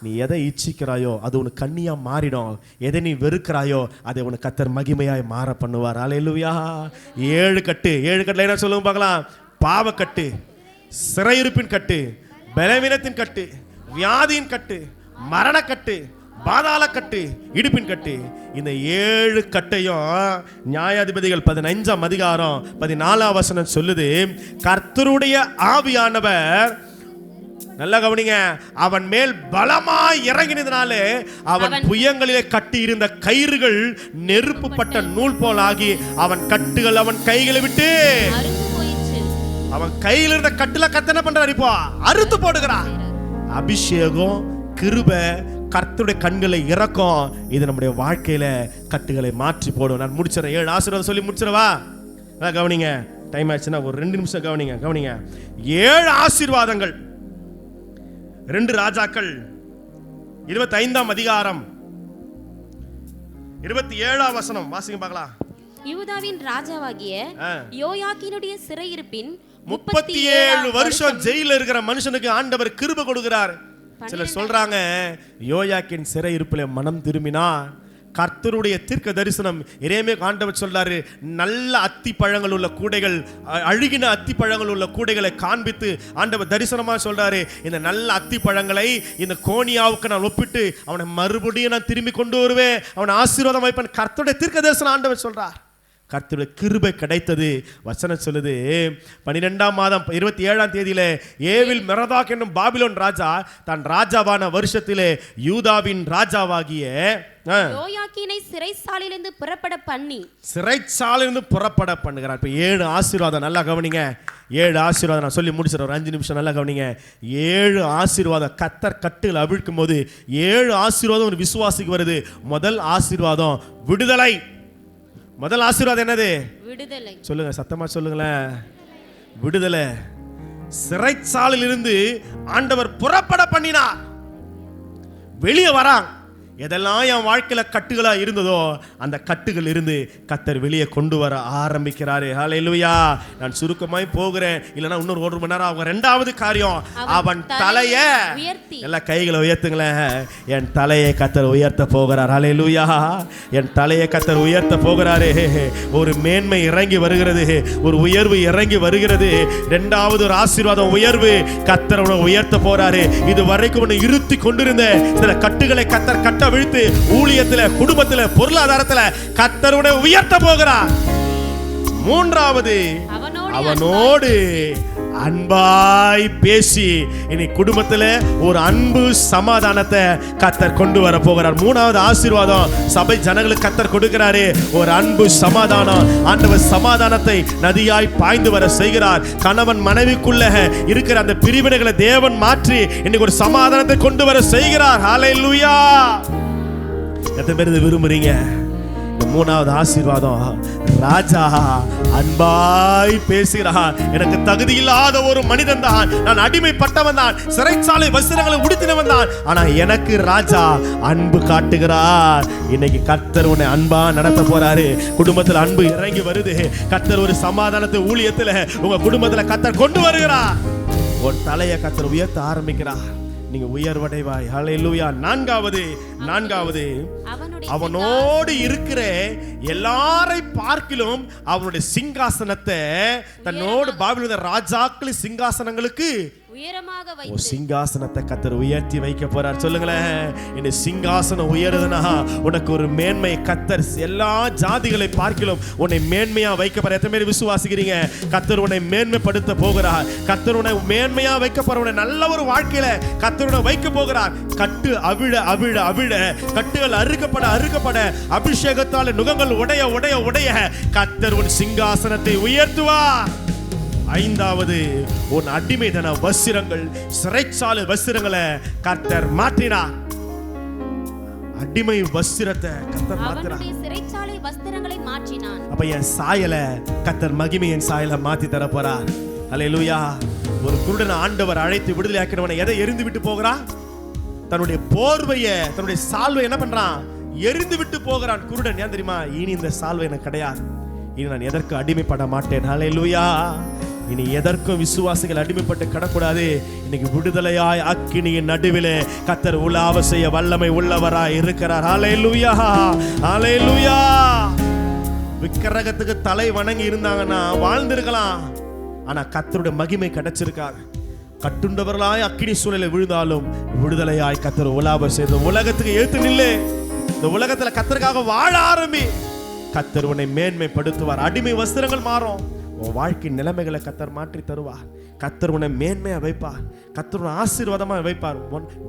நீ எதை இச்சிக்கிறாயோ அது உனக்கு கண்ணியாக மாறிடும். எதை நீ வெறுக்கிறாயோ அதை உனக்கு கர்த்தர் மகிமையாய் மாற பண்ணுவார். அல்லேலூயா. 7 கட்டு. 7 கட்டில் என்ன சொல்லுங்க பார்க்கலாம்? பாவக்கட்டு, சிறையிருப்பின் கட்டு, பலவீனத்தின் கட்டு, வியாதியின் கட்டு, மரணக்கட்டு, பாதாள கட்டு, இடுப்பின் கட்டு. இந்த 7 கட்டையும் நியாயாதிபதிகள் 15ஆம் அதிகாரம் 14ஆம் வசனம் சொல்லுது. கர்த்தருடைய ஆவியானவர், நல்லா கவனிங்க, அவன் மேல் பலமாய் இறங்கினதுனாலே அவன் புயங்களிலே கட்டி இருந்த கயிறுகள் நெருப்புப்பட்ட நூல் போலாகி அவன் கட்டுகள் அவன் கைகளை விட்டு, அவன் கையில் இருந்த கட்டுல கர்த்தர் என்ன பண்றாரு? இப்போ அறுத்து போடுகிறார். அபிஷேகம், கிருபை, கர்த்தருடைய கண்களை இறக்கும். இது நம்முடைய வாழ்க்கையில கட்டுகளை மாற்றி போடும். நான் முடிச்சிடறேன். 7 ஆசீர்வாதம் சொல்லி முடிச்சிடவா? கவனிங்க, டைம் ஆச்சுன்னா ஒரு 2 நிமிஷம் கவனிங்க. கவனிங்க, 7 ஆசீர்வாதங்கள். 2 ராஜாக்கள் 25ஆம் அதிகாரம் 27ஆம் வசனம் வாசிங்க பார்க்கலாம். யூதாவின் ராஜாவாகிய யோயாக்கீனுடைய சிறையிருப்பின் 37 வருஷம் ஜெயில இருக்கிற மனுஷனுக்கு ஆண்டவர் கிருபை கொடுக்கிறார். சிலர் சொல்றாங்க யோயாக்கின் சிறையிருப்பிலே மனம் திரும்பினா கர்த்தருடைய தீர்க்க தரிசனம் எரேமியா ஆண்டவர் சொல்றாரு, நல்ல அத்தி பழங்கள் உள்ள கூடைகள், அழுகின அத்தி பழங்கள் உள்ள கூடைகளை காண்பித்து ஆண்டவர் தரிசனமா சொல்றாரு, இந்த நல்ல அத்தி பழங்களை இந்த கோனியாவுக்கு நான் ஒப்பிட்டு அவனை மறுபடியும் நான் திரும்பி கொண்டு வருவேன், அவனை ஆசீர்வாதம் வைப்பேன். கர்த்தருடைய தீர்க்க தரிசனம் ஆண்டவர் சொல்றார். கர்த்தருடைய கிருபை கிடைத்தது. வசனம் சொல்லுது 12ஆம் மாதம் 27ஆம் தேதியிலே ஏவில் மெரதாக் என்னும் பாபிலோன் ராஜா தான் ராஜாவான வருஷத்திலே யூதாவின் ராஜாவாகிய யோயாக்கீனை சிறைச்சாலையிலிருந்து புறப்பட பண்ணி, சிறைச்சாலையிலிருந்து புறப்பட பண்ணுகிறார். இப்ப 7 ஆசீர்வாதம். நல்லா கவனிங்க. 7 ஆசீர்வாதம் நான் சொல்லி முடிச்சிடறேன். ஒரு 5 நிமிஷம் நல்லா கவனிங்க. 7 ஆசீர்வாதம் கர்த்தர் கட்டுகள் அவிழ்க்கும் போது 7 ஆசீர்வாதம் ஒரு விசுவாசிக்கு வருது. முதல் ஆசீர்வாதம் விடுதலை. முதல் ஆசீர்வாதம் என்னது? விடுதலை. சொல்லுங்க, சத்தமா சொல்லுங்களேன். விடுதலை. சிறைச்சாலையிலிருந்து ஆண்டவர் புறப்பட பண்ணினார். வெளியே வரான். எதெல்லாம் என் வாழ்க்கையில கட்டுகளா இருந்ததோ அந்த கட்டுகள் இருந்து கர்த்தர் வெளியே கொண்டு வர ஆரம்பிக்கிறாரு. ஹல்லேலூயா. நான் சுருக்கமாய் போகிறேன், இல்லைன்னா இன்னொரு 1 மணி நேரம் ஆகும். 2வது காரியம், அவன் தலையை எல்லா கைகளை உயர்த்துங்களேன். என் தலையை கர்த்தர் உயர்த்த போகிறார். ஹல்லேலூயா. என் தலையை கர்த்தர் உயர்த்த போகிறாரு. ஒரு மேன்மை இறங்கி வருகிறது, ஒரு உயர்வு இறங்கி வருகிறது. 2வது ஒரு ஆசீர்வாதம், உயர்வு. கர்த்தர் உன்னை உயர்த்த போறாரு. இது வரைக்கும் உன்னை இருத்தி கொண்டிருந்த சில கட்டுகளை கர்த்தர் கட்ட விழுத்து ஊழியத்துல, குடும்பத்துல, பொருளாதாரத்துல கர்த்தருடைய உயர்த்த போகிறார். 3வது, அவனோடு அன்பாய் பேசி இனி குடும்பத்துல ஒரு அன்பு சமாதானத்தை கர்த்தர் கொண்டு வர போகிறார். மூணாவது ஆசீர்வாதம் சபை ஜனங்களுக்கு கர்த்தர் கொடுக்கிறாரு, ஒரு அன்பு சமாதானம். ஆண்டவர் சமாதானத்தை நதியாய் பாய்ந்து வர செய்கிறார். கணவன் மனைவிக்குள்ள இருக்கிற அந்த பிரிவினைகளை தேவன் மாற்றி இன்னைக்கு ஒரு சமாதானத்தை கொண்டு வர செய்கிறார். ஹல்லேலூயா. எத்தனை பேர் இதை விரும்புறீங்க? மூணாவது ஆசீர்வாதம், ராஜா அன்பாய் பேசுகிறார். எனக்கு தகுதி இல்லாத ஒரு மனிதன் தான், நான் அடிமைப்பட்டவன் தான், சிறைச்சாலை வஸ்திரங்களை உடுத்தினவன் தான், ஆனா எனக்கு ராஜா அன்பு காட்டுகிறார். இன்னைக்கு கர்த்தர் உன்னை அன்பா நடத்த போறாரு. குடும்பத்துல அன்பு இறங்கி வருது. கர்த்தர் ஒரு சமாதானத்தை ஊழியத்துல உங்க குடும்பத்துல கர்த்தர் கொண்டு வருகிறார். உன் தலையை கர்த்தர் உயர்த்த ஆரம்பிக்கிறார். நீங்க உயர்வடைவாய். ஹல்லேலூயா. நான்காவது அவனோடு இருக்கிற எல்லாரை பார்க்கிலும் அவனுடைய சிங்காசனத்தை தன்னோடு பாபிலோன் ராஜாக்களின் சிங்காசனங்களுக்கு உயரமாக சிங்காசனத்தை கர்த்தர் உயர்த்தி வைக்க போறார். சொல்லுங்களேன், இந்த சிங்காசனம் உயருதுனா உனக்கு ஒரு மேன்மை. கர்த்தர் எல்லா ஜாதிகளை பார்க்கிலும் உன்னை மேன்மையா வைக்க போறார். எத்தனை பேர் விசுவாசிக்கிறீங்க? கர்த்தர் உன்னை மேன்மைப்படுத்த போகிறார். கர்த்தர் உன்னை மேன்மையா வைக்க போறார். உன்னை நல்ல ஒரு வாழ்க்கையில கர்த்தர் உன்னை வைக்க போகிறார். கட்டு அவிழ அவிழ அவிழ, கட்டுகள் அறுக்கப்பட அறுக்கப்பட, அபிஷேகத்தால் நுகங்கள் உடைய உடைய உடைய கர்த்தர் உன் சிங்காசனத்தை உயர்த்துவார். ஐந்தாவது, உன் அடிமைதன வஸ்திரங்கள், சிறைச்சாலை வஸ்திரங்களை கர்த்தர் மாற்றினார். அடிமை வஸ்திரத்தை கர்த்தர் மாற்றினார். சிறைச்சாலை வஸ்திரங்களை மாற்றினான். அப்ப என் சாயலை கர்த்தர் மகிமையின் சாயலை மாத்தி தர போறார். ஹல்லேலூயா. ஒரு குருடனை ஆண்டவர் அழைத்து விடுதலை ஆக்கினவனை எதை எரிந்து விட்டு போகிறான்? தன்னுடைய போர்வைய, தன்னுடைய சால்வை என்ன பண்றான்? எரிந்து விட்டு போகிறான். குருடன் ஏன் தெரியுமா? இனி இந்த சால்வை எனக்கு கிடையாது, இனி நான் எதற்கு அடிமைப்பட மாட்டேன். ஹல்லேலூயா. இனி எதற்கும் விசுவாசிகள் அடிமைப்பட்டு கிடக்கூடாது. இன்னைக்கு விடுதலையாய் அக்கினியின் நடுவிலே கர்த்தர் உலாவ செய்ய வல்லமை உள்ளவராய் இருக்கிறார். ஹல்லேலூயா. ஹல்லேலூயா. விக்கிரகத்துக்கு தலை வணங்கி இருந்தாங்கன்னா வாழ்ந்திருக்கலாம், ஆனா கர்த்தருடைய மகிமை கிடைச்சிருக்காது. கட்டுண்டவர்களாய் அக்கினி சூழலை விழுந்தாலும் விடுதலையாய் கர்த்தர் உலாவ செய்த உலகத்துக்கு ஏத்து நில்லு. இந்த உலகத்துல கர்த்தருக்காக வாழ ஆரம்பி. கர்த்தர் உன்னை மேன்மைப்படுத்துவார். அடிமை வஸ்திரங்கள் மாறும். உன் வாழ்க்கை நிலைமைகளை கர்த்தர் மாற்றி தருவார். கர்த்தர் உன்னை மேன்மையா வைப்பார். கர்த்தர் உன்னை ஆசீர்வாதமா வைப்பார்.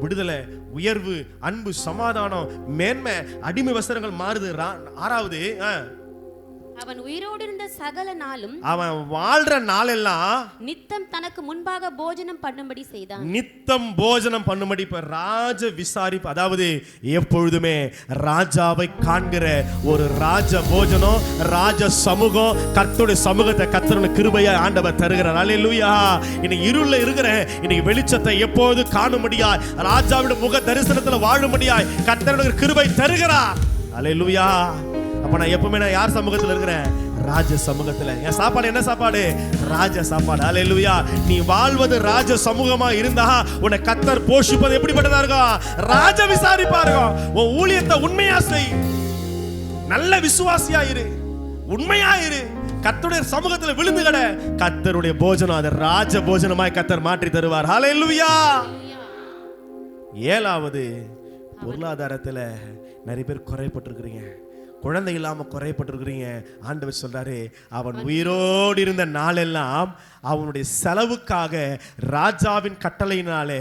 விடுதலை, உயர்வு, அன்பு, சமாதானம், மேன்மை, அடிமை வஸ்திரங்கள் மாறுது. ஆறாவது, அவன் உயிரோடு இருந்த சகல நாளும், அவன் வாழ்ற நாளெல்லாம் நித்தம் தனக்கு முன்பாக போஜனம் பண்ணும்படி செய்தான். நித்தம் போஜனம் பண்ணும்படி. இப்ப ராஜ விசாரிப்பு, அதாவது எப்பொழுதுமே ராஜாவை காண்கிற ஒரு ராஜ போஜனம், ராஜ சமூகம், கர்த்தருடைய சமூகத்தை கர்த்தருடைய கிருபையா ஆண்டவர் தருகிறார். அல்லேலூயா. இன்னைக்கு இருள இருக்கிற இன்னைக்கு வெளிச்சத்தை எப்போது காணும்படியாய், ராஜாவுடைய முக தரிசனத்துல வாழும்படியாய் கர்த்தருடைய கிருபை தருகிறார். அல்லேலூயா. அப்ப நான் எப்பவுமே நான் யார் சமூகத்துல இருக்கிறேன்? ராஜ சமூகத்துல. என் சாப்பாடு என்ன சாப்பாடு? ராஜ சாப்பாடு. அல்லேலூயா. நீ வாழ்வது ராஜ சமூகமா இருந்தா உன்னை கர்த்தர் போஷிப்பது எப்படிப்பட்டதா இருக்கும்? ராஜ விசாரிப்பா இருக்கும். உன் ஊழியத்தை உண்மையா செய், நல்ல விசுவாசியா இரு, உண்மையா இரு, கர்த்தருடைய சமூகத்துல விழுந்து கட. கர்த்தருடைய போஜனம் அது ராஜ போஜனமாய் கர்த்தர் மாற்றி தருவார். ஹல்லேலூயா. ஏழாவது, பொருளாதாரத்துல நிறைய பேர் குறைப்பட்டிருக்கிறீங்க, குழந்தை இல்லாம குறைப்பட்டிருக்கிறீங்க. ஆண்டவர் சொல்றாரு, அவன் உயிரோடு இருந்த நாளெல்லாம் அவனுடைய செலவுக்காக ராஜாவின் கட்டளையினாலே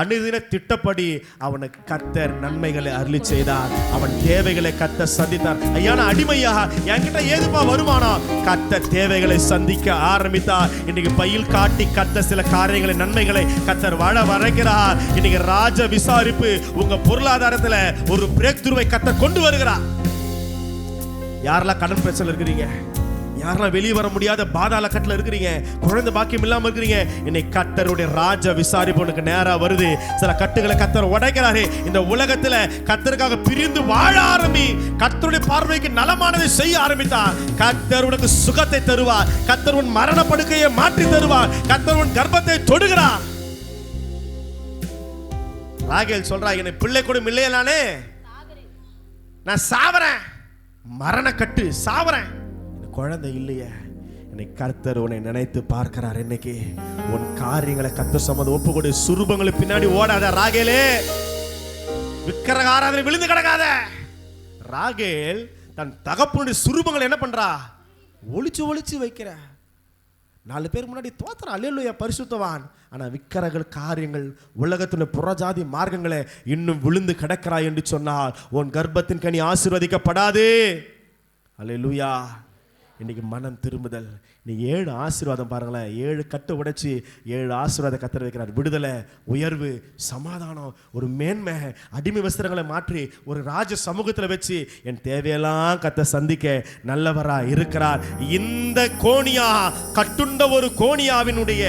அனுதின திட்டப்படி அவனுக்கு கர்த்தர் நன்மைகளை அருளி செய்தார். அவன் தேவைகளை கர்த்தர் சந்தித்தார். ஐயா, அடிமையா என்கிட்ட ஏதுப்பா வருமானம்? கர்த்தர் தேவைகளை சந்திக்க ஆரம்பித்தார். இன்னைக்கு பையில் காட்டி கர்த்தர் சில காரியங்களை, நன்மைகளை கர்த்தர் வாழ வரைக்கிறார். இன்னைக்கு ராஜ விசாரிப்பு உங்க பொருளாதாரத்துல ஒரு பிரேக் த்ரூவை கர்த்தர் கொண்டு வருகிறார். யாரெல்லாம் கடன் பிரச்சனை இருக்கிறீங்க, யாரெல்லாம் வெளியே வர முடியாத பாதாள கட்டில இருக்கிறீங்க, குழந்தை பாக்கியம் இல்லாம இருக்கிறீங்க, இன்னைக்கு கர்த்தருடைய ராஜ விசாரிப்பு உனக்கு நேரா வருது. சில கட்டுகளை கர்த்தர் உடைக்கிறாரு. இந்த உலகத்துல கர்த்தருக்காக பிரிந்து வாழ ஆரம்பி. கர்த்தருடைய பார்வைக்கு நலமானதை செய்ய ஆரம்பித்தா கர்த்தர் உனக்கு சுகத்தை தருவார். கர்த்தர் உன் மரண படுக்கையை மாற்றி தருவார். கர்த்தர் உன் கர்ப்பத்தை தொடுகிறார். ராகேல் சொல்றா, என்னை பிள்ளை கூட இல்லையே, நான் சாவறேன், மரண கட்டு சாவறேன், குழந்தை இல்லையே. இன்னைக்கு கர்த்தர் உன்னை நினைத்து பார்க்கிறார். இன்னைக்கு உன் காரியங்களை கர்த்தர் சம்மந்த ஒப்பு கொடு. சுரூபங்களுக்கு பின்னாடி ஓடாத ராகேலே, விக்கிரக ஆராதனை விழுந்து கிடக்காத. ராகேல் தன் தகப்பனுடைய சுரூபங்களை என்ன பண்றா? ஒளிச்சு ஒளிச்சு வைக்கிற. 4 பேர் முன்னாடி தோத்துறான், அல்லேலூயா பரிசுத்தவான். ஆனால் விக்கிரக காரியங்கள், உலகத்தின் புறஜாதி மார்க்கங்களை இன்னும் விழுந்து கிடக்கிறாய் என்று சொன்னால் உன் கர்ப்பத்தின் கனி ஆசீர்வதிக்கப்படாது. அல்லேலூயா. இன்னைக்கு மனம் திரும்புதல். நீ 7 ஆசீர்வாதம் பாருங்களேன், 7 கட்டு உடைச்சி 7 ஆசீர்வாதம் கத்தர் வைக்கிறார். விடுதலை, உயர்வு, சமாதானம், ஒரு மேன்மை, அடிமை வஸ்திரங்களை மாற்றி ஒரு ராஜ சமூகத்தில் வச்சு என் தேவையெல்லாம் கத்த சந்திக்க நல்லவரா இருக்கிறார். இந்த கோணியா, கட்டுண்ட ஒரு கோணியாவினுடைய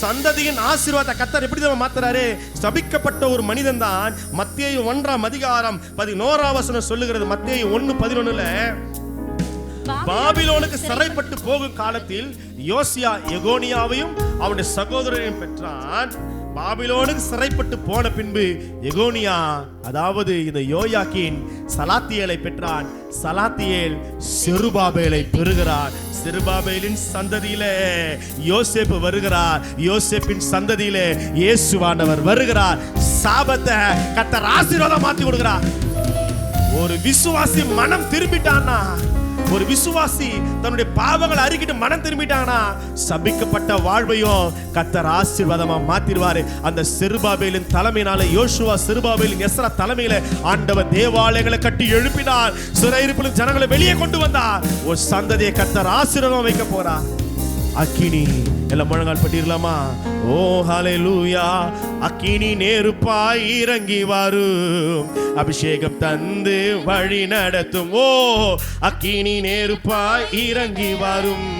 சந்ததியின் ஆசீர்வாத கத்தர் எப்படி தான் மாத்துறாரு? சபிக்கப்பட்ட ஒரு மனிதன் தான். மத்தேயு 1:11 சொல்லுகிறது. மத்தேயு 1:11 பாபிலோனுக்கு சிறைப்பட்டு போகும் காலத்தில் யோசியா எகோனியாவையும் அவனுடைய சகோதரரையும் பெற்றான். பாபிலோனுக்கு சிறைப்பட்டு போன பின்பு எகோனியா, அதாவது இந்த யோயாக்கீன் சலாத்தியேலை பெற்றான். சலாத்தியேல் செருபாபேலை பெறுகிறார். செருபாபேலின் சந்ததியிலே யோசேப்பு வருகிறார். யோசேப்பின் சந்ததியிலே இயேசுவானவர் வருகிறார். சாபத்தை கர்த்தர் ஆசீர்வாதம் மாத்தி கொடுக்கிறார். ஒரு விசுவாசி மனம் திரும்பிட்டான்னா, ஒரு விசுவாசி தன்னுடைய பாவங்களை அறிக்கிட்டு மனம் திரும்பிட்டானா, சபிக்கப்பட்ட வாழ்வையும் கர்த்தர் ஆசீர்வாதமா மாத்திடுவாரு. அந்த செருபாபேலின் தலைமையினால, யோசுவா செருபாபேலின் எஸ்ரா தலைமையில ஆண்டவர் தேவாலயங்களை கட்டி எழுப்பினார். சிறையிருப்பில் ஜனங்களை வெளியே கொண்டு வந்தார். ஒரு சந்ததியை கர்த்தர் ஆசீர்வாதம் வைக்க போறார். அக்கினி எல்லாம் முழங்கால் பட்டிரலாமா? ஓ ஹல்லேலூயா. அக்கினி நெருப்பாய் இறங்கி வரும், அபிஷேகம் தந்து வழி நடத்தும். ஓ அக்கினி நெருப்பாய் இறங்கி வரும்,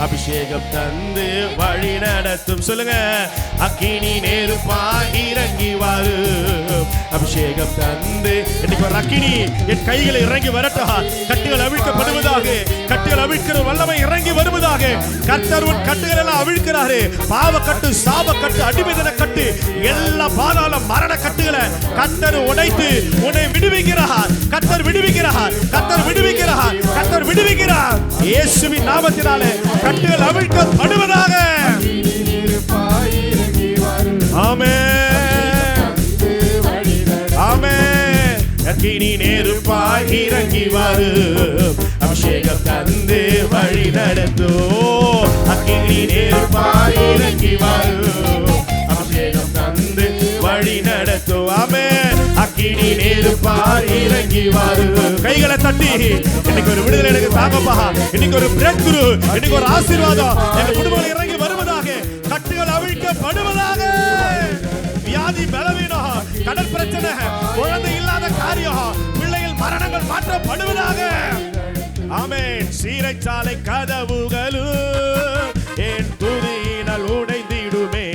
அபிஷேகம் தந்து வழி நடத்தும். சொல்லுங்க, அக்கினி நெருப்பாய் இறங்கி வரும், அபிஷேகம் தந்து. இன்னைக்கு ஒரு அக்கினி என் கைகளை இறங்கி வரட்டும். கட்டுகள் அவிழ்க்கப்படுவதாக, கட்டுகள் அவிழ்க்கிற வல்லமை இறங்கி வருவதாக. கர்த்தர் உன் கட்டுகள் எல்லாம் அவிழ்க்கிறாரு. பாவ கட்டு, சாப கட்டு, அடிமைதன கட்டு, எல்லா பாதாள மரண கட்டுகளை கர்த்தர் உடைத்து உன்னை விடுவிக்கிறார். கர்த்தர் விடுவிக்கிறார், கர்த்தர் விடுவிக்கிறார், கர்த்தர் விடுவிக்கிறார். இயேசுவின் நாமத்தினாலே கட்டுகள் அவிழ்க்கப்படுவதாக. ஆமென், ஆமென். அக்கினி நெருப்பாய் இறங்கி வரும், அபிஷேகம் தந்து வழி நடத்தும். அக்கினி நெருப்பாய் இறங்கி வரும், அபிஷேகம் தந்து வழி நடத்தும். ஆமென். அக்கினி நெருப்பாய் இறங்கி வரும். கைகளை தட்டி இன்னைக்கு ஒரு விடுதலை எனக்கு தாங்கப்பா. இன்னைக்கு ஒரு பிரேக் த்ரூ, இன்னைக்கு ஒரு ஆசீர்வாதம் எங்க குடும்பங்கள் இறங்கி வருவதாக. கட்டுகள் அவிழ்க்கப்படுவதாக. வியாதி, பலவீனம், கடல் பிரச்சனை, குழந்தை இல்லாத காரியம், பிள்ளைகள் மரணங்கள் மாற்றப்படுவதாக. ஆமென். சீரைச்சாலை கதவுகளும் என் துதியினால் உடைந்திடுமே.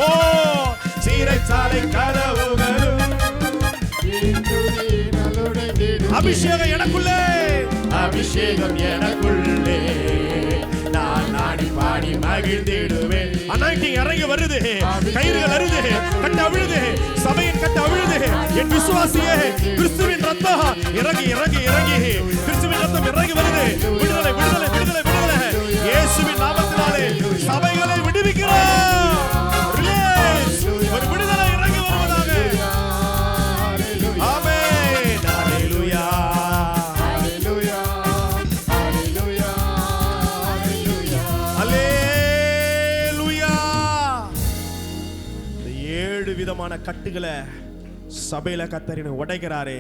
ஓ சீரைச்சாலை கதவுகளும், அபிஷேகம் எனக்குள்ளே, அபிஷேகம் எனக்குள்ளே, நான் நாடி பாடி மகிழ்ந்திடுவேன். அனாயிண்டிங் இறங்கி வருது, கயிறுகள் அறுது, கட்ட அவிழுது, சபையின் கட்ட அவிழுது. என் விசுவாசியே, கிறிஸ்துவின் ரத்தம் இறங்கி இறங்கி இறங்கி, கிறிஸ்துவின் ரத்தம் இறங்கி வருது. விடுதலை, விடுதலை, விடுதலை, விடுதலை. இயேசுவின் நாமத்தினாலே சபைகளை விடுவிக்கிறோம். ஒரு விடுதலை இறங்கி வருவதாக. ஆமென். ஹல்லேலூயா, ஹல்லேலூயா, ஹல்லேலூயா, ஹல்லேலூயா. இந்த 7 விதமான கட்டுகளை சபையில கர்த்தர் உடைக்கிறாரே.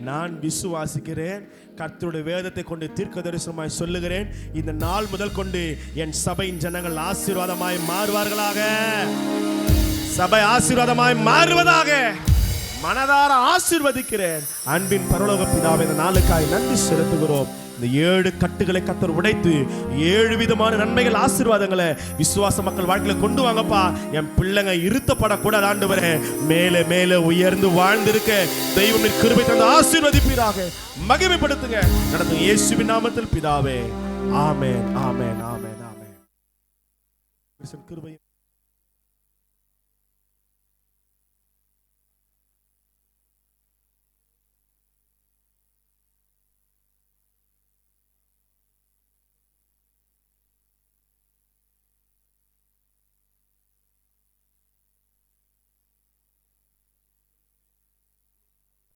நான் விசுவாசிக்கிறேன். கர்த்தருடைய வேதத்தை கொண்டு தீர்க்க தரிசனமாய் சொல்லுகிறேன். இந்த நாள் முதல் கொண்டு என் சபையின் ஜனங்கள் ஆசீர்வாதமாய் மாறுவார்களாக. சபை ஆசீர்வாதமாய் மாறுவதாக. மனதார ஆசீர்வதிக்கிறேன். அன்பின் பரலோக பிதாவே, இந்த நாளுக்காய் நன்றி செலுத்துகிறோம். இந்த 7 கட்டுகளை கர்த்தர் உடைத்து 7 விதமான நன்மைகள், ஆசீர்வாதங்களை விசுவாச மக்கள் வாழ்க்கையில கொண்டு வாங்கப்பா. என் பிள்ளைங்க இருத்தப்படக்கூடாது ஆண்டவரே. மேலே மேலே உயர்ந்து வாழ்ந்திருக்க தெய்வம் கிருபை தந்து ஆசீர்வதிப்பீராக. மகிமைப்படுத்துங்க. நடத்துங்க இயேசுவின் நாமத்தில் பிதாவே. ஆமென், ஆமென், ஆமென், ஆமென். கிருபை